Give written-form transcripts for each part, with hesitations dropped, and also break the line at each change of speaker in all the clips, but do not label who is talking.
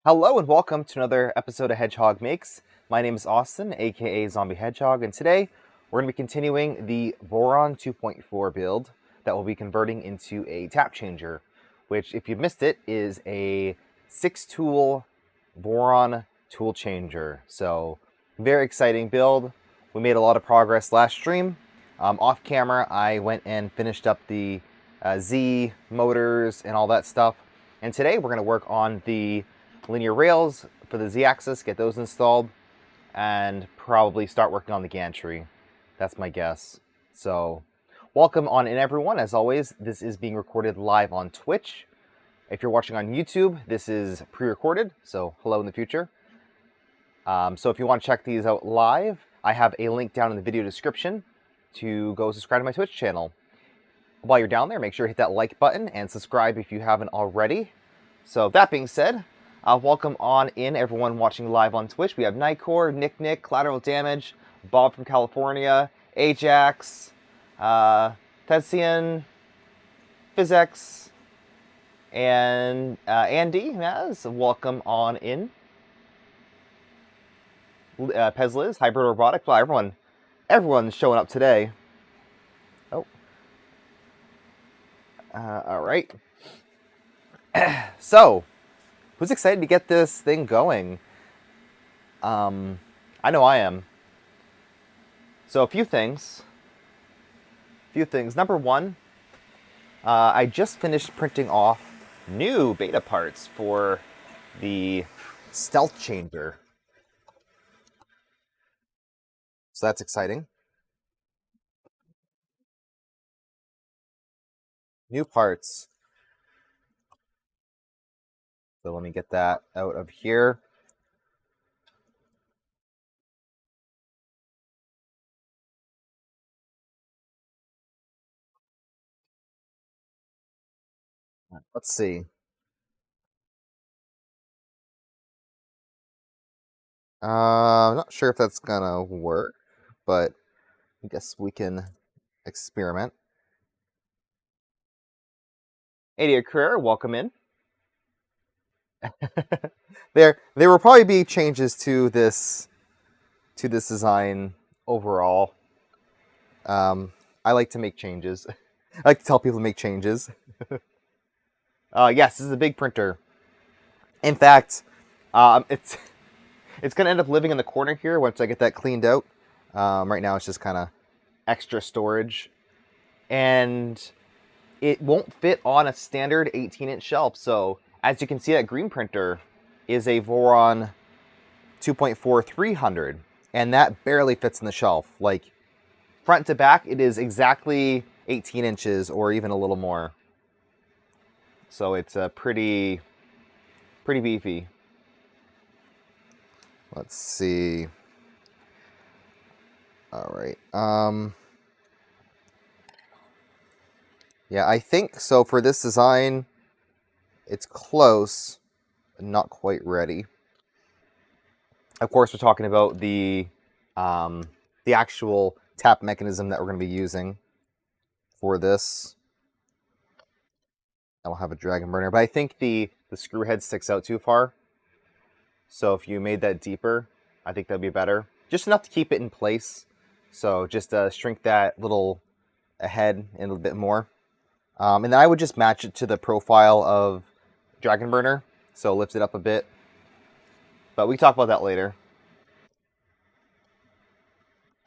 Hello and welcome to another episode of Hedgehog Makes. My name is Austin, aka Zombie Hedgehog, and today we're going to be continuing the Voron 2.4 build that will be converting into a Tapchanger, which, if you missed it, is a 6-tool Voron Toolchanger. So, very exciting build. We made a lot of progress last stream. Off camera, I went and finished up the Z motors and all that stuff. And today we're going to work on the linear rails for the Z-axis, get those installed, and probably start working on the gantry. That's my guess. So, welcome on in, everyone. As always, this is being recorded live on Twitch. If you're watching on YouTube, this is pre-recorded, so hello in the future. So if you want to check these out live, I have a link down in the video description to go subscribe to my Twitch channel. While you're down there, make sure to hit that like button and subscribe if you haven't already. So that being said, welcome on in, everyone watching live on Twitch. We have Nightcore, Nick, Collateral Damage, Bob from California, Ajax, Tetsuyan, Physics, and Andy Maz. Welcome on in. Pezliz, Hybrid Robotic. Wow, everyone's showing up today. Oh. All right. So, who's excited to get this thing going? I know I am. So a few things. Number one, I just finished printing off new beta parts for the Stealthchanger. So that's exciting. New parts. So let me get that out of here. Let's see. I'm not sure if that's gonna work, but I guess we can experiment. 80 career, welcome in. There will probably be changes to this design overall. I like to make changes. I like to tell people to make changes. Yes, this is a big printer. In fact, it's going to end up living in the corner here once I get that cleaned out. Right now it's just kind of extra storage. And it won't fit on a standard 18-inch shelf. So, as you can see, that green printer is a Voron 2.4 300. And that barely fits in the shelf. Like, front to back, it is exactly 18 inches or even a little more. So it's pretty beefy. Let's see. All right. Yeah, I think so. For this design, it's close, but not quite ready. Of course, we're talking about the actual tap mechanism that we're going to be using for this. I will have a dragon burner, but I think the screw head sticks out too far. So if you made that deeper, I think that'd be better. Just enough to keep it in place. So just shrink that little head in a bit more. And then I would just match it to the profile of dragon burner. So lift it up a bit. But we can talk about that later.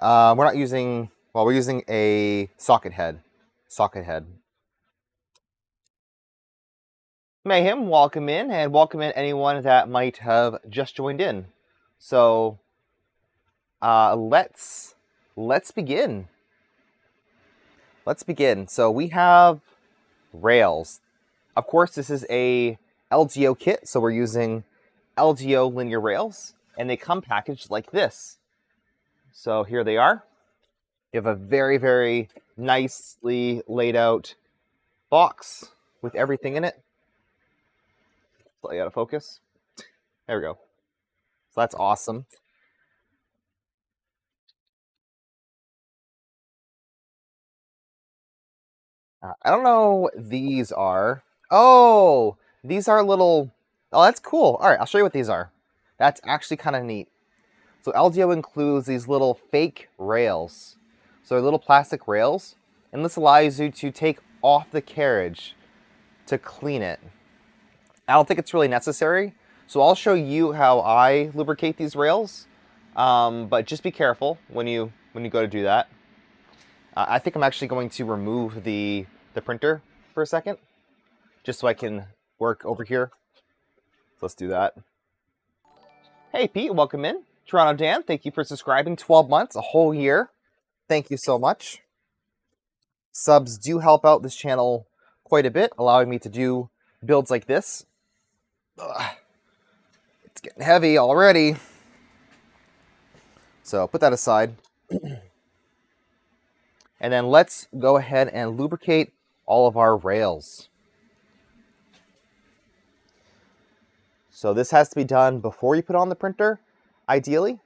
We're not using, well, we're using a socket head. Mayhem, welcome in, and welcome in anyone that might have just joined in. So, let's begin. So we have rails. Of course, this is a LDO kit, so we're using LDO linear rails, and they come packaged like this. So here they are. You have a very, very nicely laid out box with everything in it. Slightly out of focus. There we go. So that's awesome. I don't know what these are. Oh, these are little Oh, that's cool. All right, I'll show you what these are. That's actually kind of neat. So LDO includes these little fake rails. So they're little plastic rails, and this allows you to take off the carriage to clean it. I don't think it's really necessary, so I'll show you how I lubricate these rails. But just be careful when you go to do that. I think I'm actually going to remove the printer for a second, just so I can work over here. So let's do that. Hey Pete, welcome in. Toronto Dan, thank you for subscribing. 12 months, a whole year. Thank you so much. Subs do help out this channel quite a bit, allowing me to do builds like this. Ugh. It's getting heavy already. So put that aside. And then let's go ahead and lubricate all of our rails. So this has to be done before you put on the printer, ideally.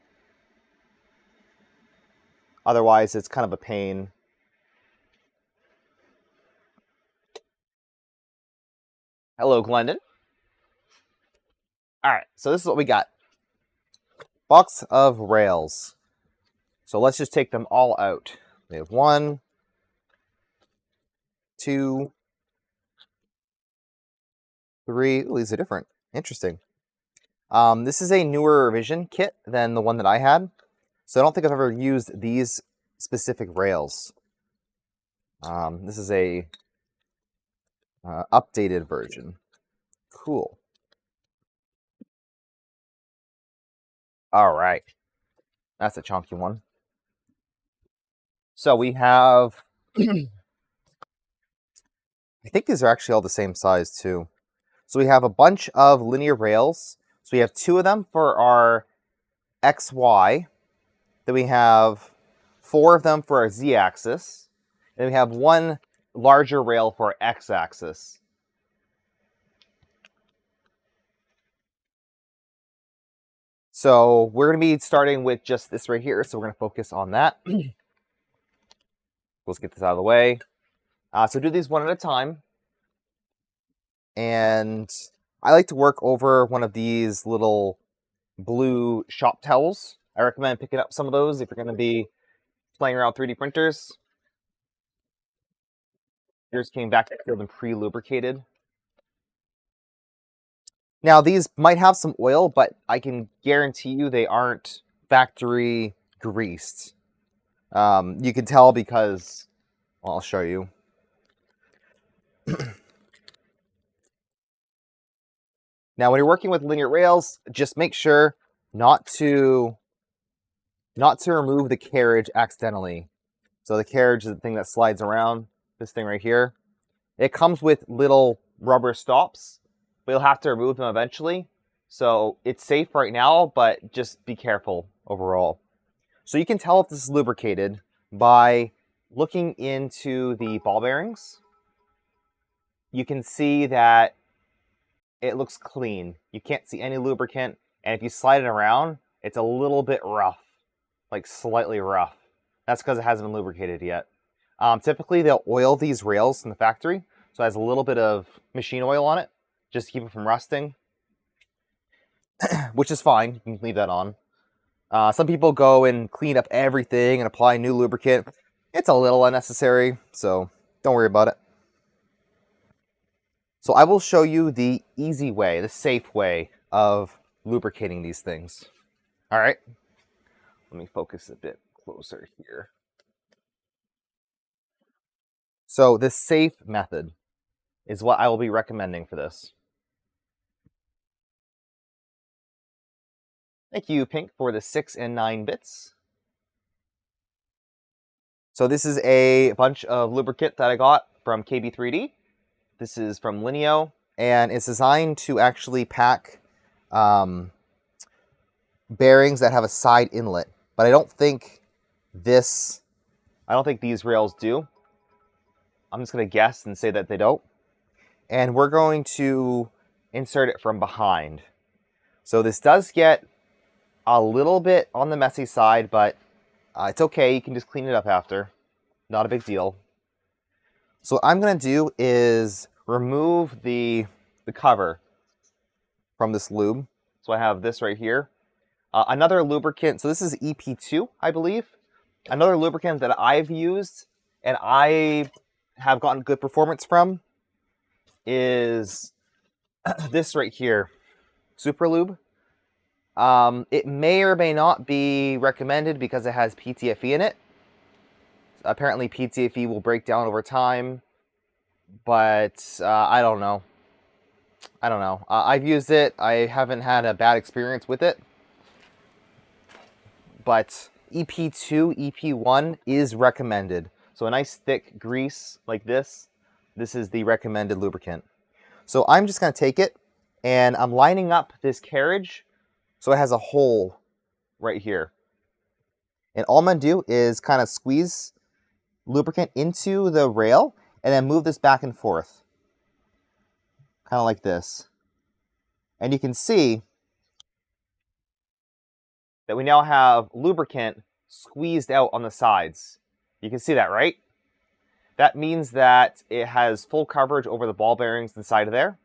Otherwise, it's kind of a pain. Hello, Glendon. All right, so this is what we got. Box of rails. So let's just take them all out. We have 1, 2, 3. Ooh, these are different. Interesting. This is a newer revision kit than the one that I had. So I don't think I've ever used these specific rails. This is a updated version. Cool. All right. That's a chunky one. So we have... I think these are actually all the same size too. So we have a bunch of linear rails. So we have 2 of them for our XY. Then we have 4 of them for our Z-axis. And we have 1 larger rail for our X-axis. So we're going to be starting with just this right here. So we're going to focus on that. Let's get this out of the way. So do these one at a time. And I like to work over one of these little blue shop towels. I recommend picking up some of those if you're going to be playing around 3D printers. Yours came back filled and pre-lubricated. Now these might have some oil, but I can guarantee you they aren't factory greased. You can tell because, well, I'll show you. Now, when you're working with linear rails, just make sure not to remove the carriage accidentally. So the carriage is the thing that slides around, this thing right here. It comes with little rubber stops, but you'll have to remove them eventually. So it's safe right now, but just be careful overall. So you can tell if this is lubricated by looking into the ball bearings. You can see that it looks clean. You can't see any lubricant, and if you slide it around, it's a little bit rough, like slightly rough. That's because it hasn't been lubricated yet. Typically, they'll oil these rails in the factory, so it has a little bit of machine oil on it, just to keep it from rusting, which is fine. You can leave that on. Some people go and clean up everything and apply new lubricant. It's a little unnecessary, so don't worry about it. So I will show you the easy way, the safe way of lubricating these things. All right, let me focus a bit closer here. So the safe method is what I will be recommending for this. Thank you, Pink, for the 6 and 9 bits. So this is a bunch of lubricant that I got from KB3D. This is from Lineo, and it's designed to actually pack bearings that have a side inlet. But I don't think these rails do. I'm just going to guess and say that they don't. And we're going to insert it from behind. So this does get a little bit on the messy side, but it's okay. You can just clean it up after. Not a big deal. So what I'm going to do is remove the cover from this lube. So I have this right here. Another lubricant, so this is EP2, I believe. Another lubricant that I've used and I have gotten good performance from is this right here, Super Lube. It may or may not be recommended because it has PTFE in it. Apparently PTFE will break down over time, but I don't know. I've used it. I haven't had a bad experience with it. But EP2, EP1 is recommended. So a nice thick grease like this is the recommended lubricant. So I'm just going to take it and I'm lining up this carriage so it has a hole right here. And all I'm going to do is kind of squeeze lubricant into the rail and then move this back and forth. Kind of like this. And you can see that we now have lubricant squeezed out on the sides. You can see that, right? That means that it has full coverage over the ball bearings inside of there.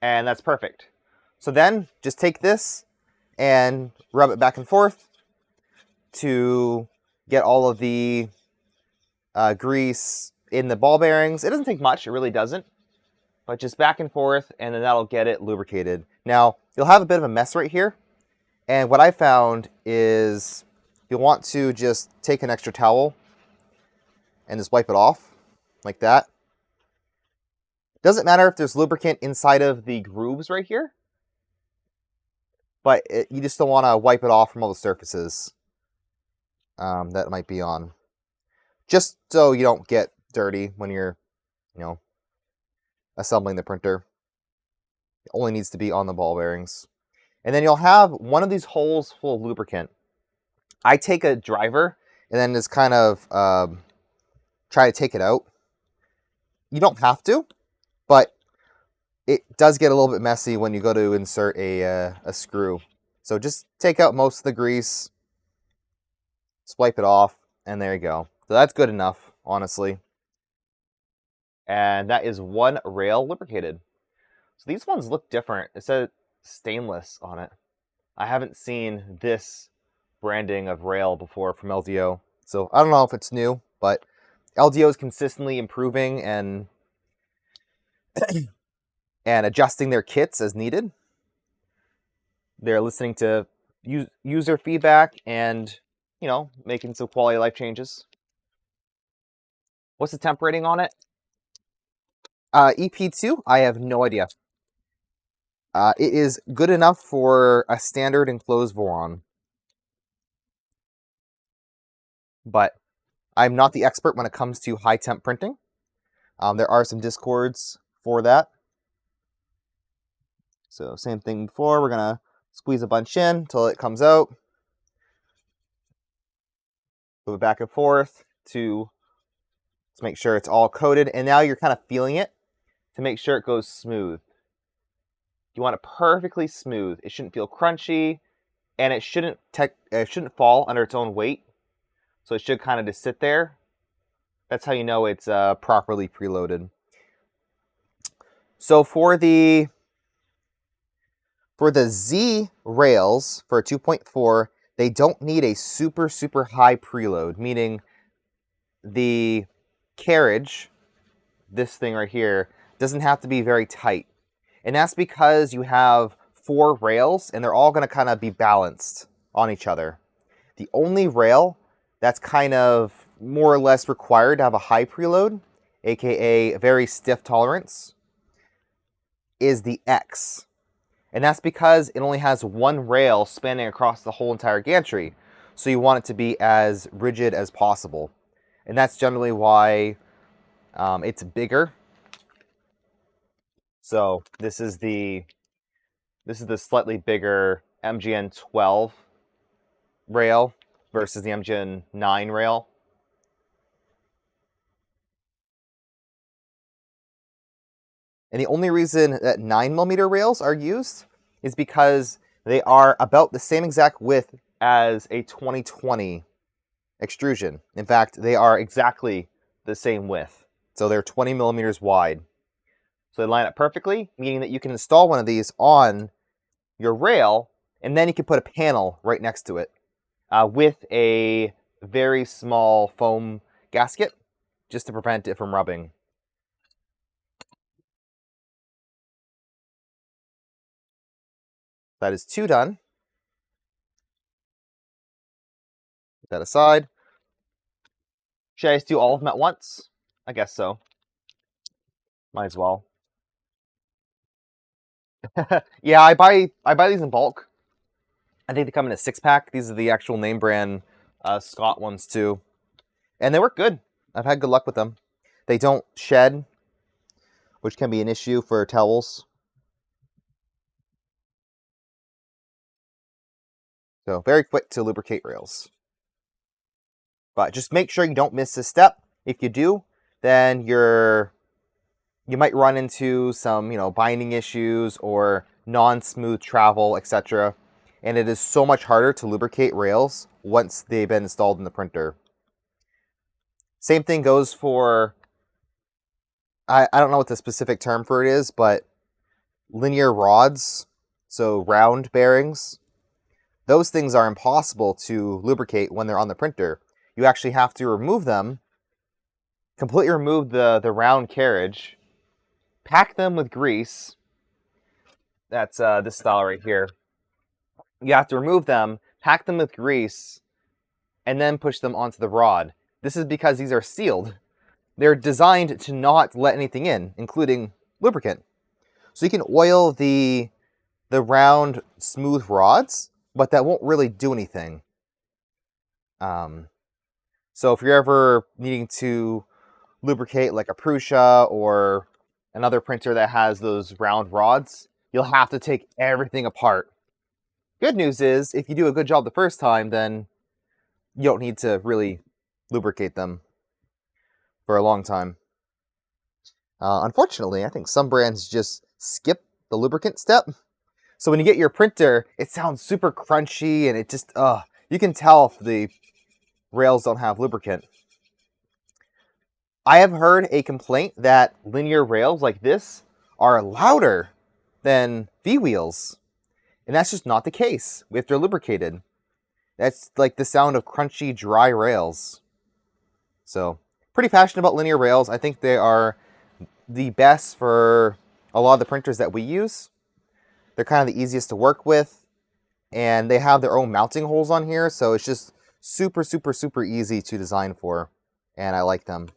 And that's perfect. So then just take this and rub it back and forth to get all of the grease in the ball bearings. It doesn't take much, it really doesn't. But just back and forth, and then that'll get it lubricated. Now, you'll have a bit of a mess right here. And what I found is you'll want to just take an extra towel and just wipe it off like that. Doesn't matter if there's lubricant inside of the grooves right here, but you just don't want to wipe it off from all the surfaces that it might be on. Just so you don't get dirty when you're, assembling the printer. It only needs to be on the ball bearings. And then you'll have one of these holes full of lubricant. I take a driver and then just kind of try to take it out. You don't have to, but it does get a little bit messy when you go to insert a screw. So just take out most of the grease, wipe it off, and there you go. So that's good enough, honestly. And that is one rail lubricated. So these ones look different. It said stainless on it. I haven't seen this branding of rail before from LDO. So I don't know if it's new, but LDO is consistently improving and adjusting their kits as needed. They're listening to user feedback and, making some quality of life changes. What's the temp rating on it? EP2, I have no idea. It is good enough for a standard enclosed Voron. But I'm not the expert when it comes to high temp printing. There are some discords for that. So same thing before, we're going to squeeze a bunch in until it comes out. Move it back and forth to make sure it's all coated. And now you're kind of feeling it to make sure it goes smooth. You want it perfectly smooth. It shouldn't feel crunchy, and it shouldn't fall under its own weight. So it should kind of just sit there. That's how you know it's properly preloaded. So for the Z rails for 2.4, they don't need a super high preload, meaning the carriage, this thing right here, doesn't have to be very tight. And that's because you have 4 rails and they're all going to kind of be balanced on each other. The only rail that's kind of more or less required to have a high preload, aka a very stiff tolerance, is the X. And that's because it only has one rail spanning across the whole entire gantry. So you want it to be as rigid as possible. And that's generally why it's bigger. So this is the slightly bigger MGN 12 rail versus the MGN 9 rail. And the only reason that 9mm rails are used is because they are about the same exact width as a 2020 extrusion. In fact, they are exactly the same width. So they're 20mm wide. So they line up perfectly, meaning that you can install one of these on your rail, and then you can put a panel right next to it with a very small foam gasket just to prevent it from rubbing. That is 2 done. Put that aside. Should I just do all of them at once? I guess so. Might as well. Yeah, I buy these in bulk. I think they come in a 6-pack. These are the actual name brand Scott ones too. And they work good. I've had good luck with them. They don't shed, which can be an issue for towels. So very quick to lubricate rails. But just make sure you don't miss this step. If you do, then you might run into some, binding issues or non-smooth travel, etc. And it is so much harder to lubricate rails once they've been installed in the printer. Same thing goes for, I don't know what the specific term for it is, but linear rods, so round bearings, those things are impossible to lubricate when they're on the printer. You actually have to remove them, completely remove the round carriage, pack them with grease. That's this style right here. You have to remove them, pack them with grease, and then push them onto the rod. This is because these are sealed. They're designed to not let anything in, including lubricant. So you can oil the round, smooth rods, but that won't really do anything. So if you're ever needing to lubricate like a Prusa or another printer that has those round rods, you'll have to take everything apart. Good news is, if you do a good job the first time, then you don't need to really lubricate them for a long time. Unfortunately, I think some brands just skip the lubricant step. So when you get your printer, it sounds super crunchy and it just, you can tell if the rails don't have lubricant. I have heard a complaint that linear rails like this are louder than V-wheels. And that's just not the case if they're lubricated. That's like the sound of crunchy, dry rails. So, pretty passionate about linear rails. I think they are the best for a lot of the printers that we use. They're kind of the easiest to work with. And they have their own mounting holes on here. So it's just super, super, super easy to design for. And I like them.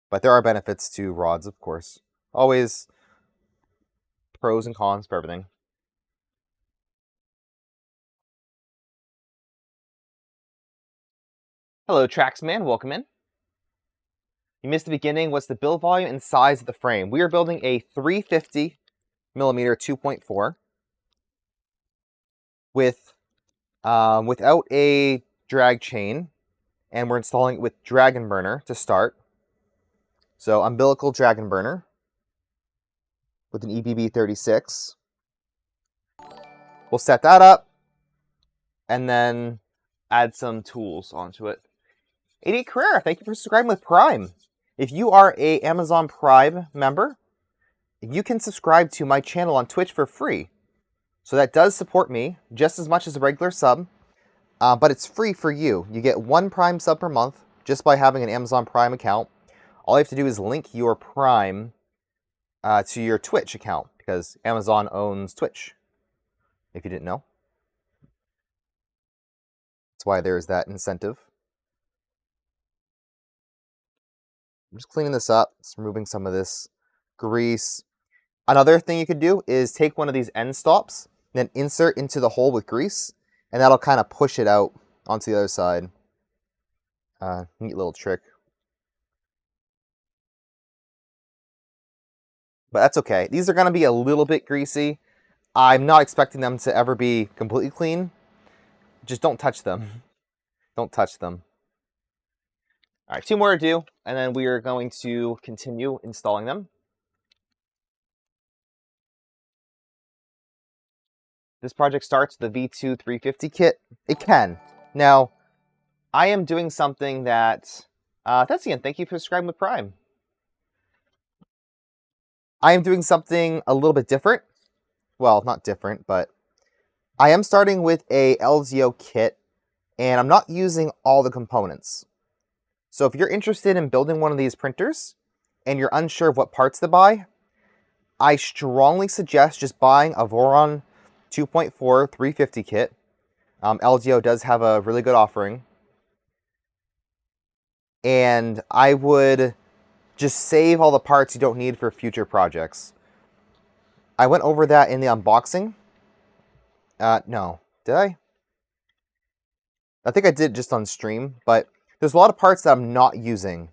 But there are benefits to rods, of course. Always pros and cons for everything. Hello, Traxman. Welcome in. You missed the beginning. What's the build volume and size of the frame? We are building a 350 millimeter 2.4 with without a drag chain, and we're installing it with Dragon Burner to start. So umbilical Dragon Burner with an EBB 36. We'll set that up and then add some tools onto it. 88 Carrera, thank you for subscribing with Prime. If you are a Amazon Prime member, you can subscribe to my channel on Twitch for free. So that does support me just as much as a regular sub, but it's free for you. You get 1 Prime sub per month just by having an Amazon Prime account. All you have to do is link your Prime to your Twitch account, because Amazon owns Twitch, if you didn't know. That's why there's that incentive. I'm just cleaning this up, just removing some of this grease. Another thing you could do is take one of these end stops, then insert into the hole with grease, and that'll kind of push it out onto the other side. Neat little trick. But that's okay. These are going to be a little bit greasy. I'm not expecting them to ever be completely clean. Just don't touch them. Don't touch them. All right, 2 more to do, and then we are going to continue installing them. This project starts with the V2 350 kit. It can. Now, I am doing something that... Thetsian, thank you for subscribing with Prime. I am doing something a little bit different. Well, not different, but I am starting with a LDO kit, and I'm not using all the components. So if you're interested in building one of these printers, and you're unsure of what parts to buy, I strongly suggest just buying a Voron 2.4 350 kit. LDO does have a really good offering. And I would just save all the parts you don't need for future projects. I went over that in the unboxing. No. Did I? I think I did just on stream, but there's a lot of parts that I'm not using.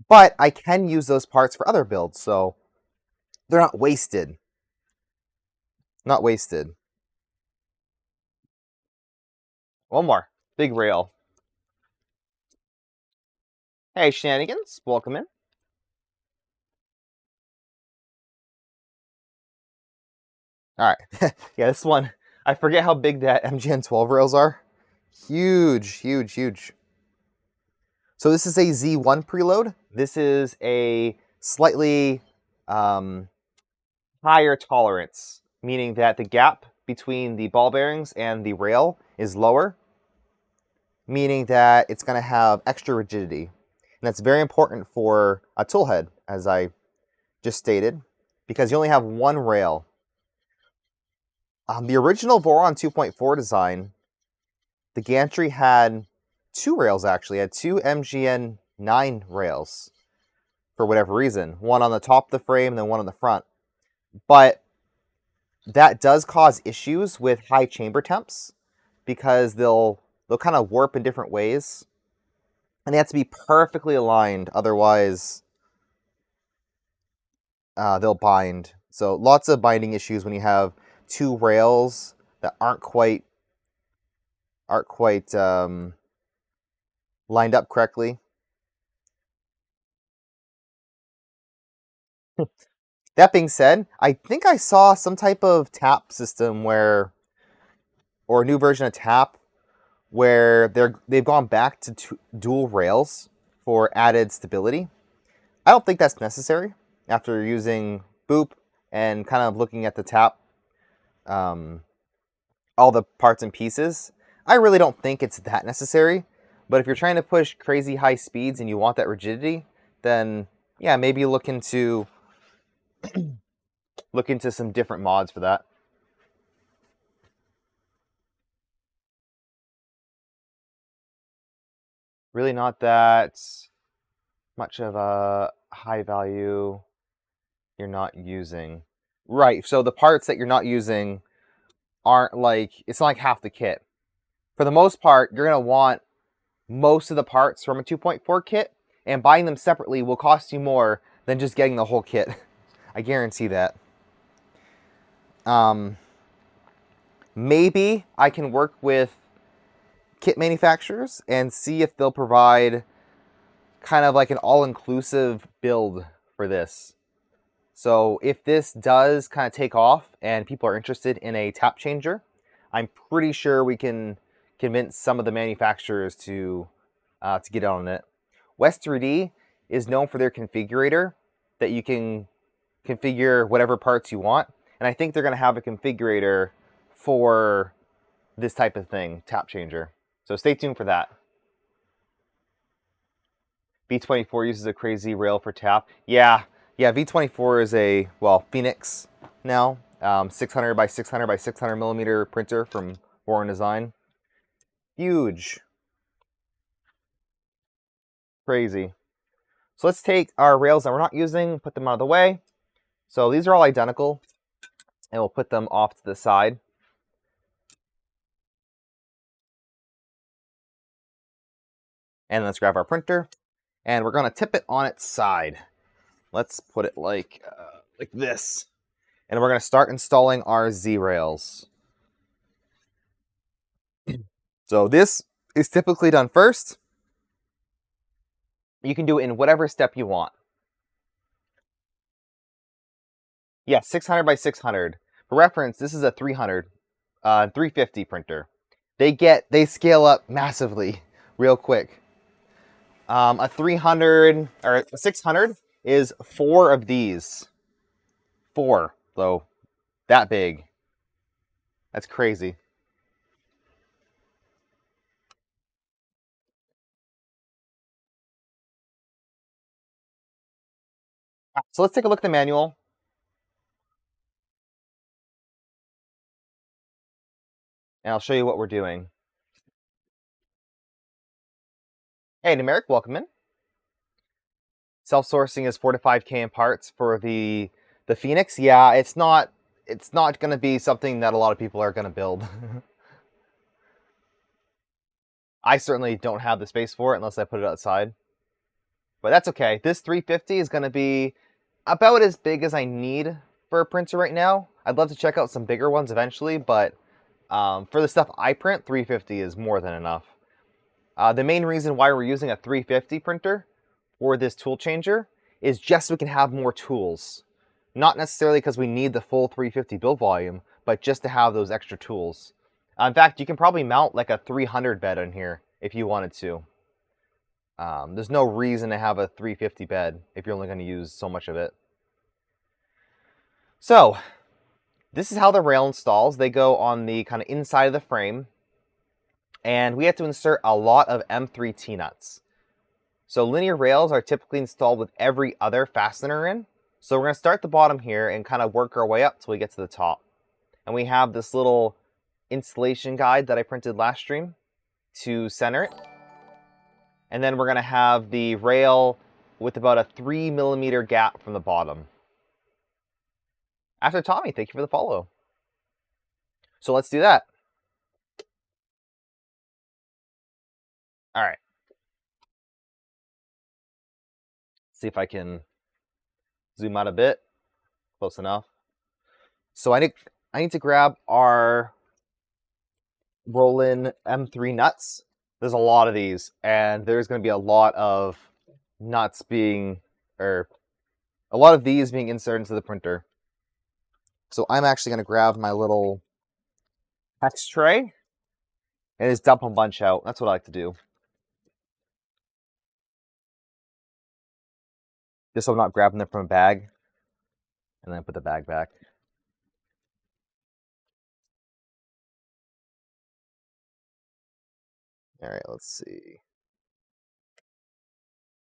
But I can use those parts for other builds, so they're not wasted. Not wasted. One more. Big rail. Hey, Shenanigans. Welcome in. Alright. Yeah, this one, I forget how big that MGN 12 rails are. Huge, huge, huge. So this is a Z1 preload. This is a slightly higher tolerance, meaning that the gap between the ball bearings and the rail is lower, meaning that it's going to have extra rigidity. And that's very important for a tool head, as I just stated, because you only have one rail. The original Voron 2.4 design, the gantry had two rails actually. It had two MGN 9 rails for whatever reason. One on the top of the frame and then one on the front. But that does cause issues with high chamber temps because they'll kind of warp in different ways. And they have to be perfectly aligned, otherwise they'll bind. So lots of binding issues when you have two rails that aren't quite lined up correctly. That being said, I think I saw some type of tap system or a new version of tap where they've gone back to dual rails for added stability. I don't think that's necessary after using Boop and kind of looking at the tap, all the parts and pieces. I really don't think it's that necessary, but if you're trying to push crazy high speeds and you want that rigidity, then yeah, maybe look into some different mods for that. Really not that much of a high value you're not using. Right, so the parts that you're not using aren't like, it's not like half the kit. For the most part, you're going to want most of the parts from a 2.4 kit, and buying them separately will cost you more than just getting the whole kit. I guarantee that. Maybe I can work with kit manufacturers and see if they'll provide kind of like an all-inclusive build for this. So if this does kind of take off and people are interested in a Tapchanger, I'm pretty sure we can convince some of the manufacturers to get on it. West 3D is known for their configurator that you can configure whatever parts you want, and I think they're going to have a configurator for this type of thing, Tapchanger. So stay tuned for that. V24 uses a crazy rail for tap. Yeah, V24 is a, well, Phoenix now. 600 by 600 by 600 millimeter printer from Voron Design. Huge. Crazy. So let's take our rails that we're not using, put them out of the way. So these are all identical, and we'll put them off to the side. And let's grab our printer, and we're going to tip it on its side. Let's put it like this. And we're going to start installing our Z rails. So this is typically done first. You can do it in whatever step you want. Yeah, 600 by 600. For reference, this is a 350 printer. They scale up massively real quick. A 300 or a 600 is 4 of these. 4, though. That big. That's crazy. So let's take a look at the manual. And I'll show you what we're doing. Hey, Numeric, welcome in. Self-sourcing is 4 to 5K in parts for the Phoenix. Yeah, it's not going to be something that a lot of people are going to build. I certainly don't have the space for it unless I put it outside. But that's okay. This 350 is going to be about as big as I need for a printer right now. I'd love to check out some bigger ones eventually, but for the stuff I print, 350 is more than enough. The main reason why we're using a 350 printer for this tool changer is just so we can have more tools. Not necessarily because we need the full 350 build volume, but just to have those extra tools. In fact, you can probably mount like a 300 bed on here if you wanted to. There's no reason to have a 350 bed if you're only going to use so much of it. So, this is how the rail installs. They go on the kind of inside of the frame. And we have to insert a lot of M3 T-nuts. So linear rails are typically installed with every other fastener in. So we're going to start at the bottom here and kind of work our way up till we get to the top. And we have this little installation guide that I printed last stream to center it. And then we're going to have the rail with about a 3mm gap from the bottom. After Tommy, thank you for the follow. So let's do that. All right. See if I can zoom out a bit. Close enough. So I need to grab our roll-in M3 nuts. There's a lot of these, and there's going to be a lot of nuts being, or a lot of these being inserted into the printer. So I'm actually going to grab my little hex tray and just dump a bunch out. That's what I like to do. Just so I'm not grabbing them from a bag. And then put the bag back. All right, let's see.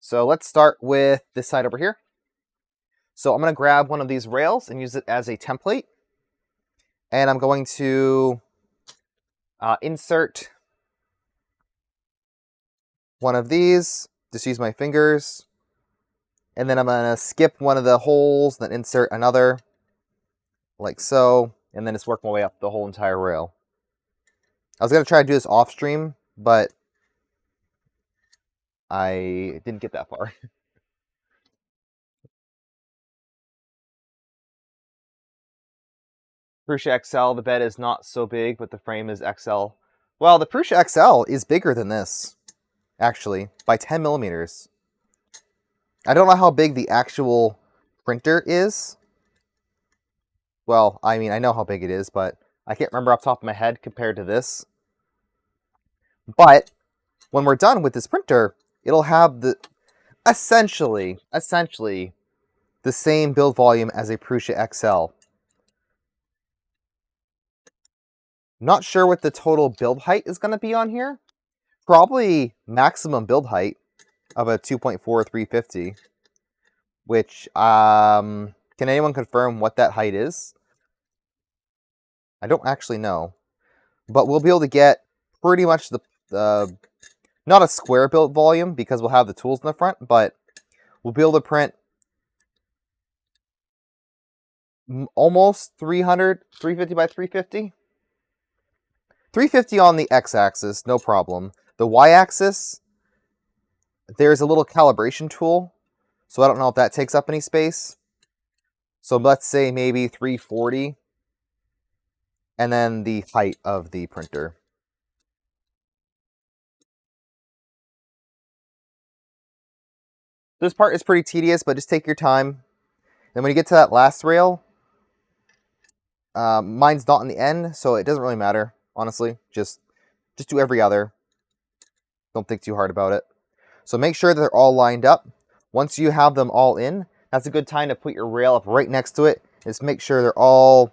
So let's start with this side over here. So I'm going to grab one of these rails and use it as a template. And I'm going to insert one of these. Just use my fingers. And then I'm going to skip one of the holes, then insert another, like so. And then just work my way up the whole entire rail. I was going to try to do this off stream, but I didn't get that far. Prusa XL, the bed is not so big, but the frame is XL. Well, the Prusa XL is bigger than this, actually, by 10mm. I don't know how big the actual printer is. Well, I mean, I know how big it is, but I can't remember off the top of my head compared to this. But when we're done with this printer, it'll have the essentially the same build volume as a Prusa XL. Not sure what the total build height is going to be on here. Probably maximum build height of a 2.4 350. Which, can anyone confirm what that height is? I don't actually know. But we'll be able to get pretty much the not a square built volume because we'll have the tools in the front, but we'll be able to print almost 350 by 350. 350 on the x-axis, no problem. The y-axis, there's a little calibration tool, so I don't know if that takes up any space. So let's say maybe 340, and then the height of the printer. This part is pretty tedious, but just take your time. Then when you get to that last rail, mine's not on the end, so it doesn't really matter, honestly. Just do every other. Don't think too hard about it. So make sure that they're all lined up. once you have them all in, that's a good time to put your rail up right next to it. Just make sure they're all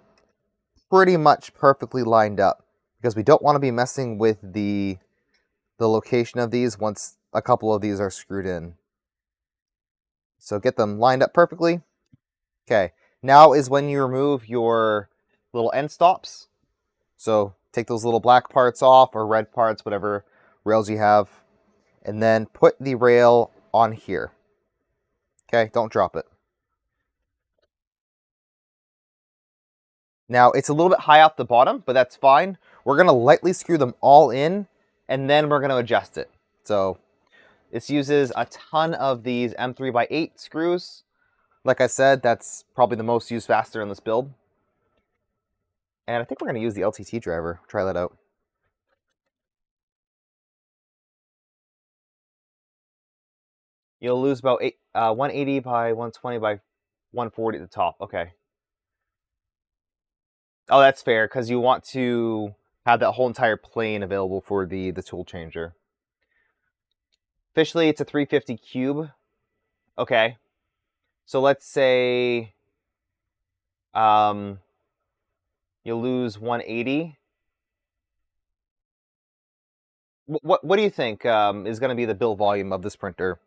pretty much perfectly lined up, because we don't want to be messing with the location of these once a couple of these are screwed in. So get them lined up perfectly. Okay, now is when you remove your little end stops. So take those little black parts off, or red parts, whatever rails you have, and then put the rail on here. Okay, don't drop it. Now, it's a little bit high off the bottom, but that's fine. We're going to lightly screw them all in, and then we're going to adjust it. So this uses a ton of these M3x8 screws. Like I said, that's probably the most used fastener in this build. And I think we're going to use the LTT driver. Try that out. You'll lose about 180 by 120 by 140 at the top. Okay. Oh, that's fair, because you want to have that whole entire plane available for the tool changer. Officially, it's a 350 cube. Okay. So let's say you lose 180. What do you think is going to be the build volume of this printer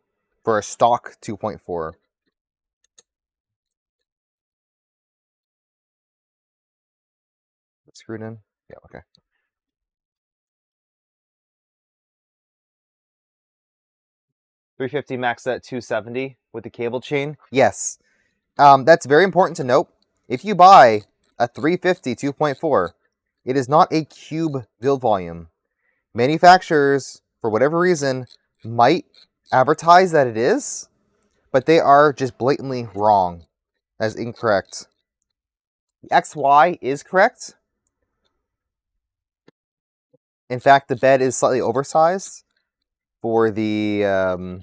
for a stock 2.4? Screwed in? Yeah, okay. 350 max at 270 with the cable chain? Yes. That's very important to note. If you buy a 350 2.4, it is not a cube build volume. Manufacturers, for whatever reason, might advertise that it is, but they are just blatantly wrong. That is incorrect. The XY is correct. In fact, the bed is slightly oversized for the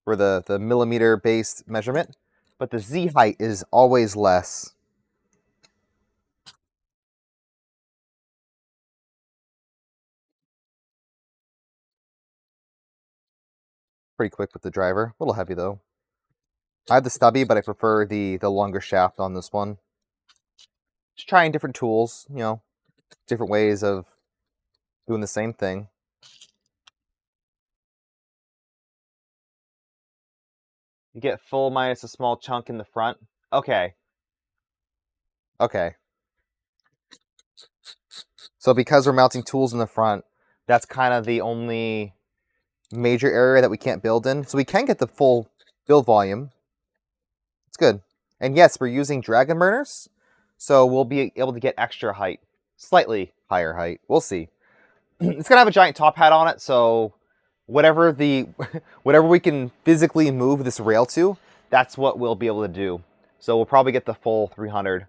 millimeter based measurement, but the Z height is always less. Pretty quick with the driver. A little heavy though. I have the stubby, but I prefer the longer shaft on this one. Just trying different tools, you know, different ways of doing the same thing. You get full minus a small chunk in the front. Okay. Okay. So because we're mounting tools in the front, that's kind of the only major area that we can't build in. So we can get the full build volume. It's good. And yes, we're using dragon burners, so we'll be able to get extra height. Slightly higher height. We'll see. It's going to have a giant top hat on it, so whatever we can physically move this rail to, that's what we'll be able to do. So we'll probably get the full 300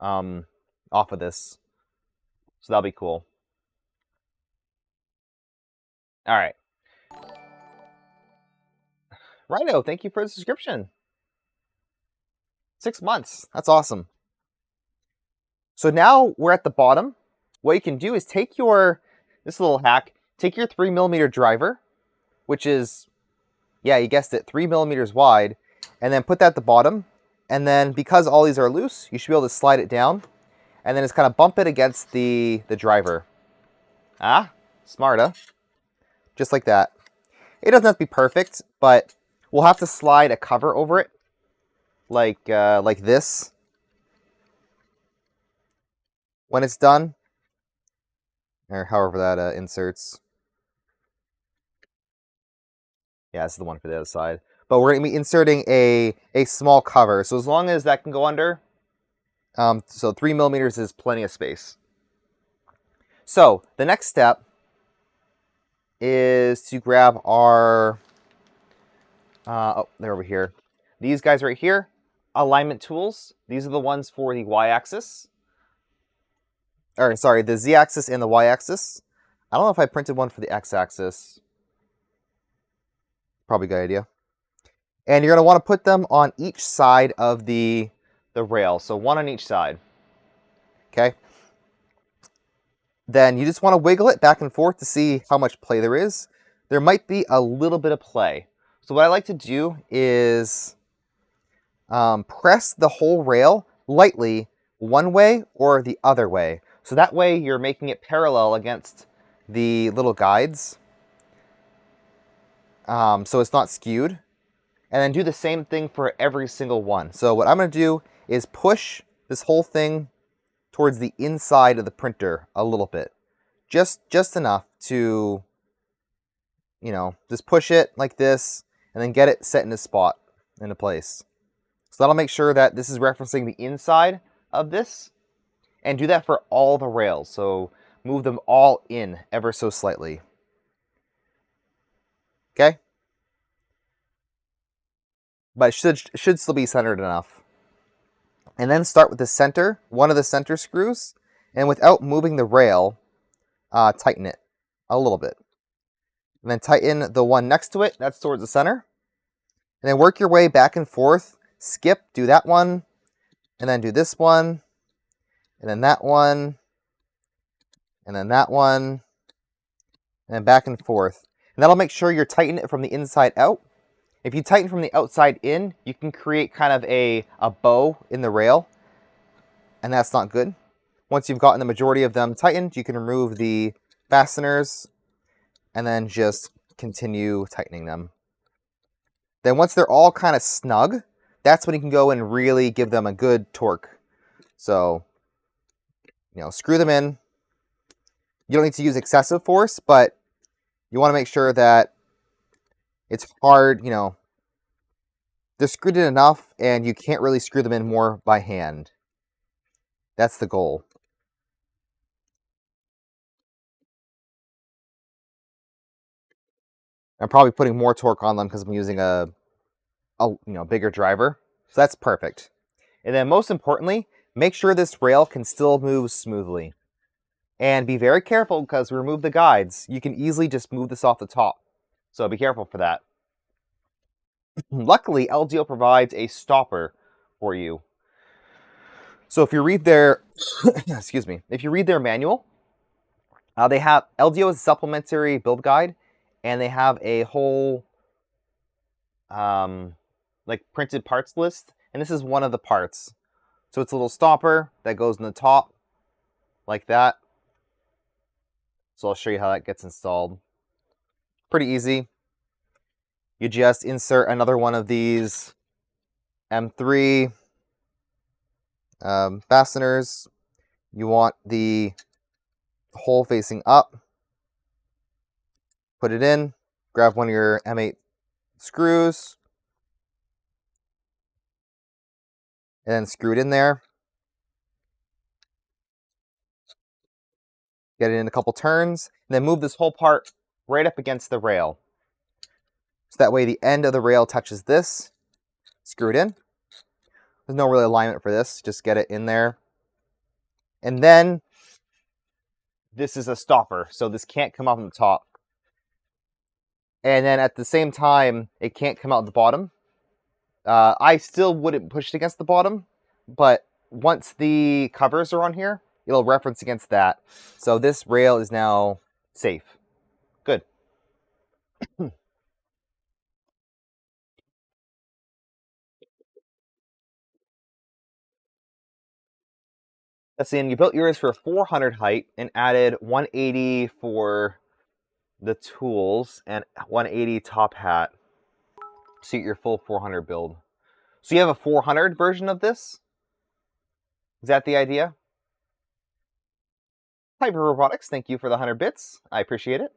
off of this. So that'll be cool. All right. Rhino, thank you for the subscription. 6 months. That's awesome. So now we're at the bottom. What you can do is take this little hack, take your 3mm driver, which is, yeah, you guessed it, 3 millimeters wide, and then put that at the bottom. And then because all these are loose, you should be able to slide it down, and then just kind of bump it against the driver. Ah, smart, huh? Just like that. It doesn't have to be perfect, but we'll have to slide a cover over it, like this. When it's done, or however that inserts. Yeah, this is the one for the other side. But we're going to be inserting a small cover. So as long as that can go under, so 3 millimeters is plenty of space. So the next step is to grab our, oh, they're over here. These guys right here, alignment tools. These are the ones for the y-axis. Or sorry, the z-axis and the y-axis. I don't know if I printed one for the x-axis. Probably a good idea. And you're going to want to put them on each side of the rail. So one on each side. Okay. Then you just want to wiggle it back and forth to see how much play there is. There might be a little bit of play. So what I like to do is press the whole rail lightly one way or the other way. So that way you're making it parallel against the little guides. So it's not skewed. And then do the same thing for every single one. So what I'm going to do is push this whole thing towards the inside of the printer a little bit. Just enough to, you know, just push it like this and then get it set in a spot, into place. So that'll make sure that this is referencing the inside of this, and do that for all the rails. So move them all in ever so slightly. Okay? But it should still be centered enough. And then start with the center, one of the center screws, and without moving the rail, tighten it a little bit. And then tighten the one next to it, that's towards the center. And then work your way back and forth. Skip, do that one, and then do this one, and then that one, and then that one, and then back and forth. And that'll make sure you're tightening it from the inside out. If you tighten from the outside in, you can create kind of a bow in the rail, and that's not good. Once you've gotten the majority of them tightened, you can remove the fasteners and then just continue tightening them. Then once they're all kind of snug, that's when you can go and really give them a good torque. So, you know, screw them in. You don't need to use excessive force, but you want to make sure that it's hard, you know, they're screwed in enough and you can't really screw them in more by hand. That's the goal. I'm probably putting more torque on them because I'm using a bigger driver. So that's perfect. And then most importantly, make sure this rail can still move smoothly. And be very careful because we remove the guides. You can easily just move this off the top. So be careful for that. Luckily, LDO provides a stopper for you. So if you read their, excuse me, if you read their manual, they have LDO is a supplementary build guide, and they have a whole like printed parts list, and this is one of the parts. So it's a little stopper that goes in the top like that. So I'll show you how that gets installed. Pretty easy. You just insert another one of these M3 fasteners. You want the hole facing up. Put it in. Grab one of your M8 screws. And then screw it in there. Get it in a couple turns. And then move this whole part right up against the rail. So that way the end of the rail touches this. Screw it in. There's no real alignment for this. Just get it in there. And then this is a stopper. So this can't come off on the top. And then at the same time, it can't come out the bottom. I still wouldn't push it against the bottom. But once the covers are on here, it'll reference against that. So this rail is now safe. Good. Let's see, and you built yours for 400 height and added 180 for the tools and 180 top hat. So you get your full 400 build. So you have a 400 version of this? Is that the idea? Hyper Robotics, thank you for the 100 bits. I appreciate it.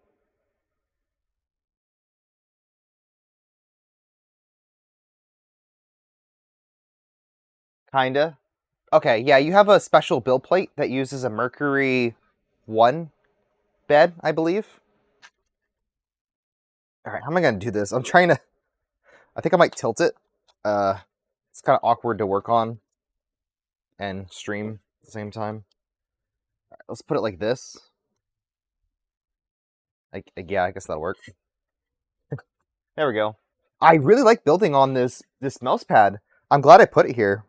Kinda. Okay, yeah, you have a special build plate that uses a Mercury 1 bed, I believe. Alright, how am I going to do this? I'm trying to... I think I might tilt it. It's kind of awkward to work on and stream at the same time. Right, let's put it like this. Yeah, I guess that'll work. There we go. I really like building on this mouse pad. I'm glad I put it here.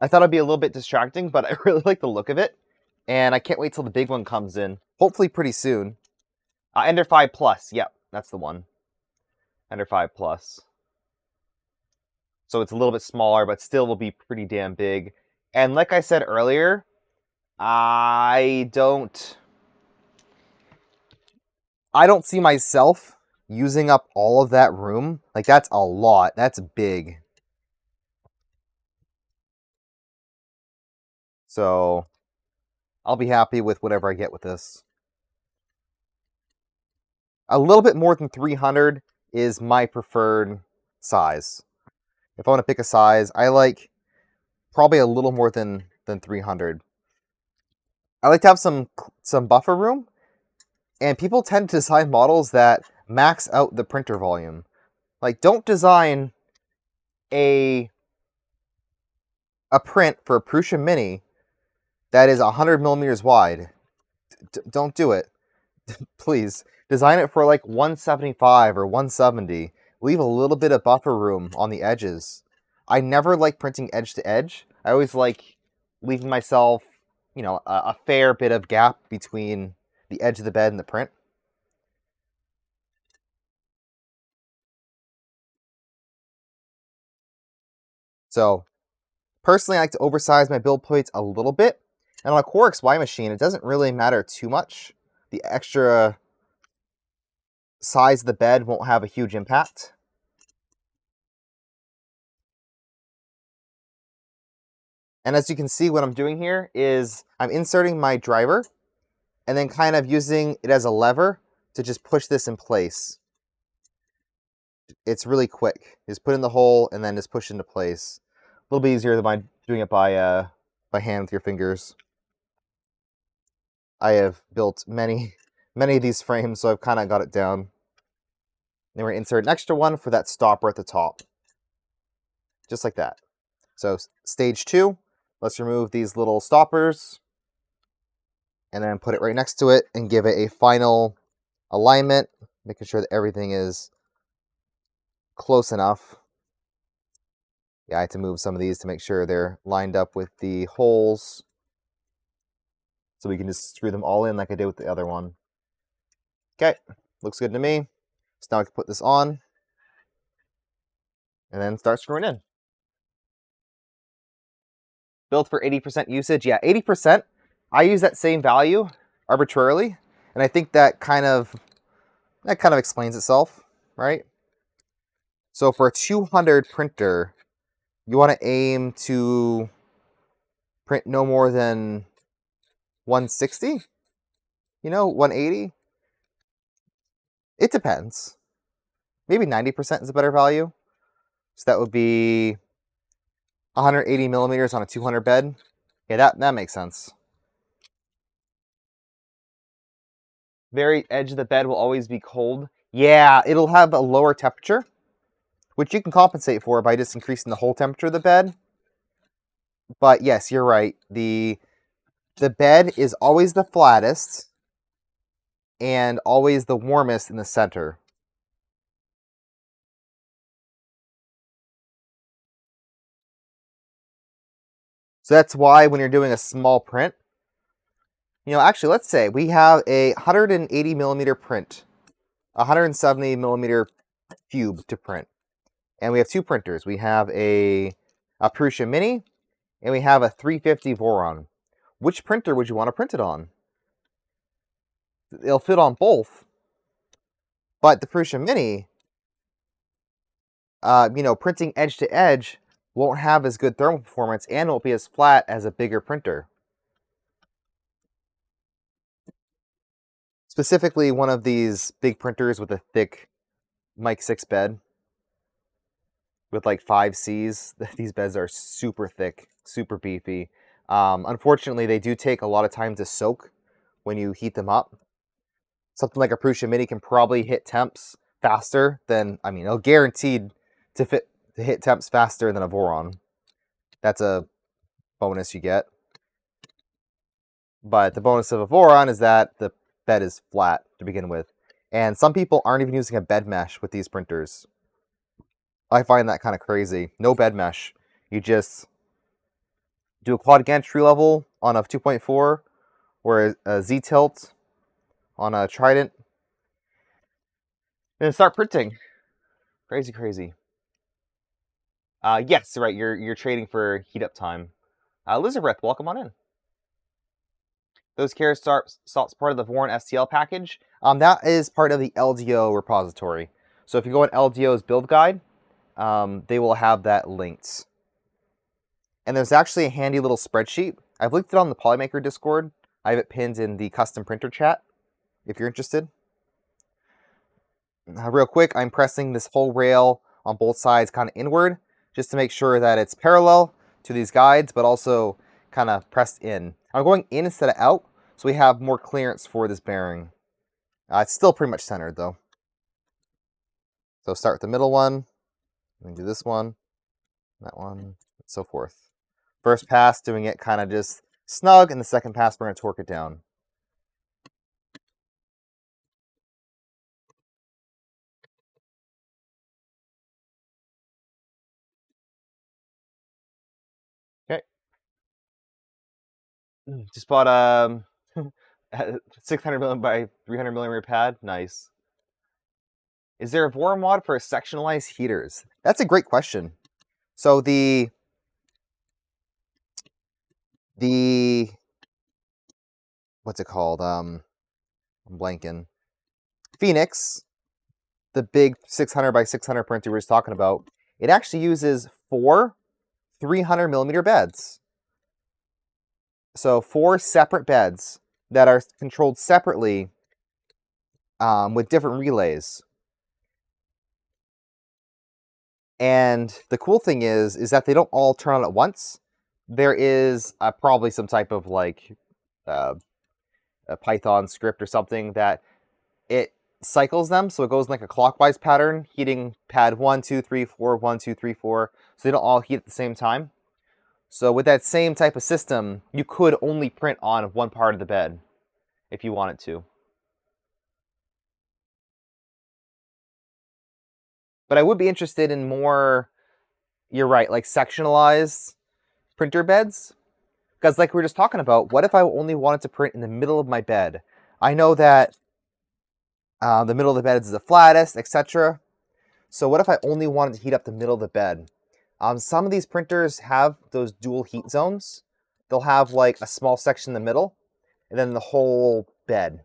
I thought it'd be a little bit distracting, but I really like the look of it. And I can't wait till the big one comes in. Hopefully pretty soon. Ender 5 Plus. Yep, that's the one. under 5 plus. So it's a little bit smaller, but still will be pretty damn big. And like I said earlier, I don't see myself using up all of that room. Like, that's a lot. That's big. So I'll be happy with whatever I get with this. A little bit more than 300 is my preferred size. If I want to pick a size, I like probably a little more than 300. I like to have some buffer room, and people tend to design models that max out the printer volume. Like, don't design a print for a Prusa Mini that is 100 millimeters wide. Don't do it. Please. Design it for like 175 or 170. Leave a little bit of buffer room on the edges. I never like printing edge to edge. I always like leaving myself, you know, a fair bit of gap between the edge of the bed and the print. So, personally, I like to oversize my build plates a little bit. And on a Core XY machine, it doesn't really matter too much. The extra size of the bed won't have a huge impact. And as you can see, what I'm doing here is I'm inserting my driver and then kind of using it as a lever to just push this in place. It's really quick. Just put in the hole and then just push into place. A little bit easier than by doing it by hand with your fingers. I have built many of these frames, so I've kind of got it down. Then we're going to insert an extra one for that stopper at the top. Just like that. So stage 2, let's remove these little stoppers and then put it right next to it and give it a final alignment, making sure that everything is close enough. Yeah, I had to move some of these to make sure they're lined up with the holes. So we can just screw them all in like I did with the other one. Okay, looks good to me. So now I can put this on and then start screwing in. Built for 80% usage. Yeah, 80%. I use that same value arbitrarily, and I think that kind of explains itself, right? So for a 200 printer, you want to aim to print no more than 160? You know, 180? It depends. Maybe 90% is a better value. So that would be 180 millimeters on a 200 bed. Yeah, that makes sense. Very edge of the bed will always be cold. Yeah, it'll have a lower temperature, which you can compensate for by just increasing the whole temperature of the bed. But yes, you're right. The bed is always the flattest and always the warmest in the center. So that's why when you're doing a small print, you know, actually, let's say we have a 180 millimeter print, a 170 millimeter cube to print. And we have two printers. We have a Prusa Mini and we have a 350 Voron. Which printer would you want to print it on? It'll fit on both. But the Prusa Mini, you know, printing edge to edge won't have as good thermal performance and won't be as flat as a bigger printer. Specifically, one of these big printers with a thick Mic 6 bed with like 5 Cs. These beds are super thick, super beefy. Unfortunately, they do take a lot of time to soak when you heat them up. Something like a Prusa Mini can probably hit temps faster than, I mean, it'll guaranteed to hit temps faster than a Voron. That's a bonus you get. But the bonus of a Voron is that the bed is flat to begin with. And some people aren't even using a bed mesh with these printers. I find that kind of crazy. No bed mesh. You just do a quad gantry level on a 2.4 or a Z-tilt on a Trident and start printing. Crazy, crazy. Yes, right. You're trading for heat up time. Lizard Breath, welcome on in. Those carrot salt's part of the Voron STL package. That is part of the LDO repository. So if you go on LDO's build guide, they will have that linked. And there's actually a handy little spreadsheet. I've linked it on the Polymaker Discord. I have it pinned in the custom printer chat, if you're interested. Real quick, I'm pressing this whole rail on both sides kind of inward, just to make sure that it's parallel to these guides, but also kind of pressed in. I'm going in instead of out, so we have more clearance for this bearing. It's still pretty much centered, though. So start with the middle one, and do this one, that one, and so forth. First pass, doing it kind of just snug, and the second pass, we're going to torque it down. Okay. Just bought a 600 millimeter by 300 millimeter pad. Nice. Is there a Voron mod for sectionalized heaters? That's a great question. So the what's it called? I'm blanking. Phoenix, the big 600 by 600 printer we were talking about, it actually uses 4 300 millimeter beds. So 4 separate beds that are controlled separately with different relays. And the cool thing is that they don't all turn on at once. There is probably some type of like a Python script or something that it cycles them, so it goes in like a clockwise pattern, heating pad 1, 2, 3, 4, 1, 2, 3, 4, so they don't all heat at the same time. So with that same type of system, you could only print on one part of the bed if you wanted to. But I would be interested in more, you're right, like sectionalized printer beds. Because like we were just talking about, what if I only wanted to print in the middle of my bed? I know that the middle of the bed is the flattest, etc. So what if I only wanted to heat up the middle of the bed? Some of these printers have those dual heat zones. They'll have like a small section in the middle, and then the whole bed.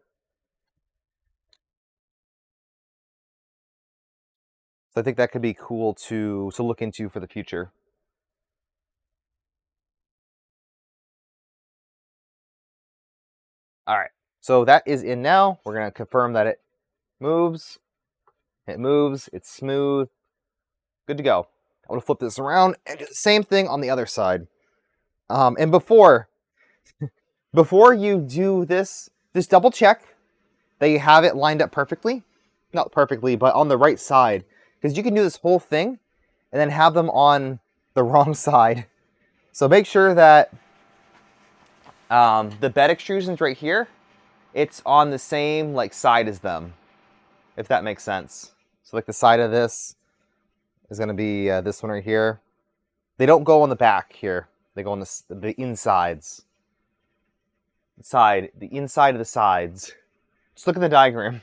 So I think that could be cool to look into for the future. All right, so that is in now. We're gonna confirm that it moves. It's smooth. Good to go. I'm gonna flip this around and do the same thing on the other side. And before you do this, just double check that you have it lined up perfectly. Not perfectly, but on the right side. Because you can do this whole thing and then have them on the wrong side. So make sure that the bed extrusions right here, it's on the same like side as them, if that makes sense. So like the side of this is going to be this one right here. They don't go on the back here. They go on the insides. The inside of the sides. Just look at the diagram.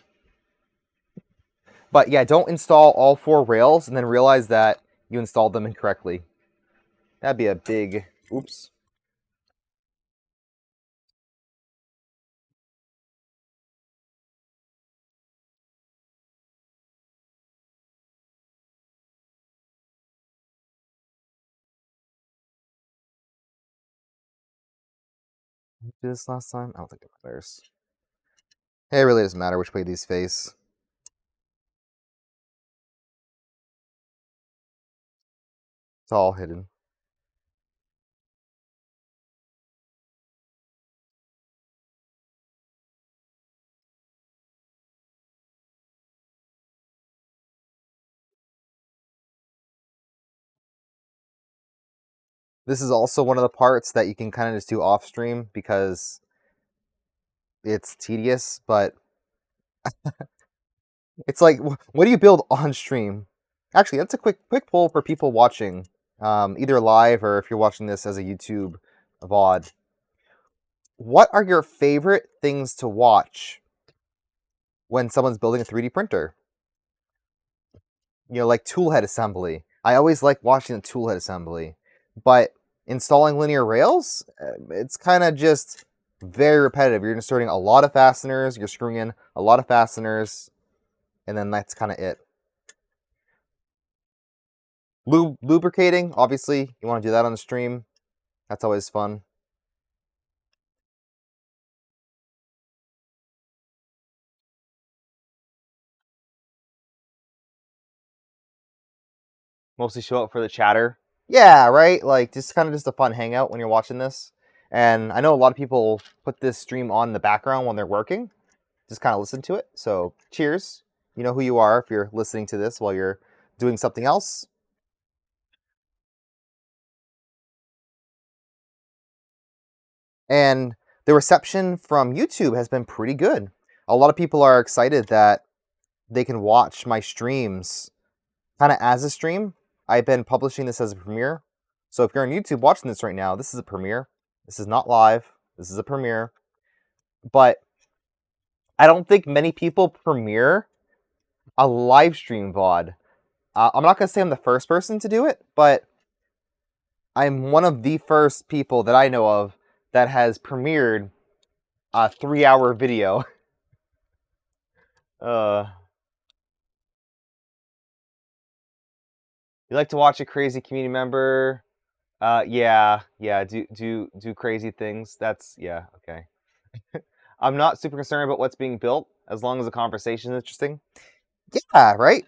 But yeah, don't install all 4 rails and then realize that you installed them incorrectly. That'd be a big oops. Did I do this last time? I don't think it matters. Hey, it really doesn't matter which way these face. It's all hidden. This is also one of the parts that you can kind of just do off stream because it's tedious, but it's like, what do you build on stream? Actually, that's a quick poll for people watching, either live or if you're watching this as a YouTube VOD. What are your favorite things to watch when someone's building a 3D printer? like toolhead assembly. I always like watching the toolhead assembly, but installing linear rails, it's kind of just very repetitive. You're inserting a lot of fasteners, you're screwing in a lot of fasteners, and then that's kind of it. Lubricating, obviously, you want to do that on the stream. That's always fun. Mostly show up for the chatter. Yeah, right? Like, just kind of just a fun hangout when you're watching this. And I know a lot of people put this stream on in the background when they're working. Just kind of listen to it. So, cheers. You know who you are if you're listening to this while you're doing something else. And the reception from YouTube has been pretty good. A lot of people are excited that they can watch my streams kind of as a stream. I've been publishing this as a premiere. So if you're on YouTube watching this right now, this is a premiere. This is not live. This is a premiere. But I don't think many people premiere a live stream VOD. I'm not going to say I'm the first person to do it, but I'm one of the first people that I know of that has premiered a 3-hour video. You like to watch a crazy community member? Yeah, do crazy things. That's, yeah, okay. I'm not super concerned about what's being built, as long as the conversation is interesting. Yeah, right?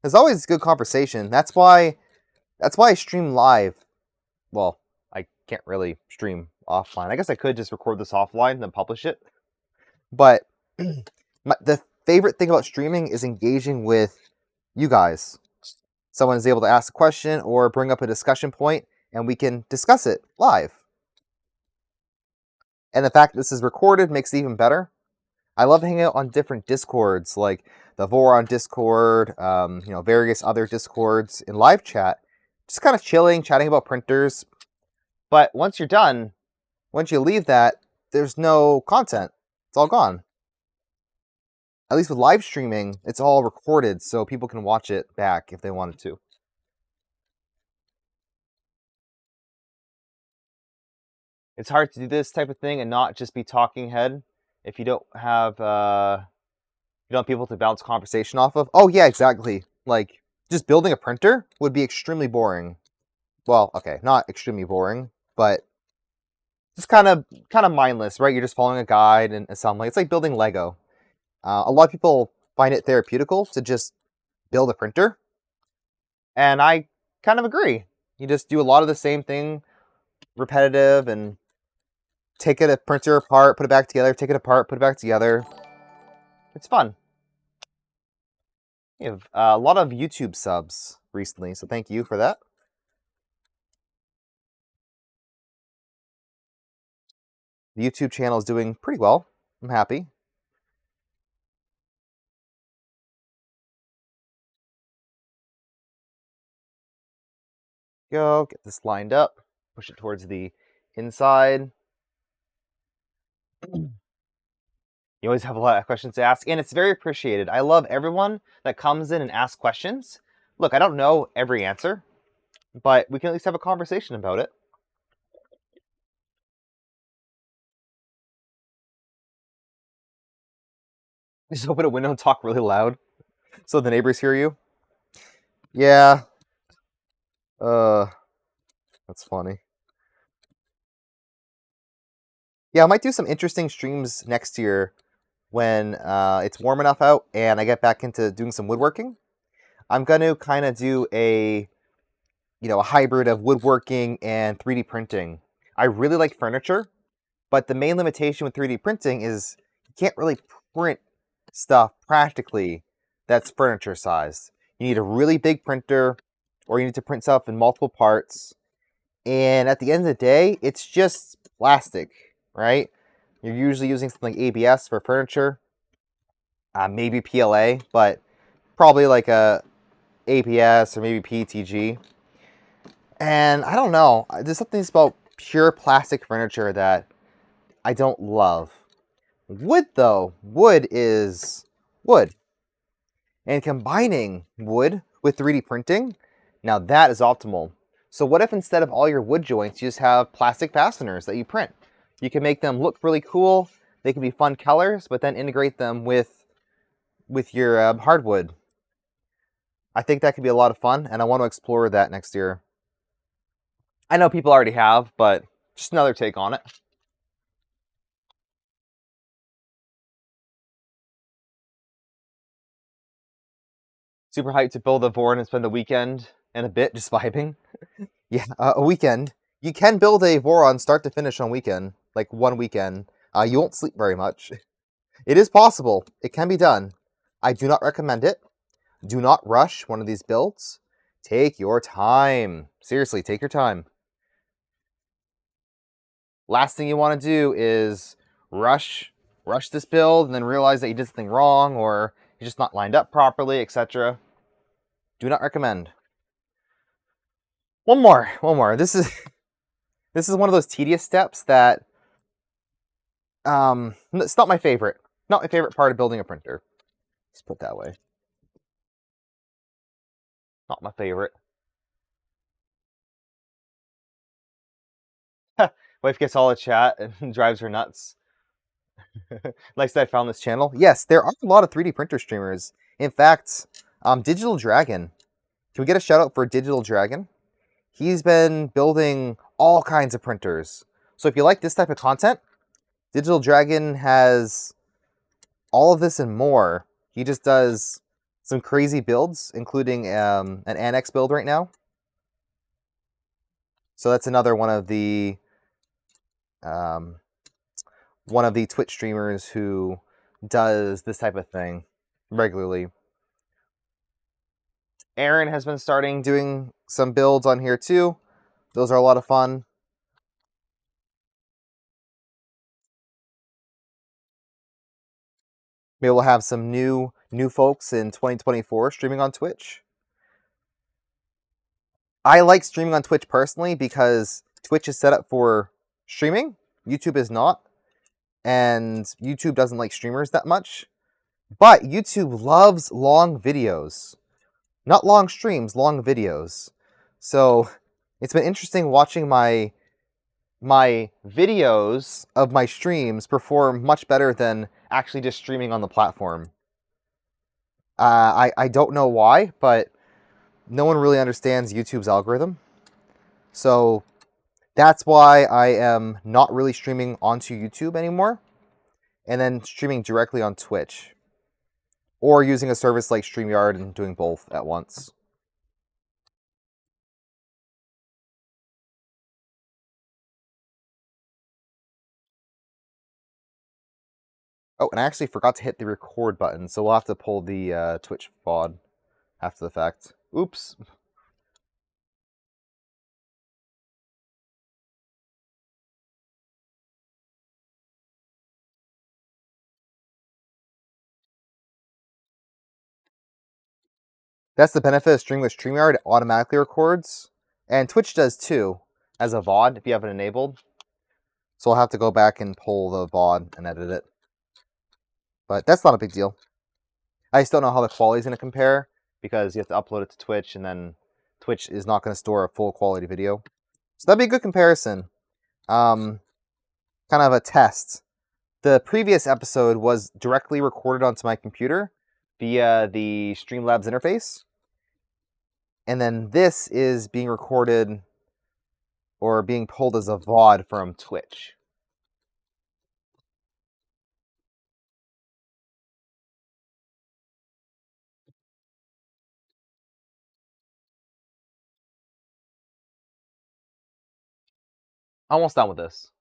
There's always good conversation. That's why I stream live. Well, I can't really stream offline. I guess I could just record this offline and then publish it. But the favorite thing about streaming is engaging with you guys. Someone is able to ask a question or bring up a discussion point, and we can discuss it live. And the fact that this is recorded makes it even better. I love hanging out on different Discords, like the Voron Discord, various other Discords in live chat. Just kind of chilling, chatting about printers. But once you're done, once you leave that, there's no content. It's all gone. At least with live streaming, it's all recorded, so people can watch it back if they wanted to. It's hard to do this type of thing and not just be talking head if you don't have people to bounce conversation off of. Oh yeah, exactly. Like, just building a printer would be extremely boring. Well, okay, not extremely boring, but just kind of mindless, right? You're just following a guide and assembling. It's like building Lego. A lot of people find it therapeutical to just build a printer, and I kind of agree. You just do a lot of the same thing, repetitive, and take a printer apart, put it back together, take it apart, put it back together. It's fun. We have a lot of YouTube subs recently, so thank you for that. The YouTube channel is doing pretty well. I'm happy. Go, get this lined up, push it towards the inside. You always have a lot of questions to ask, and it's very appreciated. I love everyone that comes in and asks questions. Look, I don't know every answer, but we can at least have a conversation about it. Just open a window and talk really loud so the neighbors hear you. Yeah. That's funny. Yeah, I might do some interesting streams next year when it's warm enough out and I get back into doing some woodworking. I'm going to kind of do a hybrid of woodworking and 3D printing. I really like furniture, but the main limitation with 3D printing is you can't really print stuff practically that's furniture sized. You need a really big printer, or you need to print stuff in multiple parts. And at the end of the day, it's just plastic, right? You're usually using something like ABS for furniture, maybe PLA, but probably like a ABS or maybe PETG. And I don't know, there's something about pure plastic furniture that I don't love. Wood, though, wood is wood. And combining wood with 3D printing, now that is optimal. So what if instead of all your wood joints, you just have plastic fasteners that you print? You can make them look really cool. They can be fun colors, but then integrate them with your hardwood. I think that could be a lot of fun, and I want to explore that next year. I know people already have, but just another take on it. Super hyped to build a Voron and spend the weekend and a bit just vibing. Yeah, a weekend. You can build a Voron start to finish on weekend, like one weekend. You won't sleep very much. It is possible. It can be done. I do not recommend it. Do not rush one of these builds. Take your time. Seriously, take your time. Last thing you want to do is rush this build and then realize that you did something wrong or you're just not lined up properly, etc. Do not recommend. One more. This is one of those tedious steps that it's not my favorite. Not my favorite part of building a printer. Let's put it that way. Not my favorite. Wife gets all the chat and drives her nuts. Likes that I found this channel. Yes, there are a lot of 3D printer streamers. In fact, Digital Dragon. Can we get a shout out for Digital Dragon? He's been building all kinds of printers. So if you like this type of content, Digital Dragon has all of this and more. He just does some crazy builds, including an Annex build right now. So that's another one of the Twitch streamers who does this type of thing regularly. Aaron has been starting doing some builds on here too. Those are a lot of fun. Maybe we'll have some new folks in 2024 streaming on Twitch. I like streaming on Twitch personally because Twitch is set up for streaming. YouTube is not. And YouTube doesn't like streamers that much. But YouTube loves long videos. Not long streams, long videos. So it's been interesting watching my videos of my streams perform much better than actually just streaming on the platform. I don't know why, but no one really understands YouTube's algorithm. So that's why I am not really streaming onto YouTube anymore, and then streaming directly on Twitch. Or using a service like StreamYard and doing both at once. Oh, and I actually forgot to hit the record button, so we'll have to pull the Twitch VOD after the fact. Oops. That's the benefit of streaming with StreamYard. It automatically records. And Twitch does too, as a VOD, if you have it enabled. So I'll have to go back and pull the VOD and edit it. But that's not a big deal. I just don't know how the quality is going to compare, because you have to upload it to Twitch, and then Twitch is not going to store a full quality video. So that'd be a good comparison. Kind of a test. The previous episode was directly recorded onto my computer via the Streamlabs interface. And then this is being recorded or being pulled as a VOD from Twitch. Almost done with this.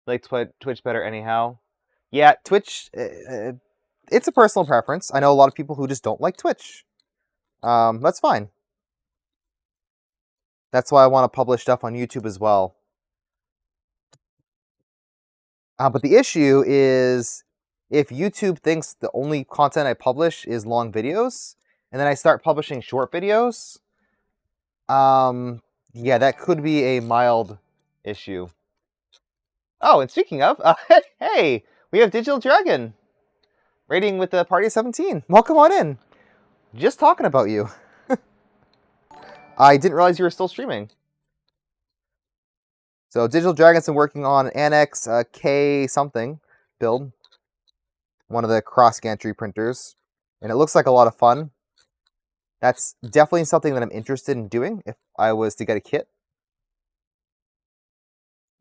Like Twitch better anyhow. Yeah, Twitch, it's a personal preference. I know a lot of people who just don't like Twitch. That's fine. That's why I want to publish stuff on YouTube as well. But the issue is, if YouTube thinks the only content I publish is long videos, and then I start publishing short videos, yeah, that could be a mild issue. Oh, and speaking of, hey, We have Digital Dragon raiding with the party of 17. Welcome on in. Just talking about you. I didn't realize you were still streaming. So Digital Dragon's been working on Annex K something build, one of the cross gantry printers, and it looks like a lot of fun. That's definitely something that I'm interested in doing if I was to get a kit.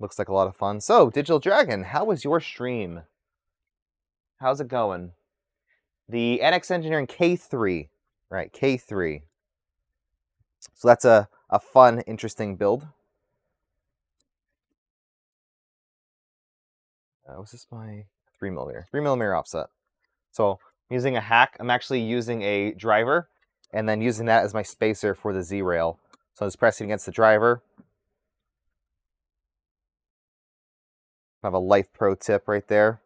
Looks like a lot of fun. So, Digital Dragon, how was your stream? How's it going? The NX Engineering K3. Right, K3. So that's a fun, interesting build. Was this my 3mm? 3mm offset. So, I'm using a hack. I'm actually using a driver, and then using that as my spacer for the Z-rail. So I'm just pressing against the driver. I have a life pro tip right there.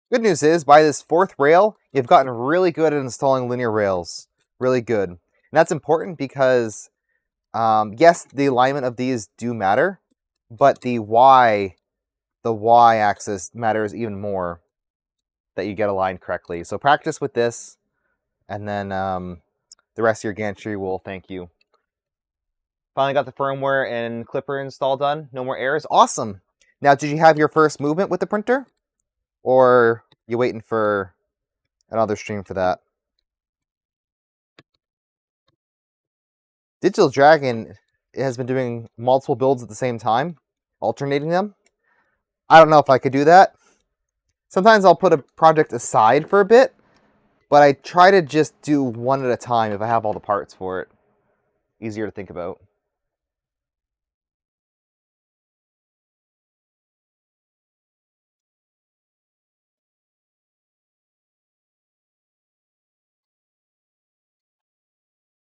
Good news is, by this 4th rail, you've gotten really good at installing linear rails. Really good. And that's important because, yes, the alignment of these do matter, but the Y axis matters even more, that you get aligned correctly. So practice with this, and then the rest of your gantry will thank you. Finally got the firmware and clipper install done. No more errors. Awesome. Now, did you have your first movement with the printer? Or you waiting for another stream for that? Digital Dragon has been doing multiple builds at the same time, alternating them. I don't know if I could do that. Sometimes I'll put a project aside for a bit, but I try to just do one at a time if I have all the parts for it. Easier to think about.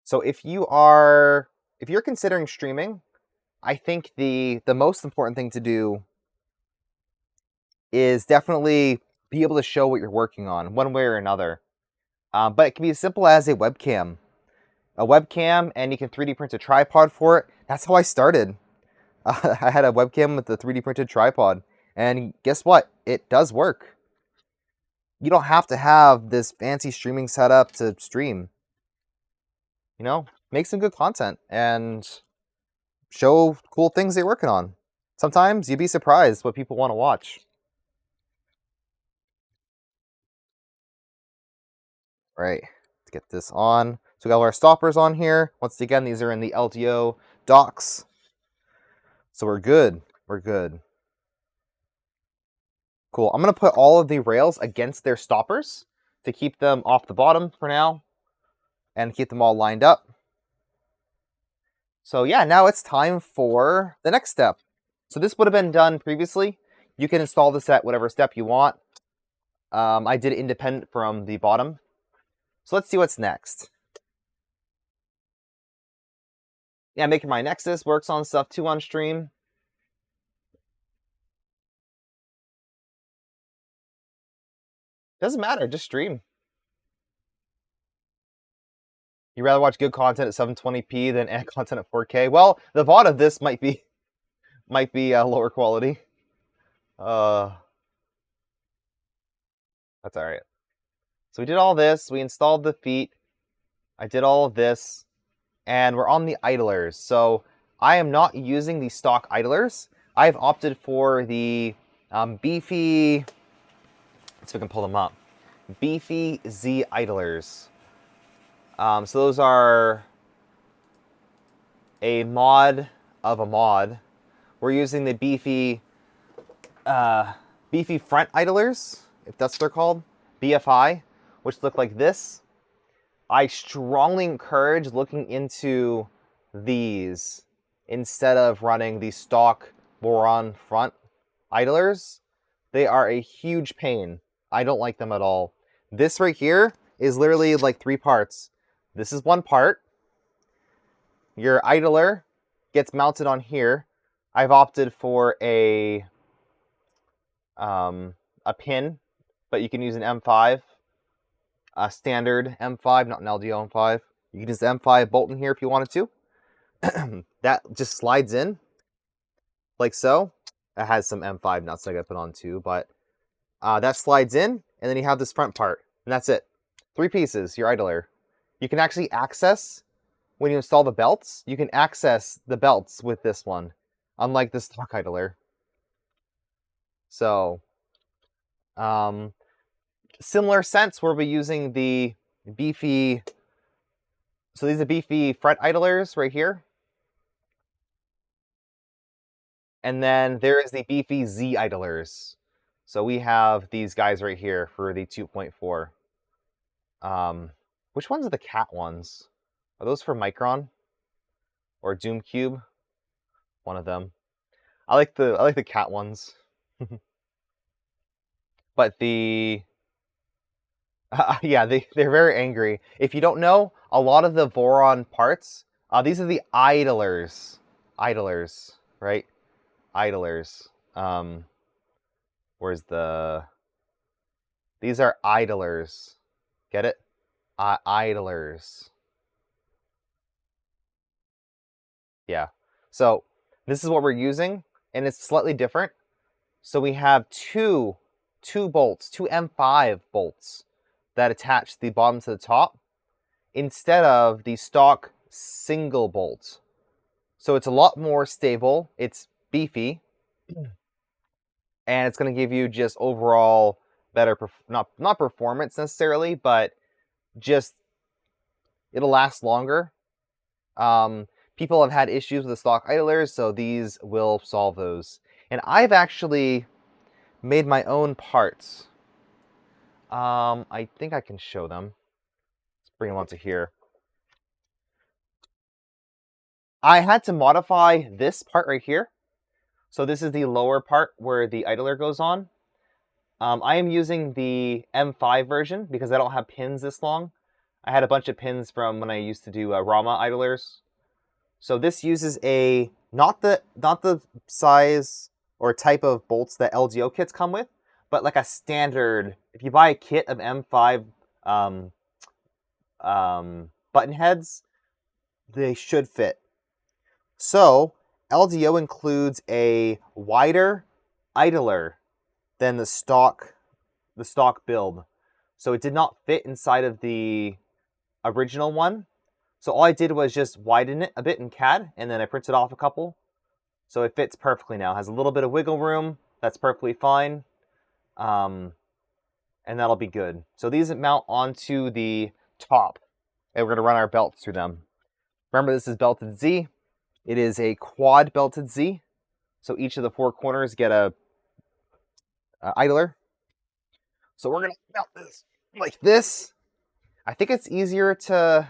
So if you're considering streaming, I think the most important thing to do is definitely be able to show what you're working on, one way or another. But it can be as simple as a webcam. A webcam, and you can 3D print a tripod for it. That's how I started. I had a webcam with the 3D printed tripod, and guess what? It does work. You don't have to have this fancy streaming setup to stream. You know, make some good content and show cool things you're working on. Sometimes you'd be surprised what people want to watch. Right, let's get this on. So we got all our stoppers on here. Once again, these are in the LDO docks. So we're good. We're good. Cool. I'm going to put all of the rails against their stoppers to keep them off the bottom for now and keep them all lined up. So yeah, now it's time for the next step. So this would have been done previously. You can install this at whatever step you want. I did it independent from the bottom. So let's see what's next. Yeah, making my Nexus works on stuff too on stream. Doesn't matter, just stream. You'd rather watch good content at 720p than content at 4K? Well, the VOD of this might be lower quality. That's all right. So we did all this. We installed the feet. I did all of this, and we're on the idlers. So I am not using the stock idlers. I've opted for the beefy. Let's see if we can pull them up. Beefy Z idlers. So those are a mod of a mod. We're using the beefy front idlers, if that's what they're called, BFI, which look like this. I strongly encourage looking into these instead of running the stock Voron front idlers. They are a huge pain. I don't like them at all. This right here is literally like 3 parts. This is one part. Your idler gets mounted on here. I've opted for a pin, but you can use an M5, a standard M5, not an LDO M5. You can use the M5 bolt in here if you wanted to. that just slides in like so. It has some M5 nuts I gotta put on too, but that slides in, and then you have this front part, and that's it. 3 pieces, your idler. You can actually access, when you install the belts, you can access the belts with this one, unlike the stock idler. So, similar sense, we'll be using the beefy, so these are beefy front idlers right here. And then there is the beefy Z idlers. So we have these guys right here for the 2.4. Which ones are the cat ones? Are those for Micron or Doom Cube? One of them. I like the cat ones. But the yeah, they're very angry. If you don't know, a lot of the Voron parts, these are the idlers. Idlers, right? Idlers. Where's the... These are idlers. Get it? Idlers. Yeah. So this is what we're using, and it's slightly different. So we have two bolts, two M5 bolts that attach the bottom to the top instead of the stock single bolt. So it's a lot more stable. It's beefy, and it's going to give you just overall better, not performance necessarily, but just it'll last longer. People have had issues with the stock idlers, so these will solve those. And I've actually made my own parts. I think I can show them. Let's bring them onto here. I had to modify this part right here. So this is the lower part where the idler goes on. I am using the M5 version because I don't have pins this long. I had a bunch of pins from when I used to do Rama idlers. So this uses a not the size or type of bolts that LDO kits come with, but like a standard. If you buy a kit of M5 button heads, they should fit. So LDO includes a wider idler than the stock build. So it did not fit inside of the original one. So all I did was just widen it a bit in CAD, and then I printed off a couple. So it fits perfectly now. It has a little bit of wiggle room. That's perfectly fine. And that'll be good. So these mount onto the top, and we're going to run our belts through them. Remember, this is belted Z. It is a quad belted Z. So each of the 4 corners get a idler. So we're going to mount this like this. I think it's easier to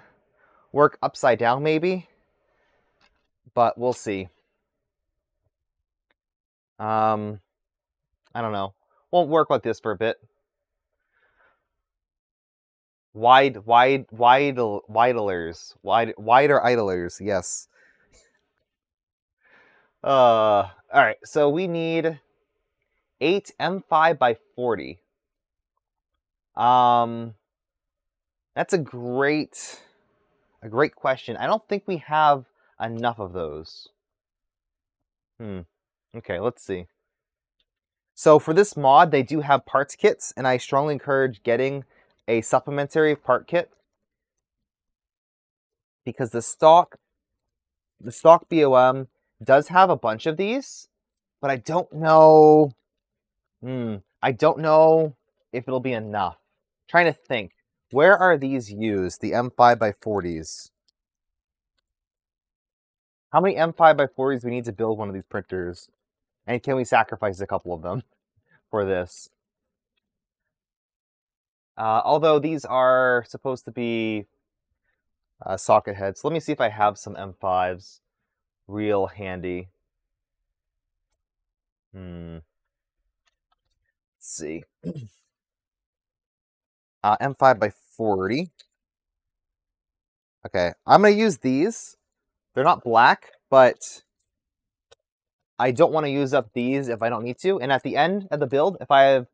work upside down maybe, but we'll see. I don't know. Won't work like this for a bit. Wider idlers, yes. All right, so we need 8 M5 by 40. That's a great question. I don't think we have enough of those. Okay, let's see. So for this mod, they do have parts kits, and I strongly encourage getting a supplementary part kit because the stock BOM does have a bunch of these, but I don't know. I don't know if it'll be enough. I'm trying to think. Where are these used? The M5 by 40s. How many M5 by 40s do we need to build one of these printers? And can we sacrifice a couple of them for this? Although these are supposed to be socket heads. Let me see if I have some M5s real handy. Let's see. M5 by 40. Okay, I'm going to use these. They're not black, but I don't want to use up these if I don't need to. And at the end of the build, if I have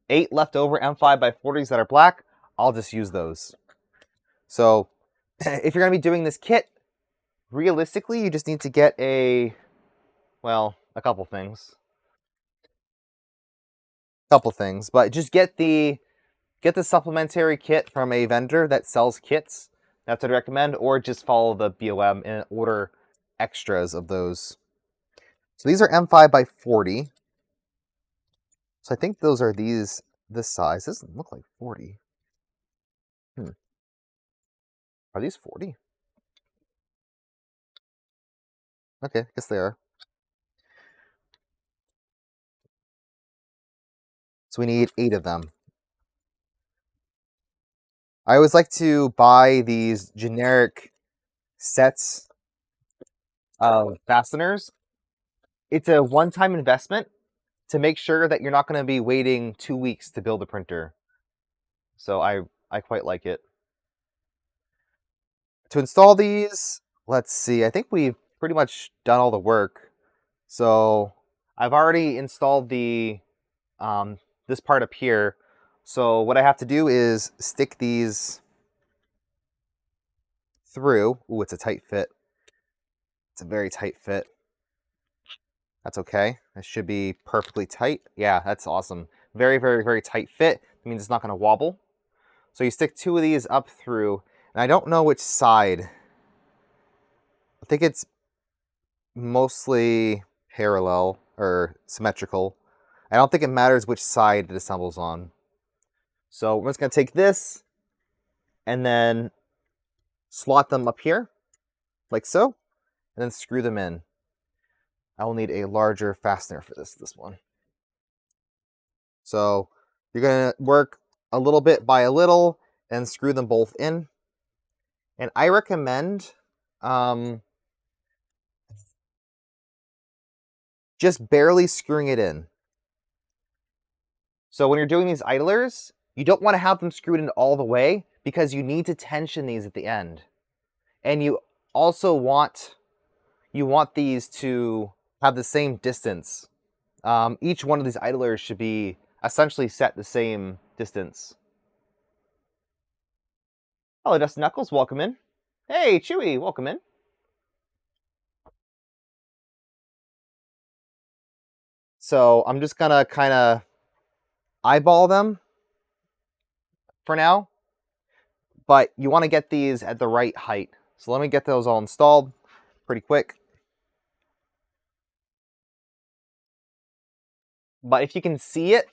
8 leftover M5 by 40s that are black, I'll just use those. So if you're going to be doing this kit, realistically, you just need to get a couple things. But just get the supplementary kit from a vendor that sells kits. That's what I recommend, or just follow the BOM and order extras of those. So these are M5 by 40. So I think those are this size. This doesn't look like 40. Are these 40? Okay, I guess they are. So we need 8 of them. I always like to buy these generic sets of fasteners. It's a one-time investment to make sure that you're not going to be waiting 2 weeks to build a printer. So I quite like it. To install these, let's see, I think we've pretty much done all the work. So I've already installed the this part up here. So what I have to do is stick these through. Ooh, it's a tight fit. It's a very tight fit. That's okay. It should be perfectly tight. Yeah, that's awesome. Very, very, very tight fit. That means it's not going to wobble. So you stick 2 of these up through, and I don't know which side. I think it's mostly parallel or symmetrical. I don't think it matters which side it assembles on. So we're just going to take this and then slot them up here, like so, and then screw them in. I will need a larger fastener for this one. So you're going to work a little bit by a little and screw them both in. And I recommend just barely screwing it in. So when you're doing these idlers, you don't want to have them screwed in all the way because you need to tension these at the end. And you also want these to have the same distance. Each one of these idlers should be essentially set the same distance. Hello, Dustin Knuckles, welcome in. Hey, Chewy, welcome in. So I'm just gonna kind of eyeball them for now, but you want to get these at the right height. So let me get those all installed pretty quick. But if you can see it,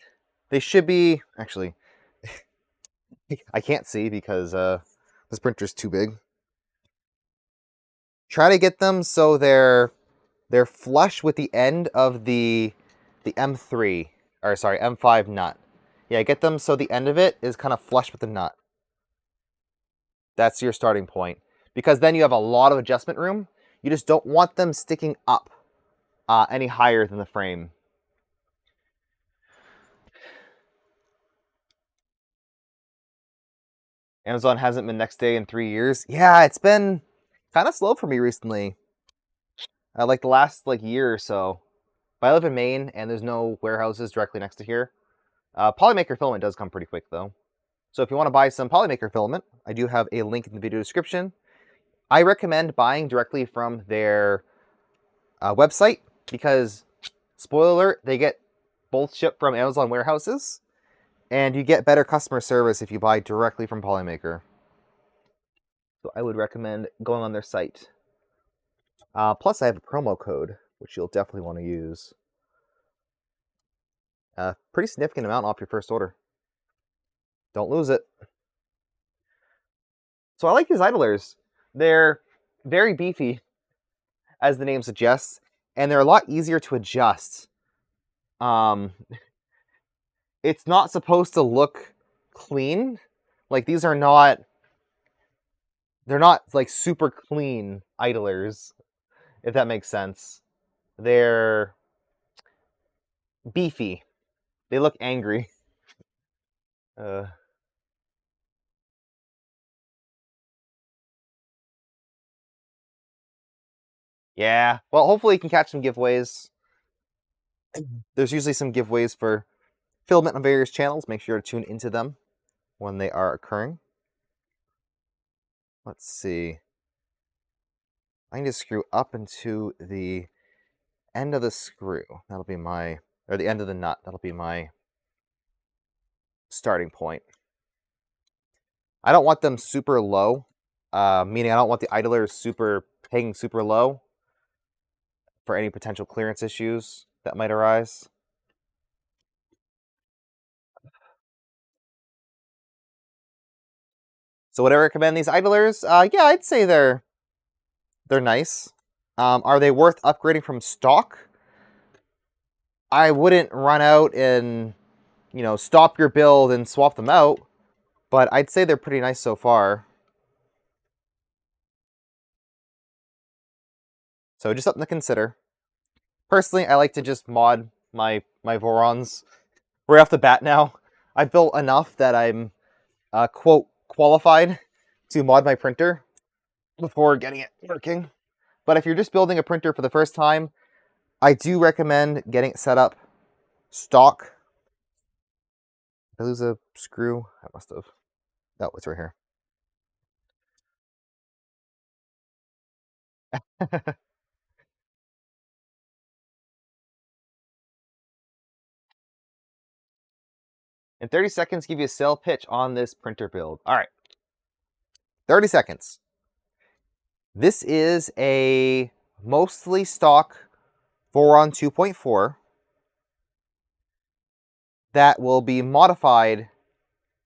they should be, actually, I can't see because this printer's too big. Try to get them so they're flush with the end of the M3, or sorry, M5 nut. Yeah, get them so the end of it is kind of flush with the nut. That's your starting point. Because then you have a lot of adjustment room. You just don't want them sticking up any higher than the frame. Amazon hasn't been next day in 3 years. Yeah, it's been kind of slow for me recently. Like the last year or so. But I live in Maine, and there's no warehouses directly next to here. Polymaker filament does come pretty quick, though. So if you want to buy some Polymaker filament, I do have a link in the video description. I recommend buying directly from their website because, spoiler alert, they get both shipped from Amazon warehouses, and you get better customer service if you buy directly from Polymaker. So I would recommend going on their site. Plus, I have a promo code, which you'll definitely want to use. Pretty significant amount off your first order. Don't lose it. So I like these idlers. They're very beefy, as the name suggests, and they're a lot easier to adjust. It's not supposed to look clean. Like, these are not... They're not, like, super clean idlers, if that makes sense. They're beefy. They look angry. Yeah. Well, hopefully you can catch some giveaways. There's usually some giveaways for filament on various channels. Make sure to tune into them when they are occurring. Let's see. I need to screw up into the end of the screw. That'll be my, or the end of the nut. That'll be my starting point. I don't want them super low, meaning I don't want the idlers hanging super low for any potential clearance issues that might arise. So would I recommend these idlers? Yeah, I'd say they're nice. Are they worth upgrading from stock? I wouldn't run out and, stop your build and swap them out, but I'd say they're pretty nice so far. So just something to consider. Personally, I like to just mod my Vorons right off the bat now. I've built enough that I'm, quote, qualified to mod my printer before getting it working. But if you're just building a printer for the first time, I do recommend getting it set up stock. Did I lose a screw? I must have. No, it's right here. In 30 seconds, give you a sale pitch on this printer build. All right. 30 seconds. This is a mostly stock Voron 2.4 that will be modified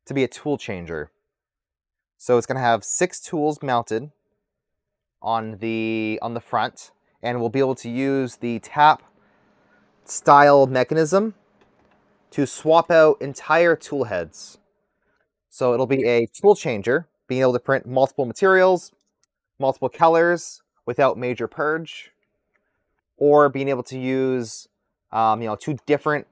to be a tool changer. So it's going to have 6 tools mounted on the front, and we'll be able to use the tap style mechanism to swap out entire tool heads. So it'll be a tool changer, being able to print multiple materials, multiple colors without major purge, or being able to use 2 different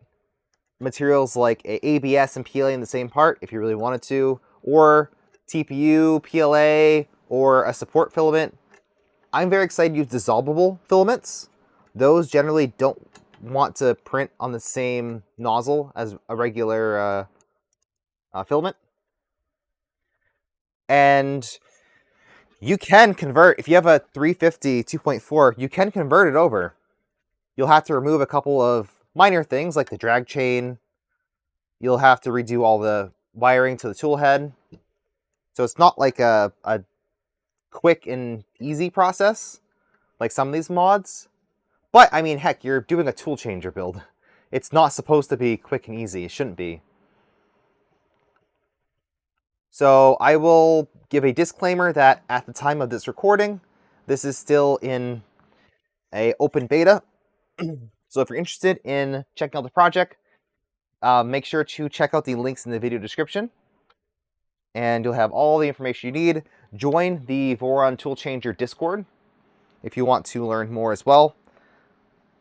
materials like ABS and PLA in the same part if you really wanted to, or TPU, PLA, or a support filament. I'm very excited to use dissolvable filaments. Those generally don't want to print on the same nozzle as a regular filament. And you can convert, if you have a 350 2.4, you can convert it over. You'll have to remove a couple of minor things like the drag chain. You'll have to redo all the wiring to the tool head. So it's not like a quick and easy process like some of these mods. But, I mean, heck, you're doing a tool changer build. It's not supposed to be quick and easy. It shouldn't be. So I will give a disclaimer that at the time of this recording, this is still in an open beta. So if you're interested in checking out the project, make sure to check out the links in the video description. And you'll have all the information you need. Join the Voron Toolchanger Discord if you want to learn more as well.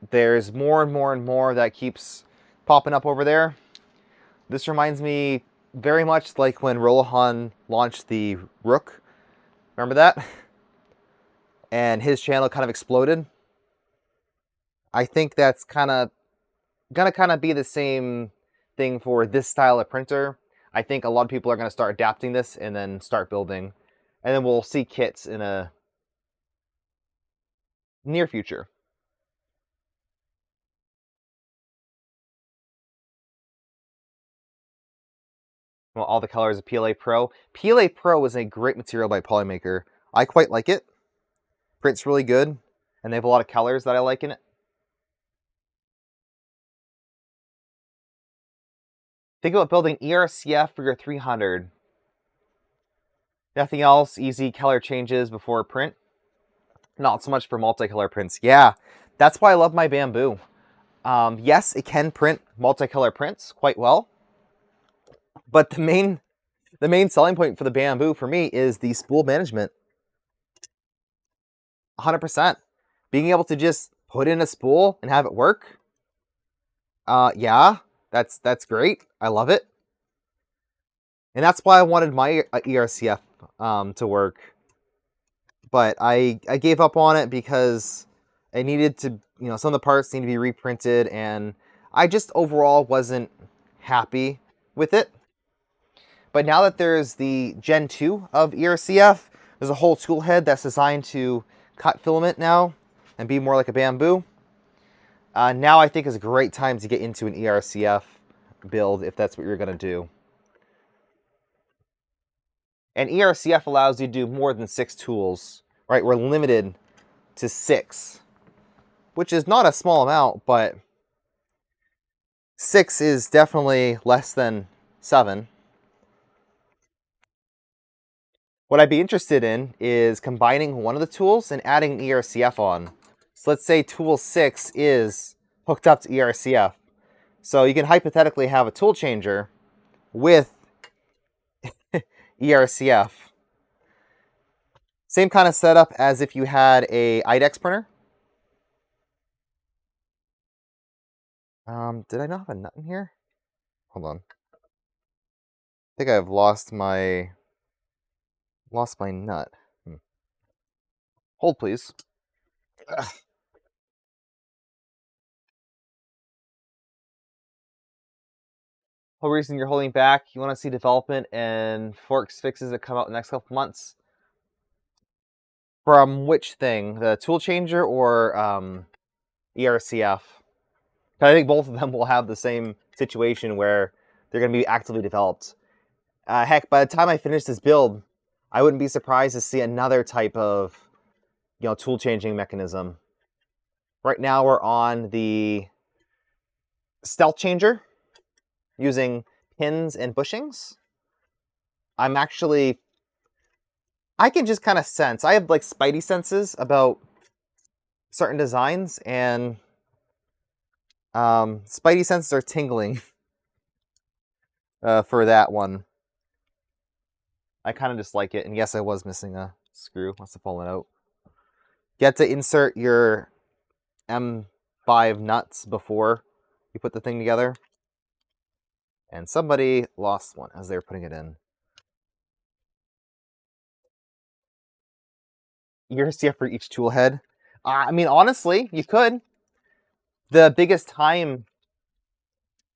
There's more and more and more that keeps popping up over there. This reminds me very much like when Rolohan launched the Rook. Remember that? And his channel kind of exploded. I think that's gonna be the same thing for this style of printer. I think a lot of people are going to start adapting this and then start building. And then we'll see kits in a near future. Well, all the colors of PLA Pro. PLA Pro is a great material by Polymaker. I quite like it. Prints really good. And they have a lot of colors that I like in it. Think about building ERCF for your 300. Nothing else, easy color changes before print. Not so much for multicolor prints. Yeah, that's why I love my Bamboo. Yes, it can print multicolor prints quite well. But the main selling point for the Bamboo for me is the spool management. 100%. Being able to just put in a spool and have it work. Yeah, that's great. I love it. And that's why I wanted my ERCF to work. But I gave up on it because I needed to, some of the parts need to be reprinted, and I just overall wasn't happy with it. But now that there's the Gen 2 of ERCF, there's a whole tool head that's designed to cut filament now and be more like a bamboo, now I think is a great time to get into an ERCF build if that's what you're going to do. And ERCF allows you to do more than 6 tools, right? We're limited to 6, which is not a small amount, but 6 is definitely less than 7. What I'd be interested in is combining one of the tools and adding an ERCF on. So let's say tool 6 is hooked up to ERCF. So you can hypothetically have a tool changer with ERCF. Same kind of setup as if you had a IDEX printer. Did I not have a nut in here? Hold on. I think I've lost my nut. Hold, please. Ugh. Whole reason you're holding back, you want to see development and forks fixes that come out in the next couple months. From which thing? The tool changer or ERCF? I think both of them will have the same situation where they're going to be actively developed. Heck, by the time I finish this build, I wouldn't be surprised to see another type of, tool changing mechanism. Right now we're on the Stealthchanger using pins and bushings. I can just kind of sense. I have like spidey senses about certain designs, and spidey senses are tingling for that one. I kind of just like it, and yes, I was missing a screw. Must have fallen out. You have to insert your M5 nuts before you put the thing together. And somebody lost one as they were putting it in. ERCF for each tool head. I mean, honestly, you could. The biggest time...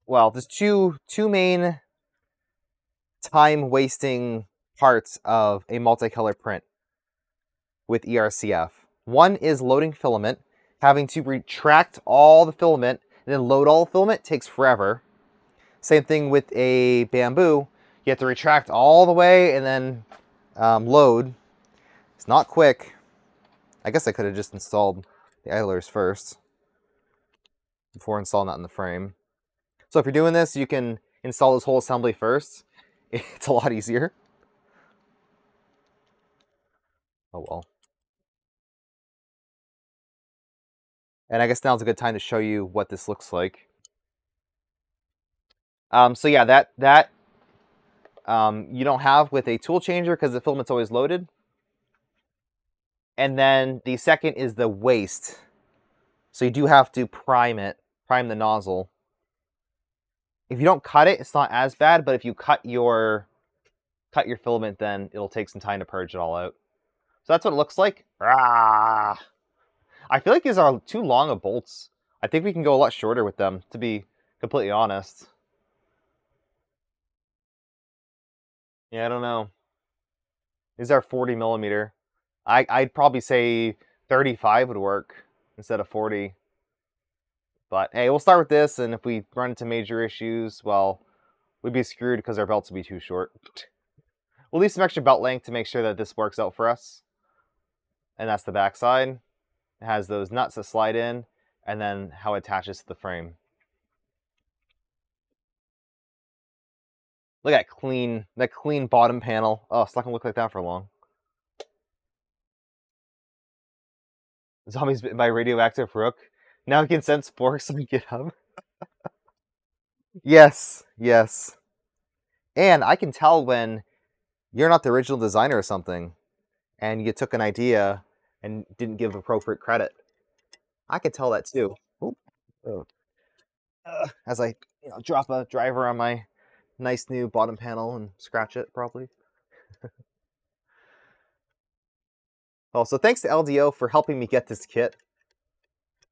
Well, there's two main time-wasting parts of a multicolor print with ERCF. One is loading filament. Having to retract all the filament and then load all the filament takes forever. Same thing with a bamboo. You have to retract all the way and then load. It's not quick. I guess I could have just installed the idlers first before installing that in the frame. So if you're doing this, you can install this whole assembly first. It's a lot easier. Oh well. And I guess now's a good time to show you what this looks like. So yeah, that you don't have with a tool changer because the filament's always loaded. And then the second is the waste. So you do have to prime the nozzle. If you don't cut it, it's not as bad, but if you cut your filament, then it'll take some time to purge it all out. So that's what it looks like. Ah! I feel like these are too long of bolts. I think we can go a lot shorter with them, to be completely honest. Yeah, I don't know. These are 40 millimeter. I'd probably say 35 would work instead of 40. But hey, we'll start with this, and if we run into major issues, well, we'd be screwed because our belts would be too short. We'll leave some extra belt length to make sure that this works out for us. And that's the back side. It has those nuts that slide in, and then how it attaches to the frame. Look at that clean bottom panel. Oh, it's not gonna look like that for long. Zombies bitten by radioactive rook. Now we can sense forks on GitHub. Yes, yes. And I can tell when you're not the original designer or something, and you took an idea and didn't give appropriate credit. I can tell that too. Oh. As I drop a driver on my nice new bottom panel and scratch it probably. Also, thanks to LDO for helping me get this kit.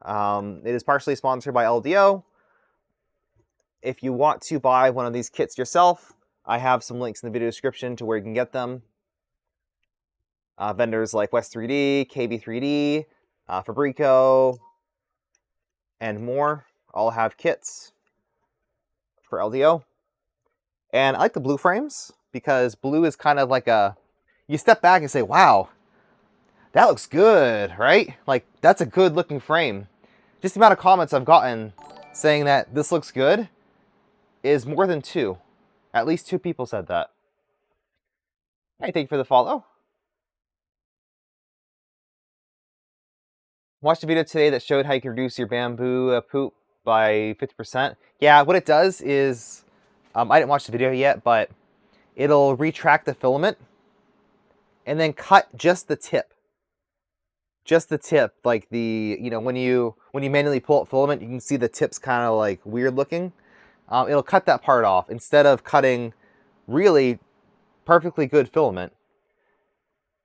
It is partially sponsored by LDO. If you want to buy one of these kits yourself, I have some links in the video description to where you can get them. Vendors like West 3D, KB3D, Fabreeko, and more all have kits for LDO. And I like the blue frames because blue is kind of like you step back and say, wow, that looks good, right? Like, that's a good looking frame. Just the amount of comments I've gotten saying that this looks good is more than 2. At least 2 people said that. Hey, thank you for the follow. Watched a video today that showed how you can reduce your bamboo poop by 50%. Yeah, what it does is, I didn't watch the video yet, but it'll retract the filament and then cut just the tip. Just the tip, like when you manually pull out filament, you can see the tip's kind of like weird looking. It'll cut that part off instead of cutting really perfectly good filament.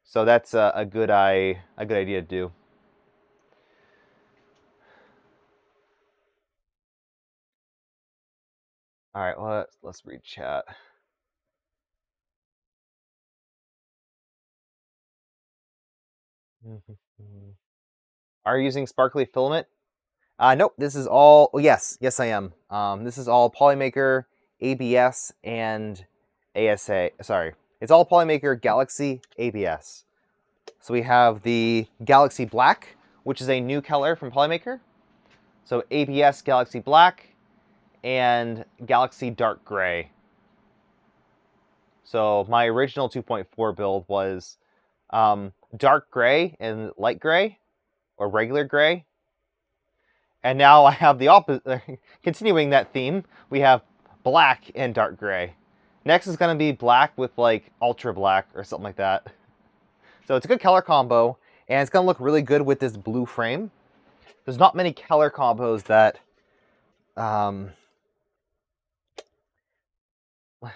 So that's a good idea to do. All right, well, let's read chat. Are you using sparkly filament? Nope, this is all, oh, yes, I am. This is all Polymaker, ABS, and ASA. Sorry, it's all Polymaker Galaxy ABS. So we have the Galaxy Black, which is a new color from Polymaker. So ABS Galaxy Black and Galaxy Dark Gray. So my original 2.4 build was dark gray and light gray, or regular gray. And now I have the opposite, continuing that theme, we have black and dark gray. Next is going to be black with like ultra black or something like that. So it's a good color combo, and it's going to look really good with this blue frame. There's not many color combos that,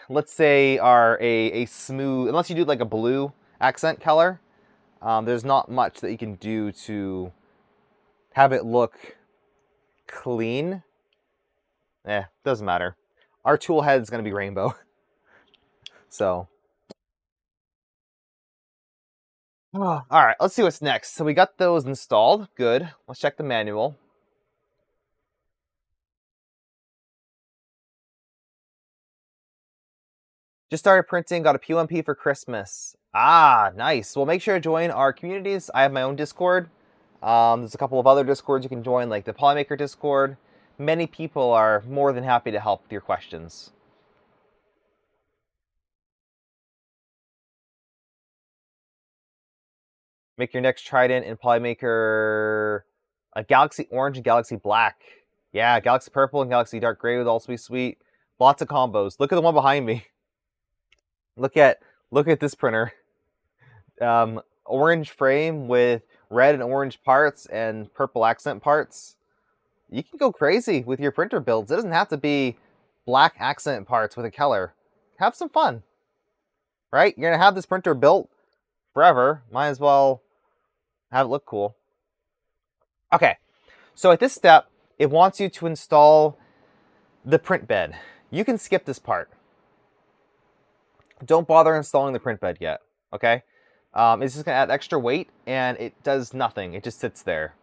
let's say, are a smooth, unless you do like a blue accent color, there's not much that you can do to have it look clean. Doesn't matter. Our tool head is going to be rainbow. So, all right, let's see what's next. So we got those installed. Good. Let's check the manual. Just started printing, got a P1P for Christmas. Ah, nice. Well, make sure to join our communities. I have my own Discord. There's a couple of other Discords you can join, like the Polymaker Discord. Many people are more than happy to help with your questions. Make your next Trident in Polymaker a Galaxy Orange and Galaxy Black. Yeah, Galaxy Purple and Galaxy Dark Gray would also be sweet. Lots of combos. Look at the one behind me. Look at this printer. Orange frame with red and orange parts and purple accent parts. You can go crazy with your printer builds. It doesn't have to be black accent parts with a color. Have some fun, right? You're gonna have this printer built forever. Might as well have it look cool. Okay, so at this step, it wants you to install the print bed. You can skip this part. Don't bother installing the print bed yet, okay? It's just gonna add extra weight, and it does nothing. It just sits there.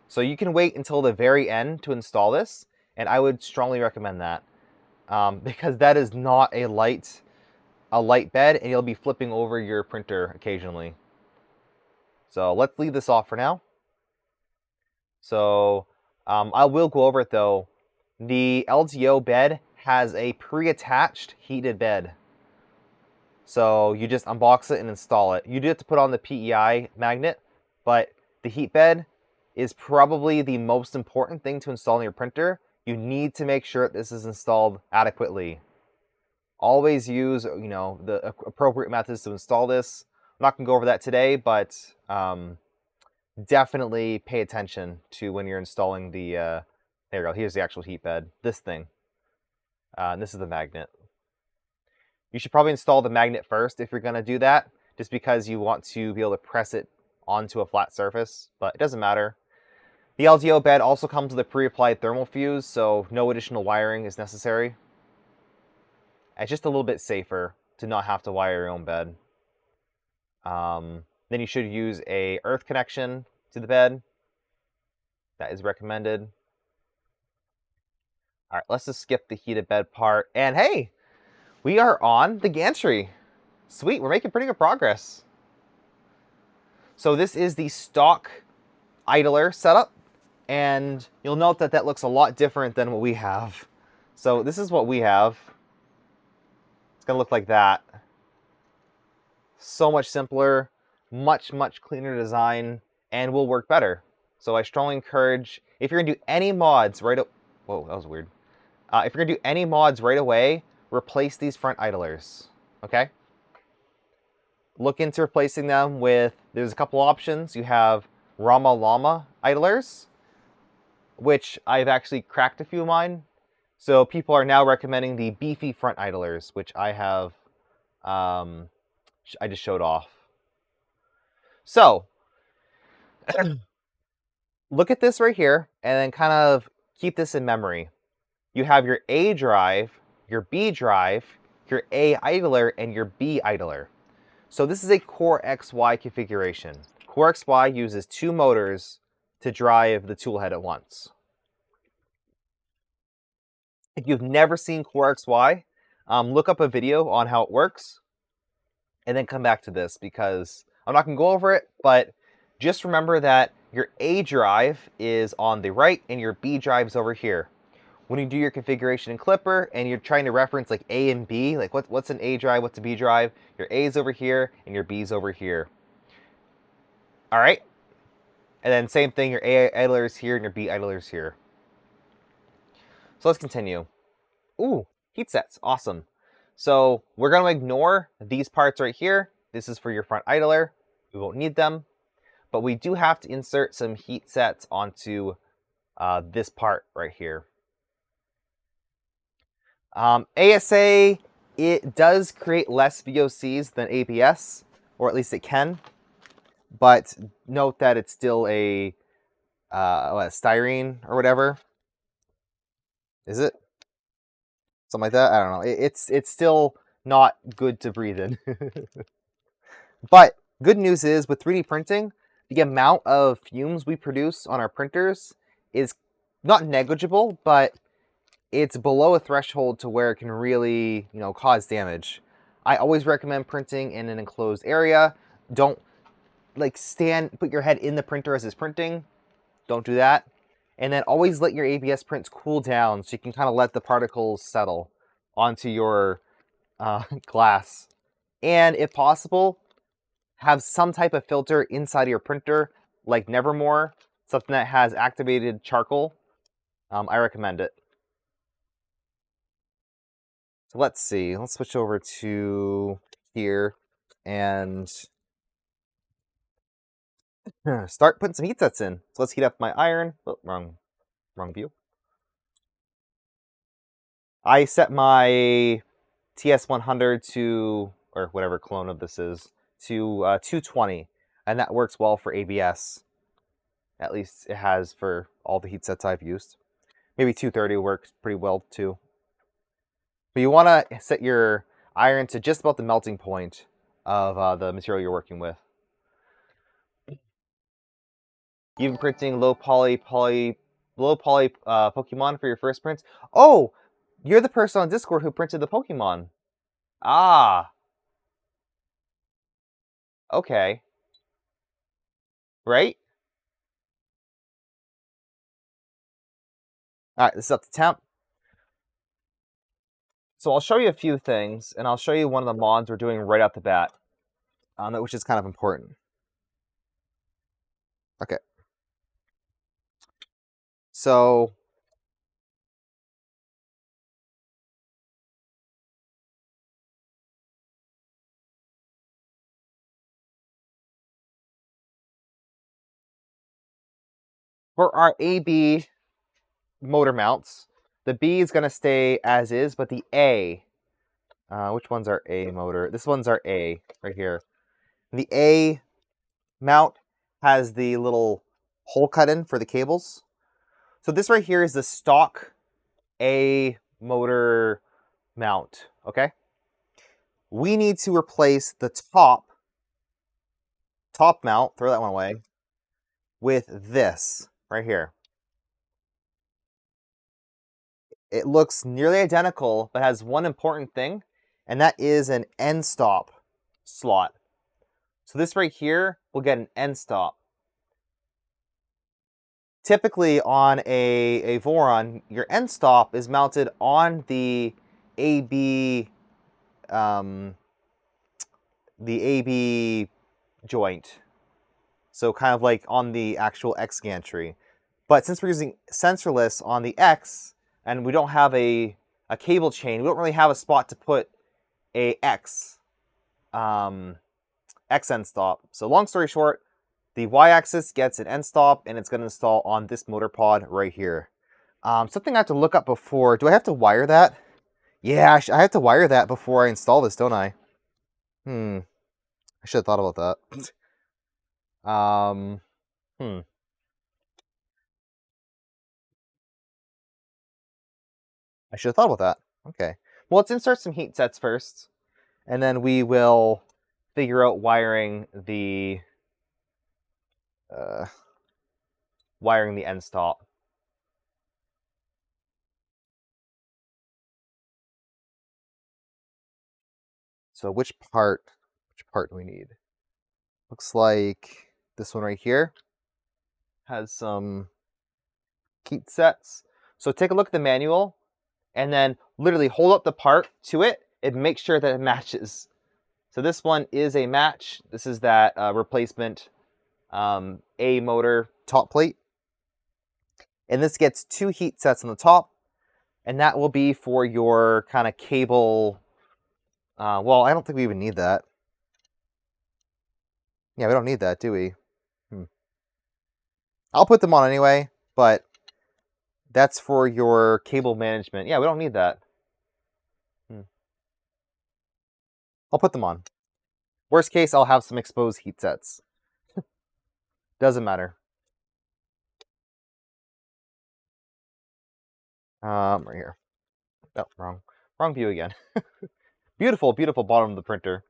So you can wait until the very end to install this, and I would strongly recommend that, because that is not a light bed, and you'll be flipping over your printer occasionally. So let's leave this off for now. So I will go over it though. The LDO bed has a pre-attached heated bed. So you just unbox it and install it. You do have to put on the PEI magnet, but the heat bed is probably the most important thing to install in your printer. You need to make sure this is installed adequately. Always use, the appropriate methods to install this. I'm not going to go over that today, but definitely pay attention to when you're installing the, there you go, here's the actual heat bed, this thing. And this is the magnet. You should probably install the magnet first if you're going to do that, just because you want to be able to press it onto a flat surface, but it doesn't matter. The LDO bed also comes with a pre-applied thermal fuse, so no additional wiring is necessary. It's just a little bit safer to not have to wire your own bed. Then you should use a earth connection to the bed. That is recommended. All right, let's just skip the heated bed part. And hey, we are on the gantry. Sweet, we're making pretty good progress. So this is the stock idler setup, and you'll note that that looks a lot different than what we have. So this is what we have. It's gonna look like that. So much simpler, much cleaner design, and will work better. So I strongly encourage, if you're gonna do any mods right, whoa, that was weird. If you're gonna do any mods right away, replace these front idlers, okay? Look into replacing them with, there's a couple options. You have Rama Llama idlers, which I've actually cracked a few of mine. So people are now recommending the beefy front idlers, which I have, I just showed off. So, look at this right here, and then kind of keep this in memory. You have your A drive, your B drive, your A idler, and your B idler. So this is a Core XY configuration. Core XY uses 2 motors to drive the tool head at once. If you've never seen Core XY, look up a video on how it works, and then come back to this, because I'm not going to go over it, but just remember that your A drive is on the right and your B drive is over here. When you do your configuration in Clipper and you're trying to reference like A and B, like what's an A drive, what's a B drive, your A is over here and your B is over here. All right? And then same thing, your A idler is here and your B idler is here. So let's continue. Ooh, heat sets, awesome. So we're going to ignore these parts right here. This is for your front idler. We won't need them. But we do have to insert some heat sets onto this part right here. ASA, it does create less VOCs than ABS, or at least it can. But note that it's still a styrene or whatever. Is it? Something like that? I don't know. It's still not good to breathe in. But good news is, with 3D printing, the amount of fumes we produce on our printers is not negligible, but it's below a threshold to where it can really, cause damage. I always recommend printing in an enclosed area. Don't put your head in the printer as it's printing. Don't do that. And then always let your ABS prints cool down so you can kind of let the particles settle onto your glass. And if possible, have some type of filter inside of your printer, like Nevermore, something that has activated charcoal. I recommend it. So let's see. Let's switch over to here and start putting some heat sets in. So let's heat up my iron. Oh, wrong view. I set my TS100 to, or whatever clone of this is, to 220, and that works well for ABS. At least it has for all the heat sets I've used. Maybe 230 works pretty well too. But you want to set your iron to just about the melting point of the material you're working with. You've been printing low poly Pokemon for your first print. Oh, you're the person on Discord who printed the Pokemon. Ah. Okay. Right? Alright, this is up to temp. So I'll show you a few things, and I'll show you one of the mods we're doing right off the bat, which is kind of important. Okay. So for our AB motor mounts, the B is going to stay as is, but the A, which one's our A motor? This one's our A right here. The A mount has the little hole cut in for the cables. So this right here is the stock A motor mount, okay? We need to replace the top top mount, throw that one away, with this right here. It looks nearly identical, but has one important thing, and that is an end stop slot. So this right here will get an end stop. Typically on a Voron, your end stop is mounted on the AB joint. So kind of like on the actual X gantry. But since we're using sensorless on the X, and we don't have a cable chain, we don't really have a spot to put a X end stop. So long story short, the Y-axis gets an end stop, and it's going to install on this motor pod right here. Something I have to look up before. Do I have to wire that? Yeah, I have to wire that before I install this, don't I? I should have thought about that. I should have thought about that. Okay. Well, let's insert some heat sets first, and then we will figure out wiring the end stop. So which part do we need? Looks like this one right here has some heat sets. So take a look at the manual, and then literally hold up the part to it and make sure that it matches. So this one is a match. This is that replacement A motor top plate. And this gets 2 heat sets on the top, and that will be for your kind of cable. Well, I don't think we even need that. Yeah, we don't need that, do we? I'll put them on anyway, but that's for your cable management. Yeah, we don't need that. I'll put them on. Worst case, I'll have some exposed heat sets. Doesn't matter. Right here. Oh, wrong view again. Beautiful, beautiful bottom of the printer.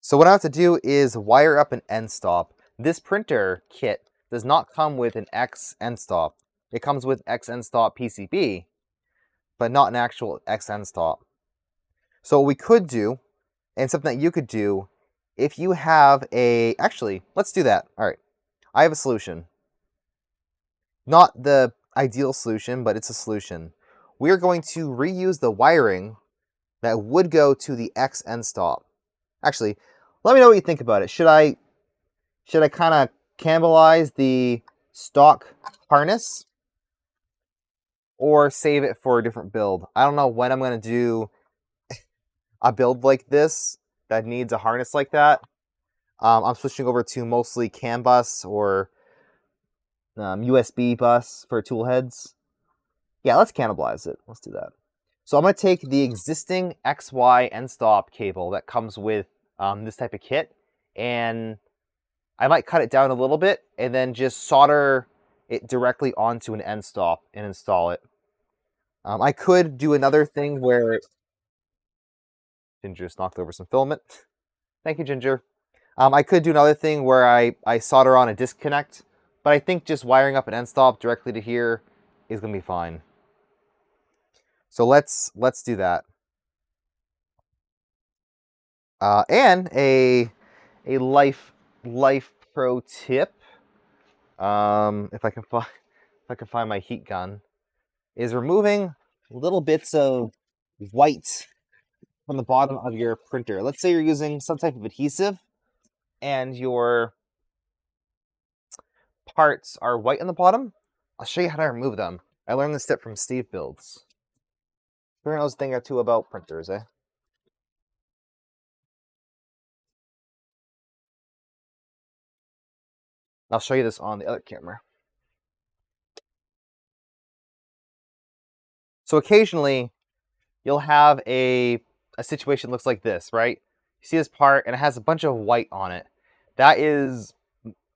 So what I have to do is wire up an end stop. This printer kit does not come with an X end stop. It comes with X end stop PCB, but not an actual X end stop. So what we could do, and something that you could do, if you have actually, let's do that. All right, I have a solution. Not the ideal solution, but it's a solution. We're going to reuse the wiring that would go to the X end stop. Actually, let me know what you think about it. Should I kind of cannibalize the stock harness or save it for a different build? I don't know when I'm going to do a build like this that needs a harness like that. I'm switching over to mostly CAN bus or USB bus for tool heads. Yeah, let's cannibalize it. Let's do that. So I'm going to take the existing XY end stop cable that comes with this type of kit, and I might cut it down a little bit and then just solder it directly onto an end stop and install it. I could do another thing where Ginger just knocked over some filament. Thank you, Ginger. I could do another thing where I solder on a disconnect, but I think just wiring up an end stop directly to here is going to be fine. So let's do that. And a life pro tip, if I can find my heat gun, is removing little bits of white from the bottom of your printer. Let's say you're using some type of adhesive and your parts are white on the bottom. I'll show you how to remove them. I learned this tip from Steve Builds. Who knows a thing or two about printers, eh? I'll show you this on the other camera. So occasionally, you'll have a situation that looks like this, right? You see this part, and it has a bunch of white on it. That is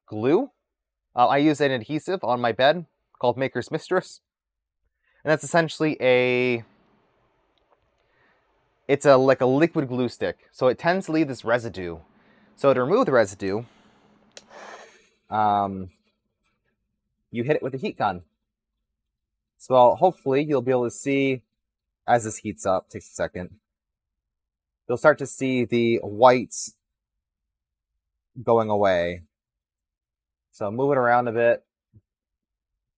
glue. I use an adhesive on my bed called Maker's Mistress. And that's essentially it's like a liquid glue stick, so it tends to leave this residue. So to remove the residue, you hit it with a heat gun. So hopefully you'll be able to see as this heats up. Takes a second. You'll start to see the whites going away. So move it around a bit.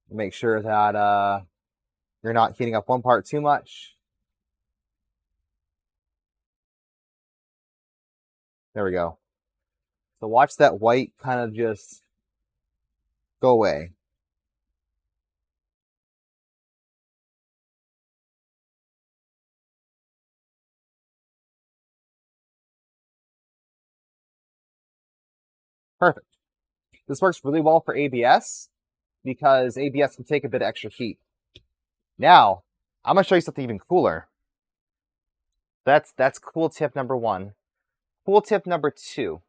Make sure that you're not heating up one part too much. There we go. So watch that white kind of just go away. Perfect. This works really well for ABS because ABS can take a bit of extra heat. Now, I'm going to show you something even cooler. That's cool tip number 1. Cool tip number 2.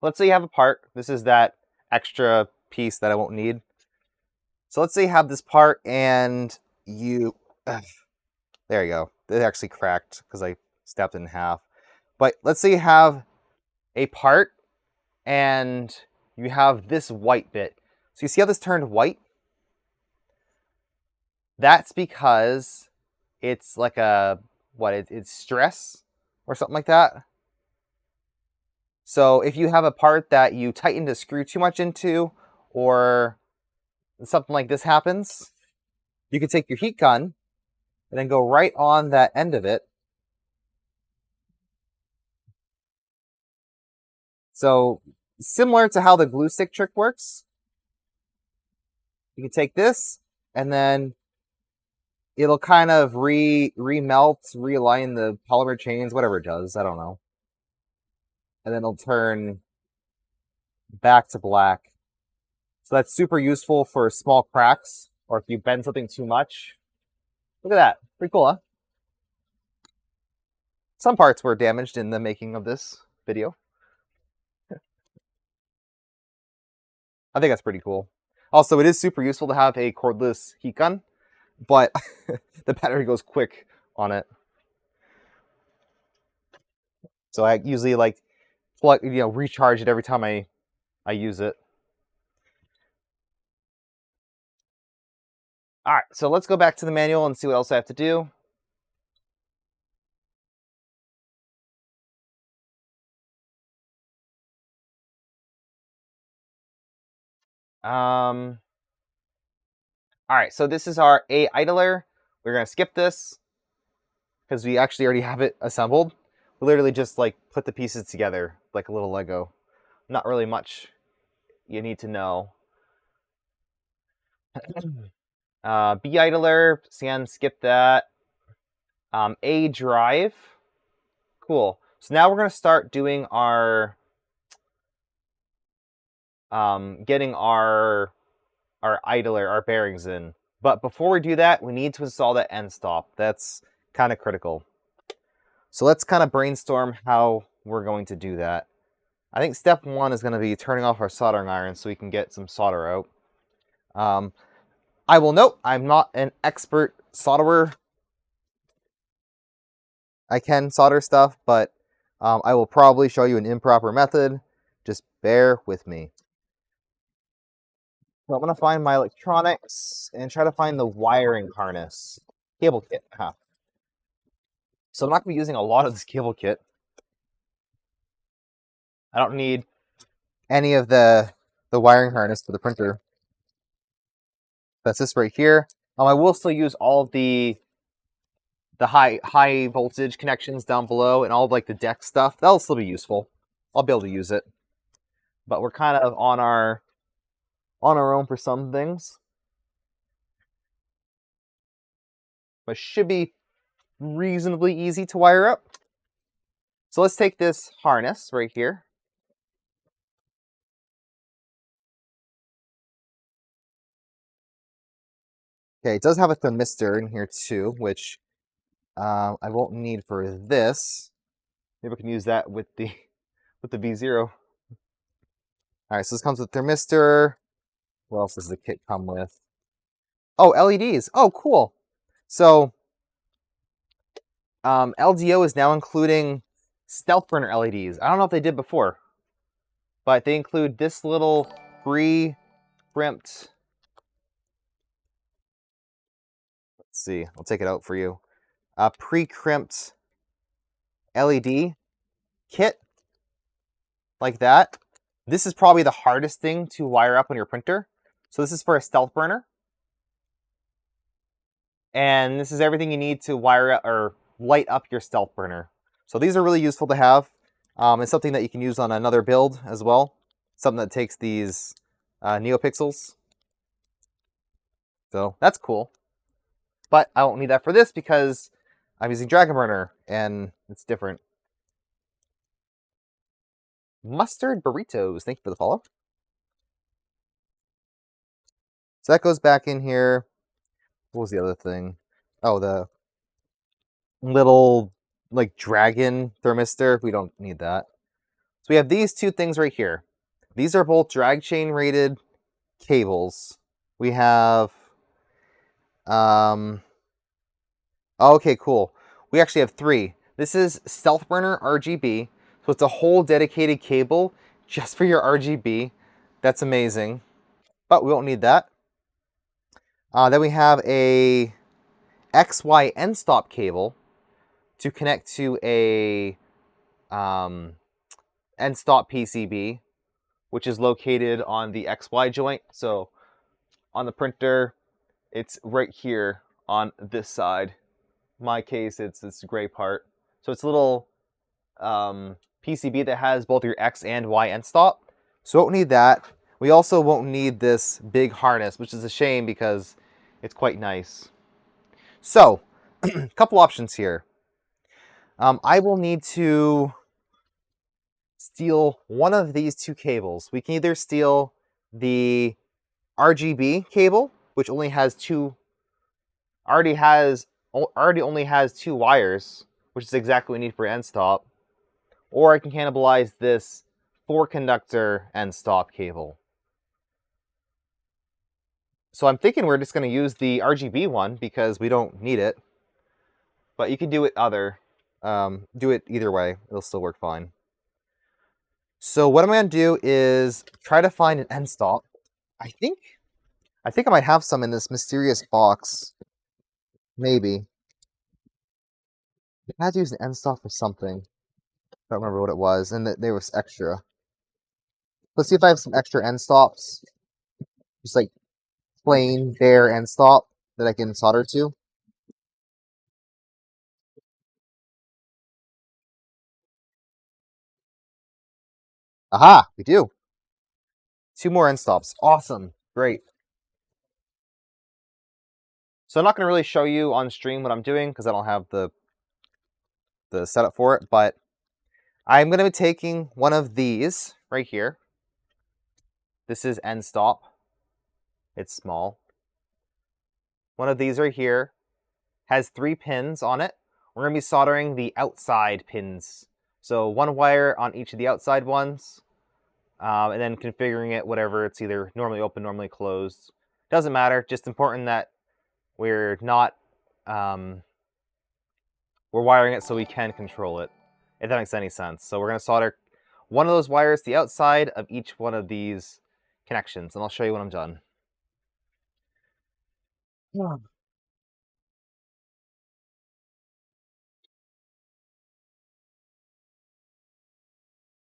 Let's say you have a part. This is that extra piece that I won't need. So let's say you have this part and you... there you go. It actually cracked because I stepped it in half. But let's say you have a part and you have this white bit. So you see how this turned white? That's because it's like a, it's stress or something like that. So if you have a part that you tightened a screw too much into, or something like this happens, you can take your heat gun and then go right on that end of it. So similar to how the glue stick trick works, you can take this and then it'll kind of remelt, realign the polymer chains, whatever it does, I don't know. And then it'll turn back to black. So that's super useful for small cracks, or if you bend something too much. Look at that. Pretty cool, huh? Some parts were damaged in the making of this video. I think that's pretty cool. Also, it is super useful to have a cordless heat gun, but the battery goes quick on it. So I usually like plug, recharge it every time I use it. All right, so let's go back to the manual and see what else I have to do. All right, so this is our A idler. We're gonna skip this because we actually already have it assembled. We literally just like put the pieces together like a little Lego. Not really much you need to know. B idler, again, skip that. A drive, cool. So now we're gonna start doing our getting our idler, our bearings in. But before we do that, we need to install that end stop. That's kind of critical. So let's kind of brainstorm how we're going to do that. I think step 1 is going to be turning off our soldering iron so we can get some solder out. I will note, I'm not an expert solderer. I can solder stuff, but I will probably show you an improper method. Just bear with me. So I'm going to find my electronics and try to find the wiring harness. Cable kit. Huh. So I'm not going to be using a lot of this cable kit. I don't need any of the wiring harness for the printer. That's this right here. I will still use all of the high voltage connections down below and all of like the deck stuff. That'll still be useful. I'll be able to use it. But we're kind of on our own for some things. But should be reasonably easy to wire up. So let's take this harness right here. Okay, it does have a thermistor in here too, which I won't need for this. Maybe we can use that with the V0. All right, so this comes with thermistor. What else does the kit come with? Oh, LEDs. Oh, cool. So LDO is now including Stealthchanger LEDs. I don't know if they did before, but they include this little pre-crimped. Let's see. I'll take it out for you. Pre-crimped LED kit like that. This is probably the hardest thing to wire up on your printer. So this is for a Stealthchanger. And this is everything you need to wire up or light up your Stealthchanger. So these are really useful to have. It's something that you can use on another build as well. Something that takes these neopixels. So that's cool. But I won't need that for this because I'm using Dragon Burner and it's different. Mustard burritos. Thank you for the follow. So that goes back in here. What was the other thing? Oh, the little like dragon thermistor. We don't need that. So we have these two things right here. These are both drag chain rated cables. We have okay, cool. We actually have three. This is Stealthchanger RGB. So it's a whole dedicated cable just for your RGB. That's amazing. But we won't need that. Then we have a XY end stop cable to connect to a end stop PCB, which is located on the XY joint. So on the printer, it's right here on this side. In my case, it's this gray part. So it's a little PCB that has both your X and Y end stop. So we won't need that. We also won't need this big harness, which is a shame because it's quite nice. So, a couple options here. I will need to steal one of these two cables. We can either steal the RGB cable, which only has already only has two wires, which is exactly what we need for end stop, or I can cannibalize this 4-conductor end stop cable. So I'm thinking we're just going to use the RGB one because we don't need it, but you can do it do it either way. It'll still work fine. So what I'm going to do is try to find an end stop. I think I might have some in this mysterious box. Maybe. I had to use an end stop for something. I don't remember what it was, and they were extra. Let's see if I have some extra end stops. Just like plain bare end stop that I can solder to. Aha! We do. 2 more end stops. Awesome. Great. So I'm not going to really show you on stream what I'm doing because I don't have the setup for it, but I'm going to be taking one of these right here. This is end stop. It's small. One of these right here has 3 pins on it. We're going to be soldering the outside pins. So 1 wire on each of the outside ones, and then configuring it whatever. It's either normally open, normally closed. Doesn't matter. Just important that we're not we're wiring it so we can control it, if that makes any sense. So we're going to solder one of those wires to the outside of each one of these connections, and I'll show you when I'm done.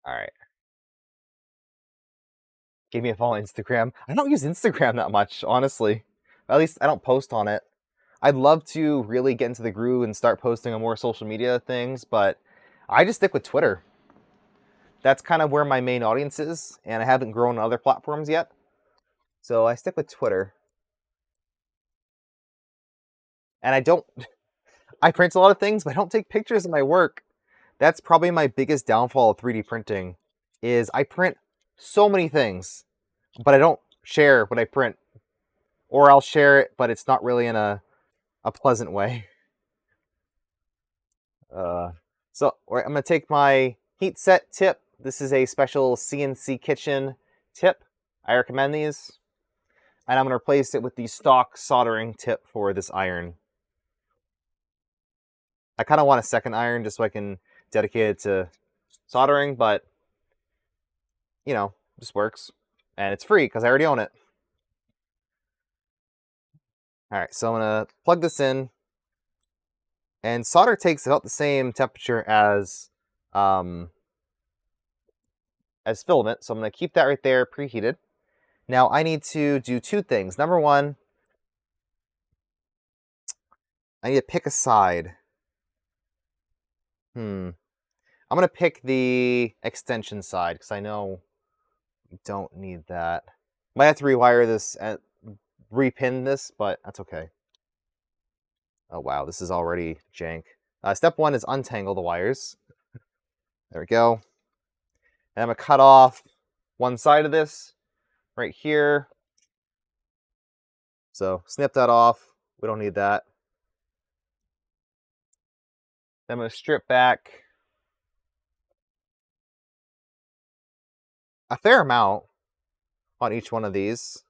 All right. Give me a follow on Instagram. I don't use Instagram that much, honestly. At least I don't post on it. I'd love to really get into the groove and start posting on more social media things, but I just stick with Twitter. That's kind of where my main audience is, and I haven't grown on other platforms yet. So I stick with Twitter. And I print a lot of things, but I don't take pictures of my work. That's probably my biggest downfall of 3D printing, is I print so many things, but I don't share what I print. Or I'll share it, but it's not really in a pleasant way. So I'm going to take my heat set tip. This is a special CNC kitchen tip. I recommend these. And I'm going to replace it with the stock soldering tip for this iron. I kind of want a second iron just so I can dedicate it to soldering, but, you know, this works. And it's free because I already own it. All right, so I'm going to plug this in. And solder takes about the same temperature as filament, so I'm going to keep that right there preheated. Now I need to do two things. Number one, I need to pick a side. I'm going to pick the extension side because I know we don't need that. Might have to rewire this and repin this, but that's okay. Oh wow, this is already jank. Step one is untangle the wires. There we go. And I'm going to cut off one side of this right here. So snip that off. We don't need that. Then I'm going to strip back a fair amount on each one of these.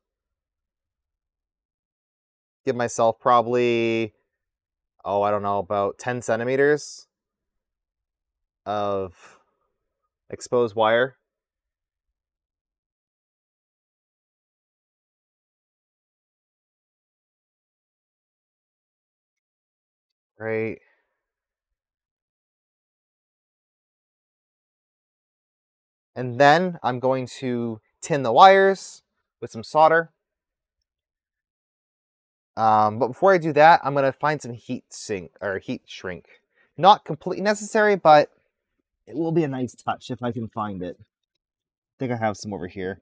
Give myself probably, I don't know, about 10 centimeters of exposed wire. Right. And then I'm going to tin the wires with some solder. But before I do that, I'm going to find some heat shrink. Not completely necessary, but it will be a nice touch if I can find it. I think I have some over here.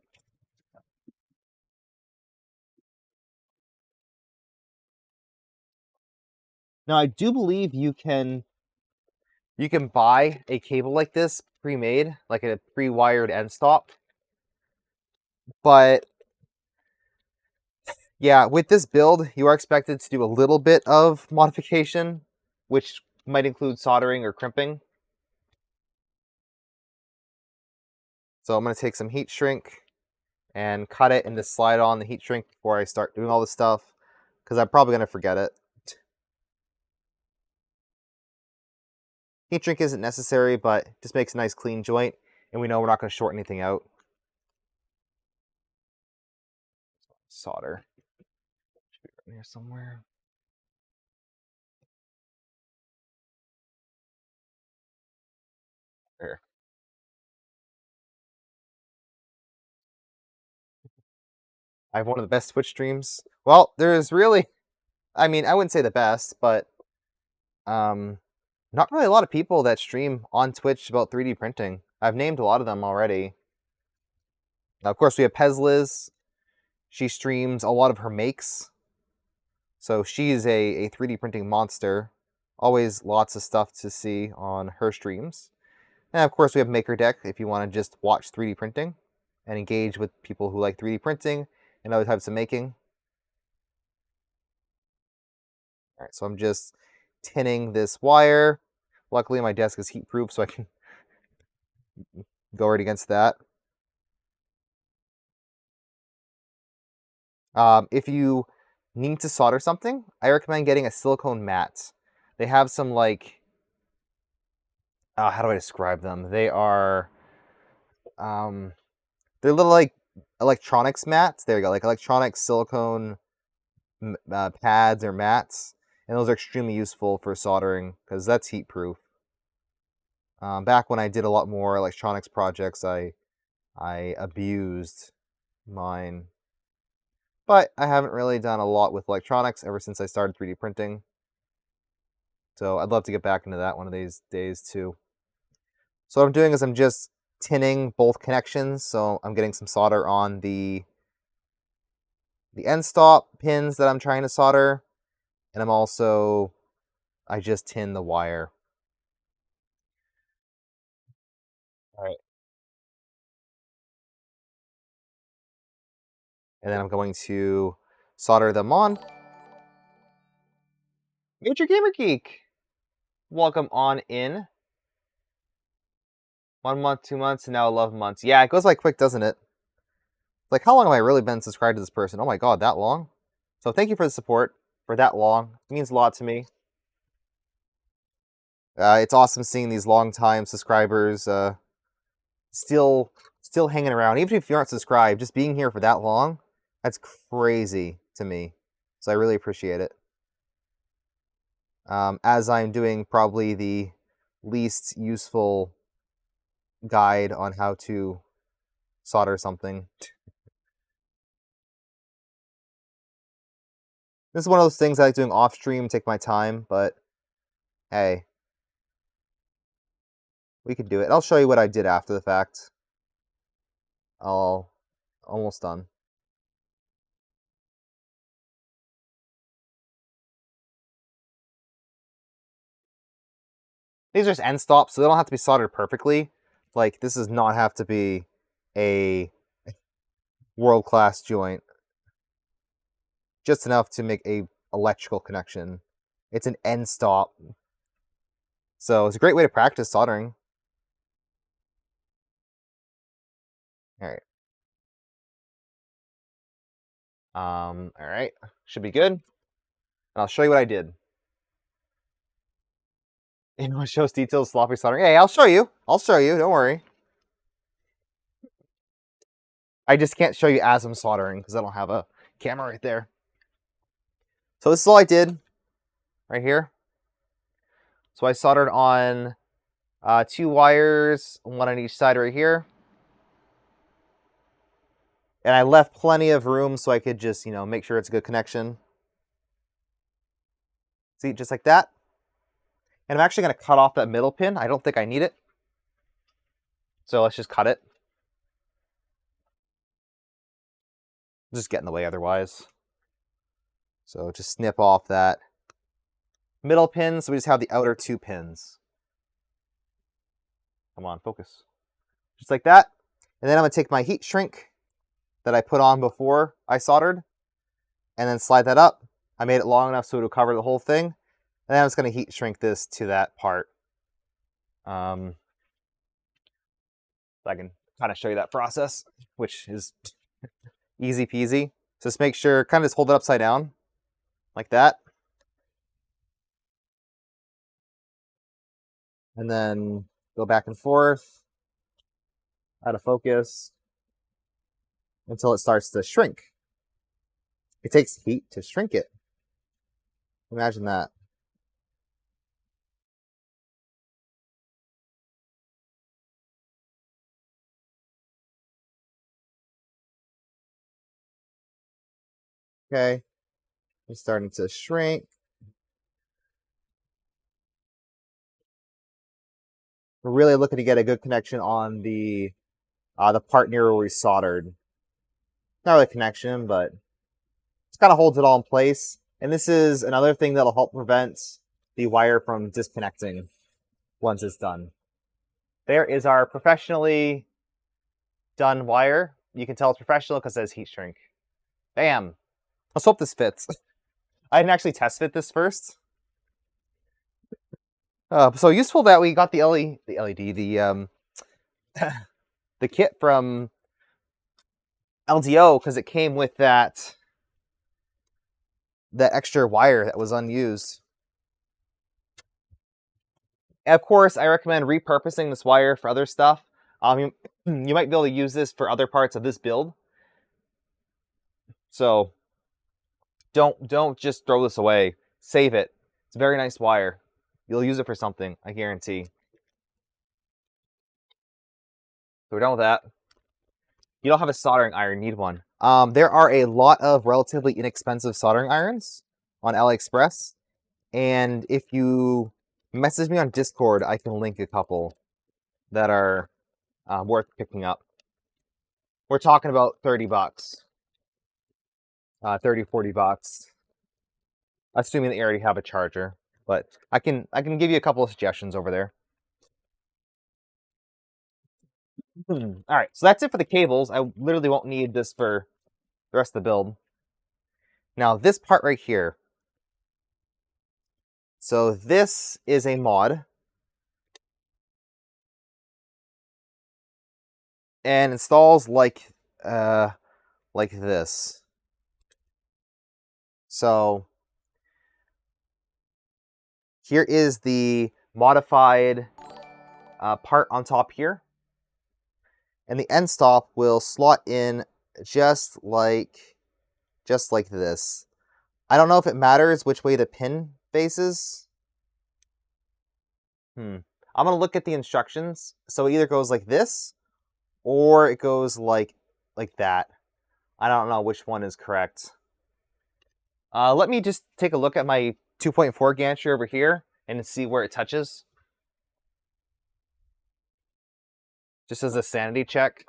Now, I do believe you can buy a cable like this pre-made, like a pre-wired end stop. But yeah, with this build, you are expected to do a little bit of modification, which might include soldering or crimping. So I'm going to take some heat shrink and cut it and just slide on the heat shrink before I start doing all this stuff, because I'm probably going to forget it. Heat shrink isn't necessary, but just makes a nice clean joint, and we know we're not going to short anything out. Solder. Should be right here somewhere. There. I have one of the best Twitch streams. Well, there's really, I mean, I wouldn't say the best, but not really a lot of people that stream on Twitch about 3D printing. I've named a lot of them already. Now, of course, we have Pezliz. She streams a lot of her makes. So she's a 3D printing monster. Always lots of stuff to see on her streams. And of course, we have MakerDeck if you want to just watch 3D printing and engage with people who like 3D printing and other types of making. All right, so I'm just tinning this wire. Luckily, my desk is heat-proof, so I can go right against that. If you need to solder something, I recommend getting a silicone mat. They have some, like, how do I describe them? They are, they're little, like, electronics mats. There you go, like electronic silicone pads or mats. And those are extremely useful for soldering because that's heat-proof. Back when I did a lot more electronics projects, I abused mine. But I haven't really done a lot with electronics ever since I started 3D printing. So I'd love to get back into that one of these days too. So what I'm doing is I'm just tinning both connections. So I'm getting some solder on the end stop pins that I'm trying to solder. And I just tin the wire. All right. And then I'm going to solder them on. Major Gamer Geek, welcome on in. 1 month, 2 months, and now 11 months. Yeah, it goes like quick, doesn't it? Like, how long have I really been subscribed to this person? Oh my god, that long? So thank you for the support for that long. It means a lot to me. It's awesome seeing these long-time subscribers still hanging around. Even if you aren't subscribed, just being here for that long, that's crazy to me. So I really appreciate it. As I'm doing probably the least useful guide on how to solder something. This is one of those things I like doing off stream, take my time, but hey, we could do it. I'll show you what I did after the fact. Almost done. These are just end stops, so they don't have to be soldered perfectly. Like, this does not have to be a world-class joint. Just enough to make a electrical connection. It's an end stop. So it's a great way to practice soldering. Alright. Alright. Should be good. And I'll show you what I did. Anyone shows details sloppy soldering? Hey, I'll show you. I'll show you. Don't worry. I just can't show you as I'm soldering because I don't have a camera right there. So this is all I did right here. So I soldered on 2 wires, one on each side right here. And I left plenty of room so I could just, make sure it's a good connection. See, just like that. And I'm actually going to cut off that middle pin. I don't think I need it. So let's just cut it. Just get in the way otherwise. So just snip off that middle pin, so we just have the outer 2 pins. Come on, focus. Just like that. And then I'm going to take my heat shrink that I put on before I soldered, and then slide that up. I made it long enough so it would cover the whole thing. And then I'm just going to heat shrink this to that part. So I can kind of show you that process, which is easy peasy. So just make sure, kind of just hold it upside down, like that. And then go back and forth, out of focus, until it starts to shrink. It takes heat to shrink it. Imagine that. Okay, it's starting to shrink. We're really looking to get a good connection on the part near where we soldered. Not really a connection, but it kind of holds it all in place. And this is another thing that'll help prevent the wire from disconnecting once it's done. There is our professionally done wire. You can tell it's professional because it says heat shrink. Bam! Let's hope this fits. I didn't actually test fit this first. So useful that we got the the kit from LDO because it came with that extra wire that was unused. And of course, I recommend repurposing this wire for other stuff. You might be able to use this for other parts of this build. So don't just throw this away. Save it. It's a very nice wire. You'll use it for something, I guarantee. So we're done with that. You don't have a soldering iron, need one. There are a lot of relatively inexpensive soldering irons on AliExpress. And if you message me on Discord, I can link a couple that are worth picking up. We're talking about 30 bucks. 30, 40 bucks. Assuming that you already have a charger. But I can give you a couple of suggestions over there. Alright, so that's it for the cables. I literally won't need this for the rest of the build. Now this part right here. So this is a mod. And installs like like this. So here is the modified part on top here. And the end stop will slot in just like this. I don't know if it matters which way the pin faces. I'm going to look at the instructions. So it either goes like this or it goes like that. I don't know which one is correct. Let me just take a look at my 2.4 gantry over here and see where it touches. Just as a sanity check.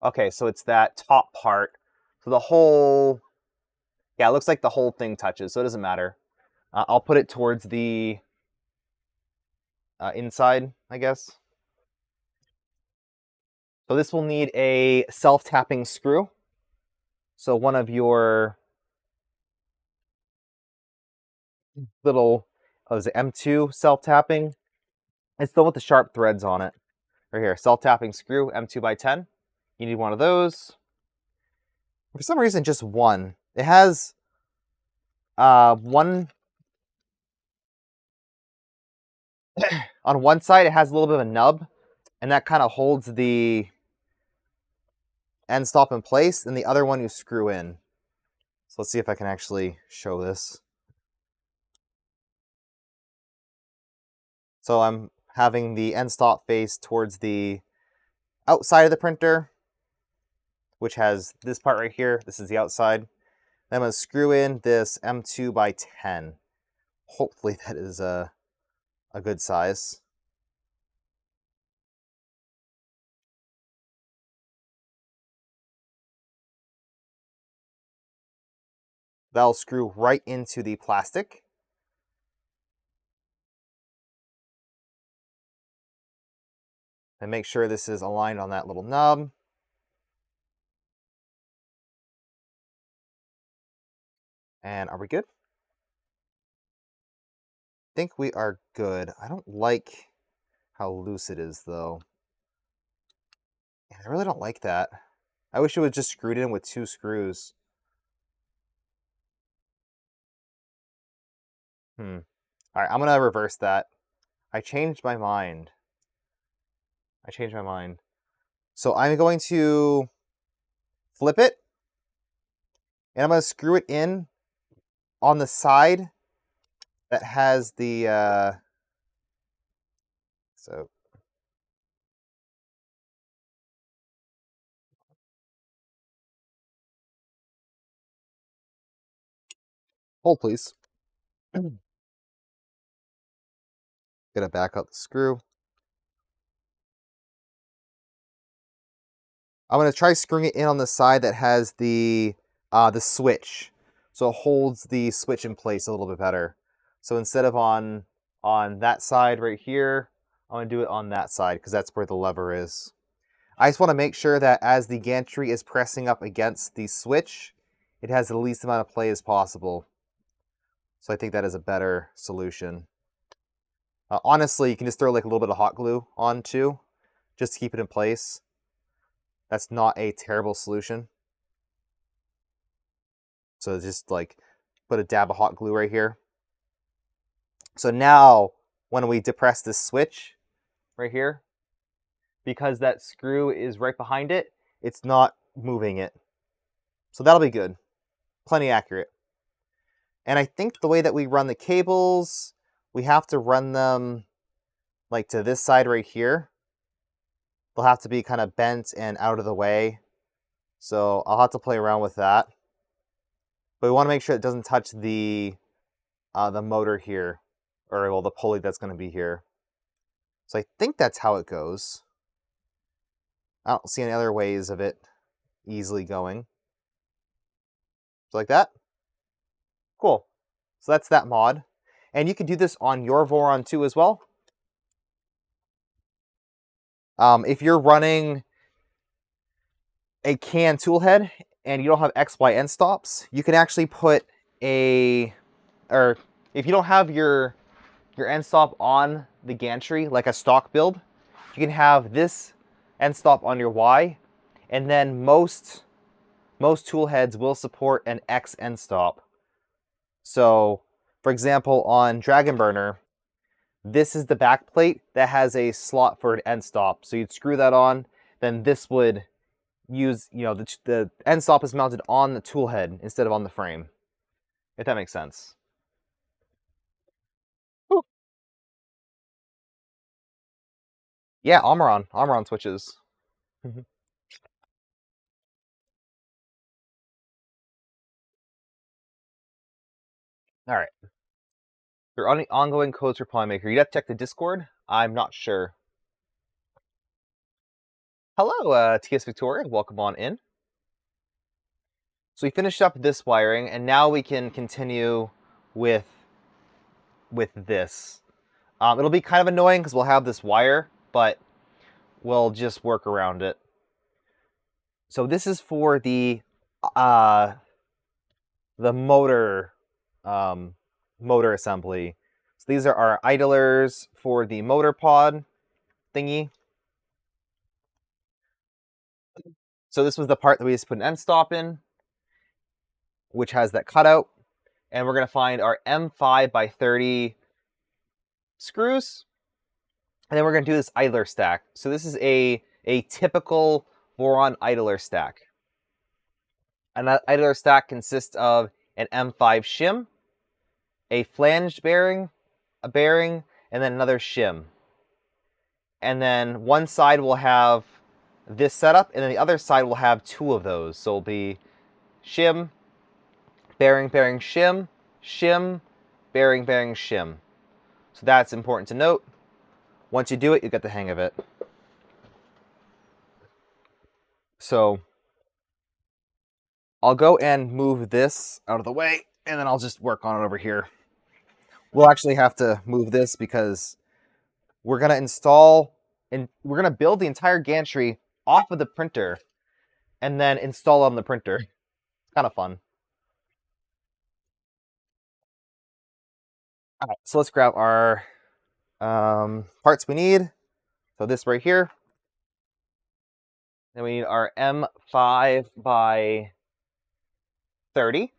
Okay, so it's that top part. So the whole, yeah, it looks like the whole thing touches, so it doesn't matter. I'll put it towards the inside, I guess. So this will need a self-tapping screw. So one of your little, is it M2 self-tapping? It's the one with the sharp threads on it. Right here, self-tapping screw, M2 by 10. You need one of those. For some reason, just one. It has one... on one side, it has a little bit of a nub, and that kind of holds the end stop in place, and the other one you screw in. So let's see if I can actually show this. So I'm having the end stop face towards the outside of the printer, which has this part right here. This is the outside. Then I'm going to screw in this M2 by 10. Hopefully that is a good size. That'll screw right into the plastic. And make sure this is aligned on that little nub. And are we good? I think we are good. I don't like how loose it is, though. I really don't like that. I wish it was just screwed in with 2 screws. Alright, I'm gonna reverse that. I changed my mind. So I'm going to flip it, and I'm gonna screw it in on the side that has the, so hold please. Gonna back up the screw. I'm gonna try screwing it in on the side that has the switch, so it holds the switch in place a little bit better. So instead of on that side right here, I'm gonna do it on that side because that's where the lever is. I just want to make sure that as the gantry is pressing up against the switch, it has the least amount of play as possible. So I think that is a better solution. Honestly, you can just throw like a little bit of hot glue on too, just to keep it in place. That's not a terrible solution. So just like put a dab of hot glue right here. So now when we depress this switch right here, because that screw is right behind it, it's not moving it. So that'll be good. Plenty accurate. And I think the way that we run the cables, we have to run them like to this side right here. They'll have to be kind of bent and out of the way. So I'll have to play around with that. But we want to make sure it doesn't touch the motor here, or well, the pulley that's going to be here. So I think that's how it goes. I don't see any other ways of it easily going. So like that. Cool. So that's that mod. And you can do this on your Voron too as well. If you're running a can tool head and you don't have XY end stops, you can actually put or if you don't have your end stop on the gantry, like a stock build, you can have this end stop on your Y, And then most tool heads will support an X end stop. So, for example, on Dragon Burner, this is the back plate that has a slot for an end stop. So you'd screw that on, then this would use, the end stop is mounted on the tool head instead of on the frame, if that makes sense. Ooh. Yeah, Omron switches. All right. Your ongoing codes for Playmaker. You'd have to check the Discord. I'm not sure. Hello, TS Victoria. Welcome on in. So we finished up this wiring, and now we can continue with this. It'll be kind of annoying because we'll have this wire, but we'll just work around it. So this is for the motor motor assembly. So these are our idlers for the motor pod thingy. So this was the part that we just put an end stop in, which has that cutout. And we're going to find our M5 by 30 screws. And then we're going to do this idler stack. So this is a typical Voron idler stack. And that idler stack consists of an M5 shim, a flanged bearing, a bearing, and then another shim. And then one side will have this setup, and then the other side will have two of those. So it'll be shim, bearing, bearing, shim, shim, bearing, bearing, shim. So that's important to note. Once you do it, you get the hang of it. So I'll go and move this out of the way, and then I'll just work on it over here. We'll actually have to move this because we're going to install, and we're going to build the entire gantry off of the printer and then install on the printer. It's kind of fun. All right, so let's grab our parts we need. So this right here. Then we need our M5 by 30.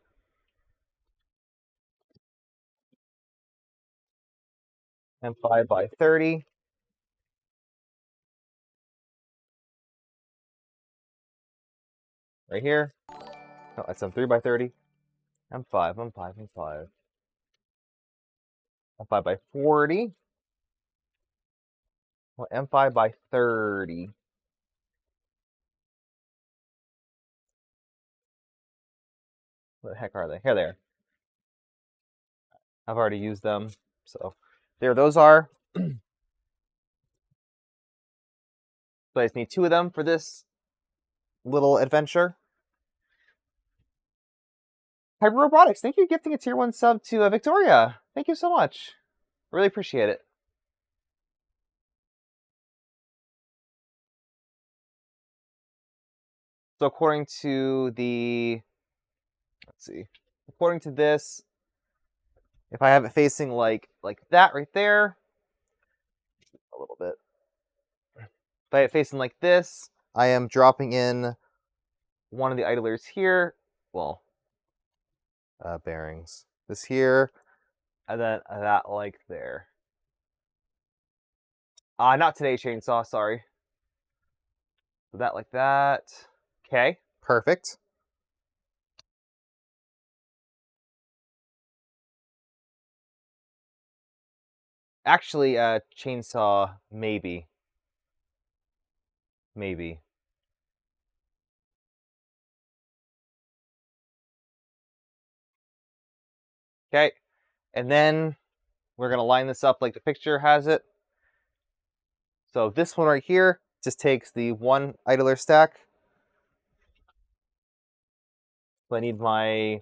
M5 by 30. Right here. No, that's M3 by 30. M5, M5, M5. M5 by 40. Well, M5 by 30. What the heck are they? Here they are. I've already used them. So there those are. So I just need two of them for this little adventure. Hyper Robotics, thank you for gifting a tier 1 sub to Victoria. Thank you so much. Really appreciate it. So according to the, let's see, according to this, if I have it facing like that right there, a little bit. If I have it facing like this, I am dropping in one of the idlers here. Well, bearings. This here, and then that like there. Not today, chainsaw, sorry. So that like that. Okay, perfect. Actually, chainsaw, maybe. Maybe. Okay, and then we're gonna line this up like the picture has it. So this one right here just takes the one idler stack. So I need my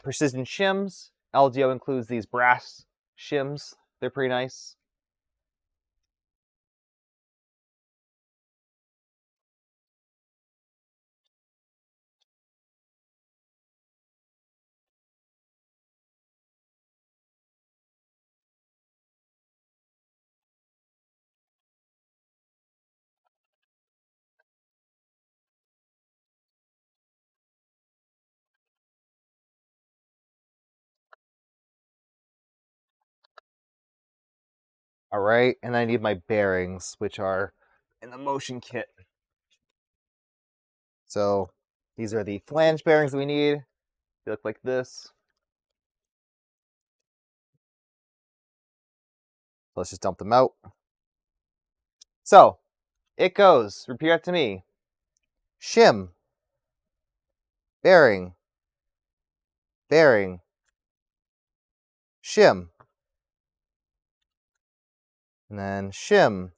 precision shims. LDO includes these brass shims. They're pretty nice. All right, and I need my bearings, which are in the motion kit. So these are the flange bearings we need. They look like this. Let's just dump them out. So it goes. Repeat after me. Shim. Bearing. Bearing. Shim. And then shim.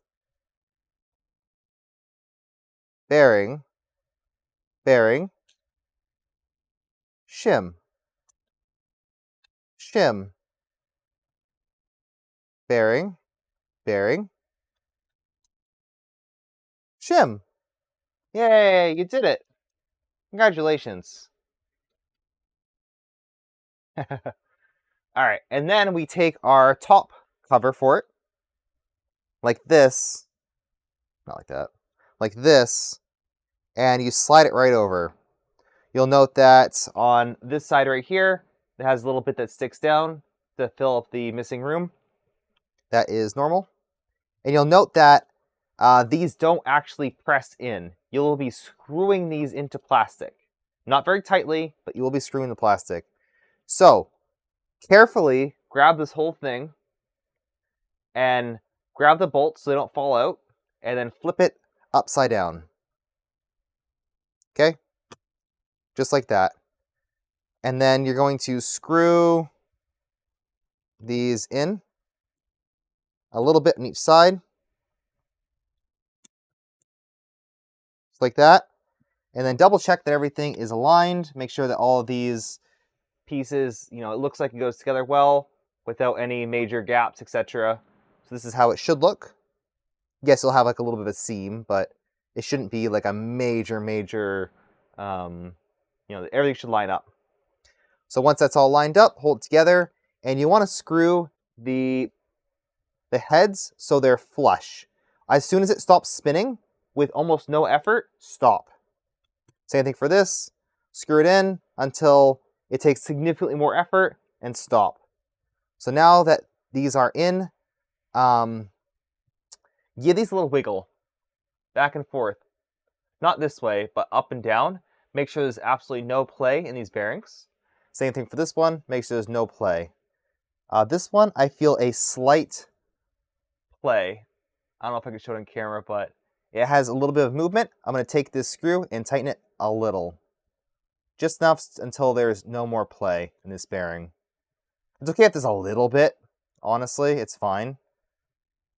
Bearing. Bearing. Shim. Shim. Bearing. Bearing. Shim. Yay, you did it. Congratulations. All right, and then we take our top cover for it, like this, not like that, like this, and you slide it right over. You'll note that on this side right here, it has a little bit that sticks down to fill up the missing room. That is normal. And you'll note that these don't actually press in. You'll be screwing these into plastic. Not very tightly, but you will be screwing the plastic. So, carefully grab this whole thing and grab the bolts so they don't fall out, and then flip it upside down. Okay? Just like that. And then you're going to screw these in a little bit on each side. Just like that. And then double check that everything is aligned. Make sure that all of these pieces, it looks like it goes together well without any major gaps, etc. So this is how it should look. Yes, it'll have like a little bit of a seam, but it shouldn't be like a major, everything should line up. So once that's all lined up, hold it together, and you want to screw the heads so they're flush. As soon as it stops spinning, with almost no effort, stop. Same thing for this. Screw it in until it takes significantly more effort and stop. So now that these are in, give these a little wiggle, back and forth. Not this way, but up and down. Make sure there's absolutely no play in these bearings. Same thing for this one, make sure there's no play. This one, I feel a slight play. I don't know if I can show it on camera, but it has a little bit of movement. I'm going to take this screw and tighten it a little. Just enough until there's no more play in this bearing. It's okay if there's a little bit, honestly, it's fine.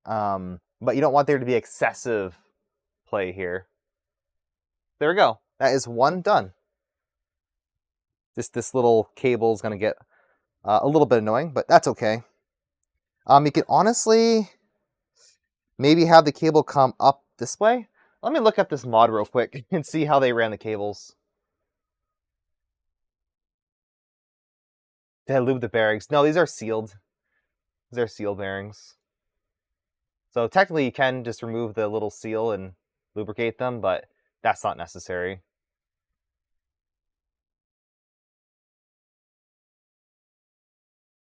But you don't want there to be excessive play here. There we go. That is one done. This little cable is going to get a little bit annoying, but that's okay. You can honestly maybe have the cable come up this way. Let me look up this mod real quick and see how they ran the cables. Did I lube the bearings? No, these are sealed. These are sealed bearings. So technically you can just remove the little seal and lubricate them, but that's not necessary.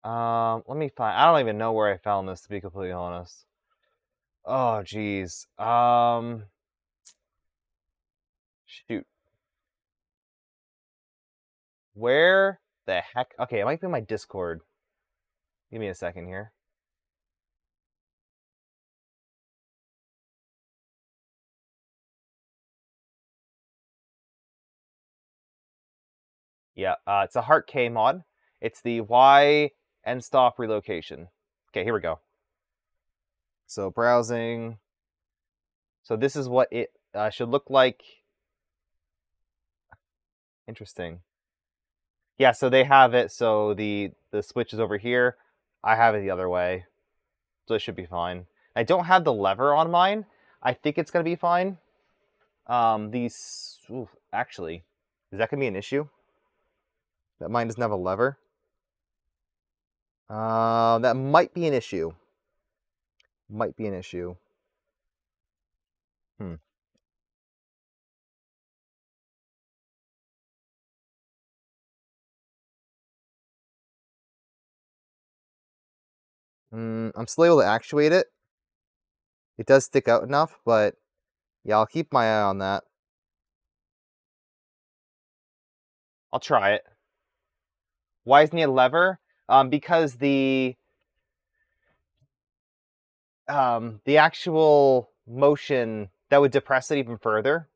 Let me find, I don't even know where I found this, to be completely honest. Oh, geez. Shoot. Where the heck? Okay, it might be my Discord. Give me a second here. Yeah, it's a Heart K mod. It's the Y end stop relocation. Okay, here we go. So browsing. So this is what it should look like. Interesting. Yeah, so they have it. So the switch is over here. I have it the other way. So it should be fine. I don't have the lever on mine. I think it's gonna be fine. Actually, is that gonna be an issue? That mine doesn't have a lever. That might be an issue. Might be an issue. I'm still able to actuate it. It does stick out enough, but yeah, I'll keep my eye on that. I'll try it. Why isn't he a lever? Because the actual motion, that would depress it even further.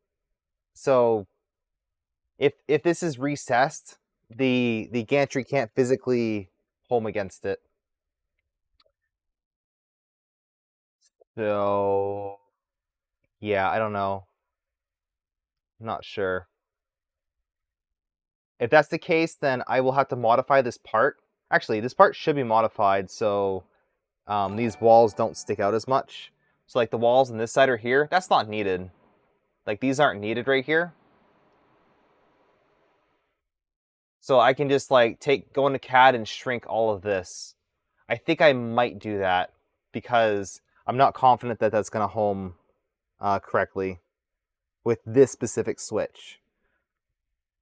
So if this is recessed, the gantry can't physically home against it. So yeah, I don't know. I'm not sure. If that's the case, then I will have to modify this part. Actually, this part should be modified so these walls don't stick out as much. So like the walls on this side are here, that's not needed. Like these aren't needed right here. So I can just like go into CAD and shrink all of this. I think I might do that because I'm not confident that that's going to home correctly with this specific switch.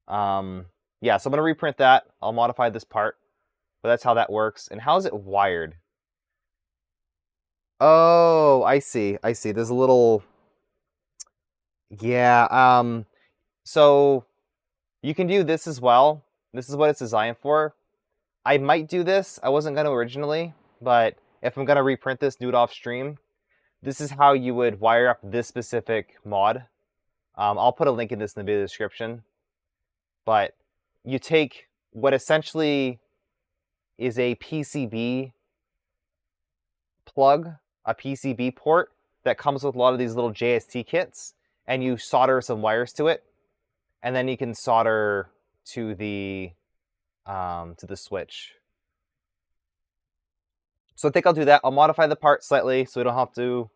Yeah, so I'm going to reprint that. I'll modify this part, but that's how that works. And how is it wired? Oh, I see. I see. There's a little... Yeah, so you can do this as well. This is what it's designed for. I might do this. I wasn't going to originally, but if I'm going to reprint this, do it off stream. This is how you would wire up this specific mod. I'll put a link in this in the video description. But you take what essentially is a PCB plug, a PCB port that comes with a lot of these little JST kits, and you solder some wires to it, and then you can solder to the switch. So I think I'll do that. I'll modify the part slightly so we don't have to,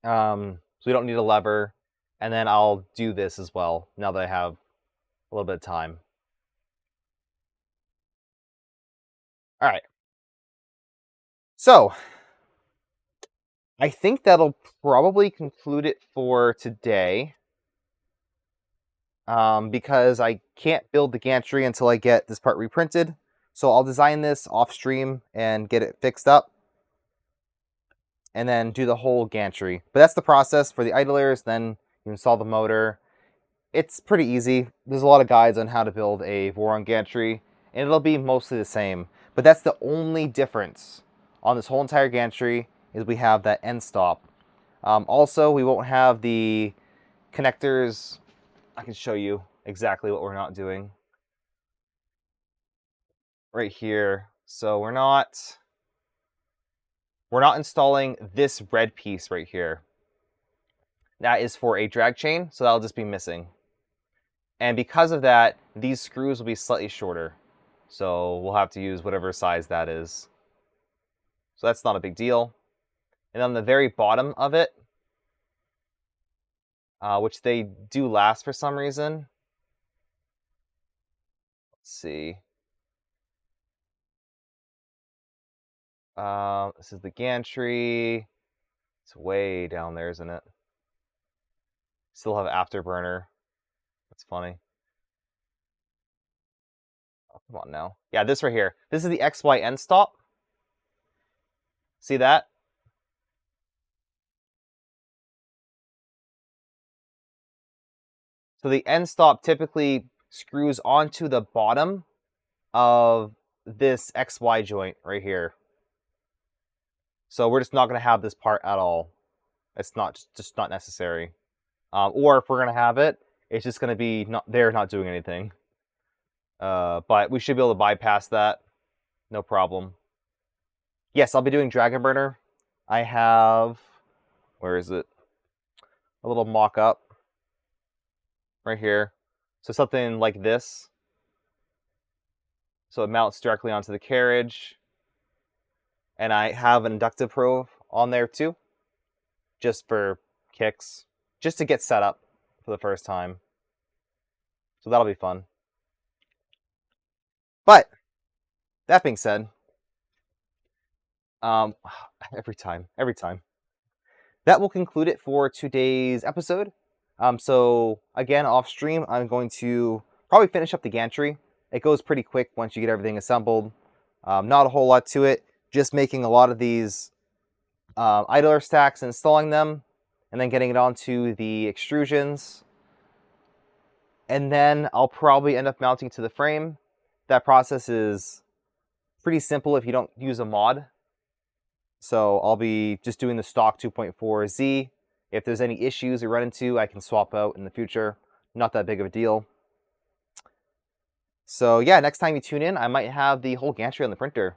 so we don't need a lever, and then I'll do this as well now that I have a little bit of time. All right. So I think that'll probably conclude it for today. Because I can't build the gantry until I get this part reprinted. So I'll design this off stream and get it fixed up. And then do the whole gantry. But that's the process for the idlers. Then you install the motor. It's pretty easy. There's a lot of guides on how to build a Voron gantry. And it'll be mostly the same. But that's the only difference on this whole entire gantry is we have that end stop. Also, we won't have the connectors. I can show you exactly what we're not doing right here. So we're not installing this red piece right here. That is for a drag chain, so that'll just be missing. And because of that, these screws will be slightly shorter. So we'll have to use whatever size that is. So that's not a big deal. And on the very bottom of it, which they do last for some reason. Let's see. This is the gantry. It's way down there, isn't it? Still have afterburner. That's funny. Oh, come on now. Yeah, this right here. This is the XY end stop. See that? So the end stop typically screws onto the bottom of this XY joint right here. So we're just not going to have this part at all. It's just not necessary. Or if we're going to have it, it's just going to be not doing anything. But we should be able to bypass that. No problem. Yes, I'll be doing Dragon Burner. I have... Where is it? A little mock-up. Right here. So something like this. So it mounts directly onto the carriage. And I have an inductive probe on there too. Just for kicks. Just to get set up for the first time. So that'll be fun. But, that being said, every time. That will conclude it for today's episode. So again, off stream, I'm going to probably finish up the gantry. It goes pretty quick once you get everything assembled. Not a whole lot to it. Just making a lot of these idler stacks and installing them, and then getting it onto the extrusions. And then I'll probably end up mounting to the frame. That process is pretty simple if you don't use a mod. So I'll be just doing the stock 2.4Z. If there's any issues we run into, I can swap out in the future. Not that big of a deal. So yeah, next time you tune in, I might have the whole gantry on the printer.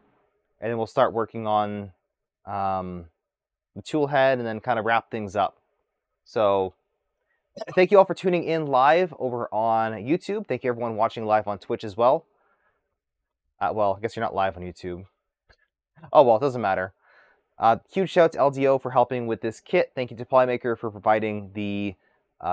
And then we'll start working on the tool head and then kind of wrap things up. So thank you all for tuning in live over on YouTube. Thank you everyone watching live on Twitch as well. Well, I guess you're not live on YouTube. Oh well, it doesn't matter. Huge shout out to LDO for helping with this kit. Thank you to Polymaker for providing the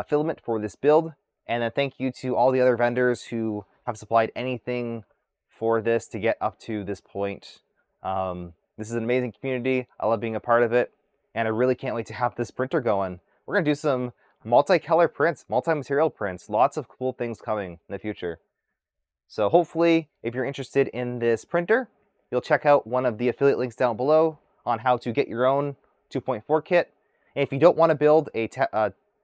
filament for this build. And then thank you to all the other vendors who have supplied anything for this to get up to this point. This is an amazing community. I love being a part of it. And I really can't wait to have this printer going. We're going to do some multi-color prints, multi-material prints. Lots of cool things coming in the future. So hopefully, if you're interested in this printer, you'll check out one of the affiliate links down below on how to get your own 2.4 kit. And if you don't want to build a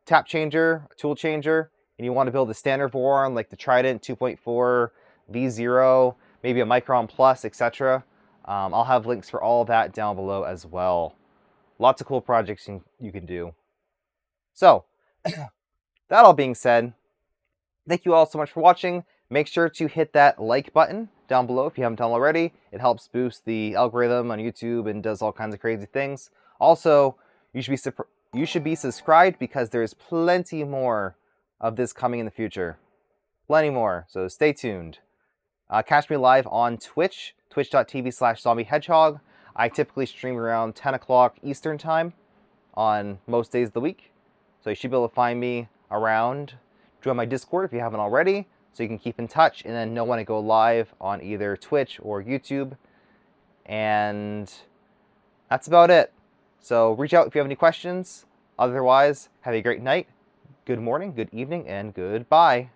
Tapchanger, Toolchanger, and you want to build a standard Voron like the Trident 2.4, V0, maybe a Micron Plus, etc., I'll have links for all of that down below as well. Lots of cool projects you can do. So, that all being said, thank you all so much for watching. Make sure to hit that like button down below if you haven't done already. It helps boost the algorithm on YouTube and does all kinds of crazy things. Also, you should be subscribed because there's plenty more of this coming in the future. Plenty more, so stay tuned. Catch me live on Twitch, twitch.tv/zombiehedgehog. I typically stream around 10 o'clock Eastern time on most days of the week. So you should be able to find me around. Join my Discord if you haven't already, so you can keep in touch and then know when I go live on either Twitch or YouTube. And that's about it. So reach out if you have any questions. Otherwise, have a great night, good morning, good evening, and goodbye.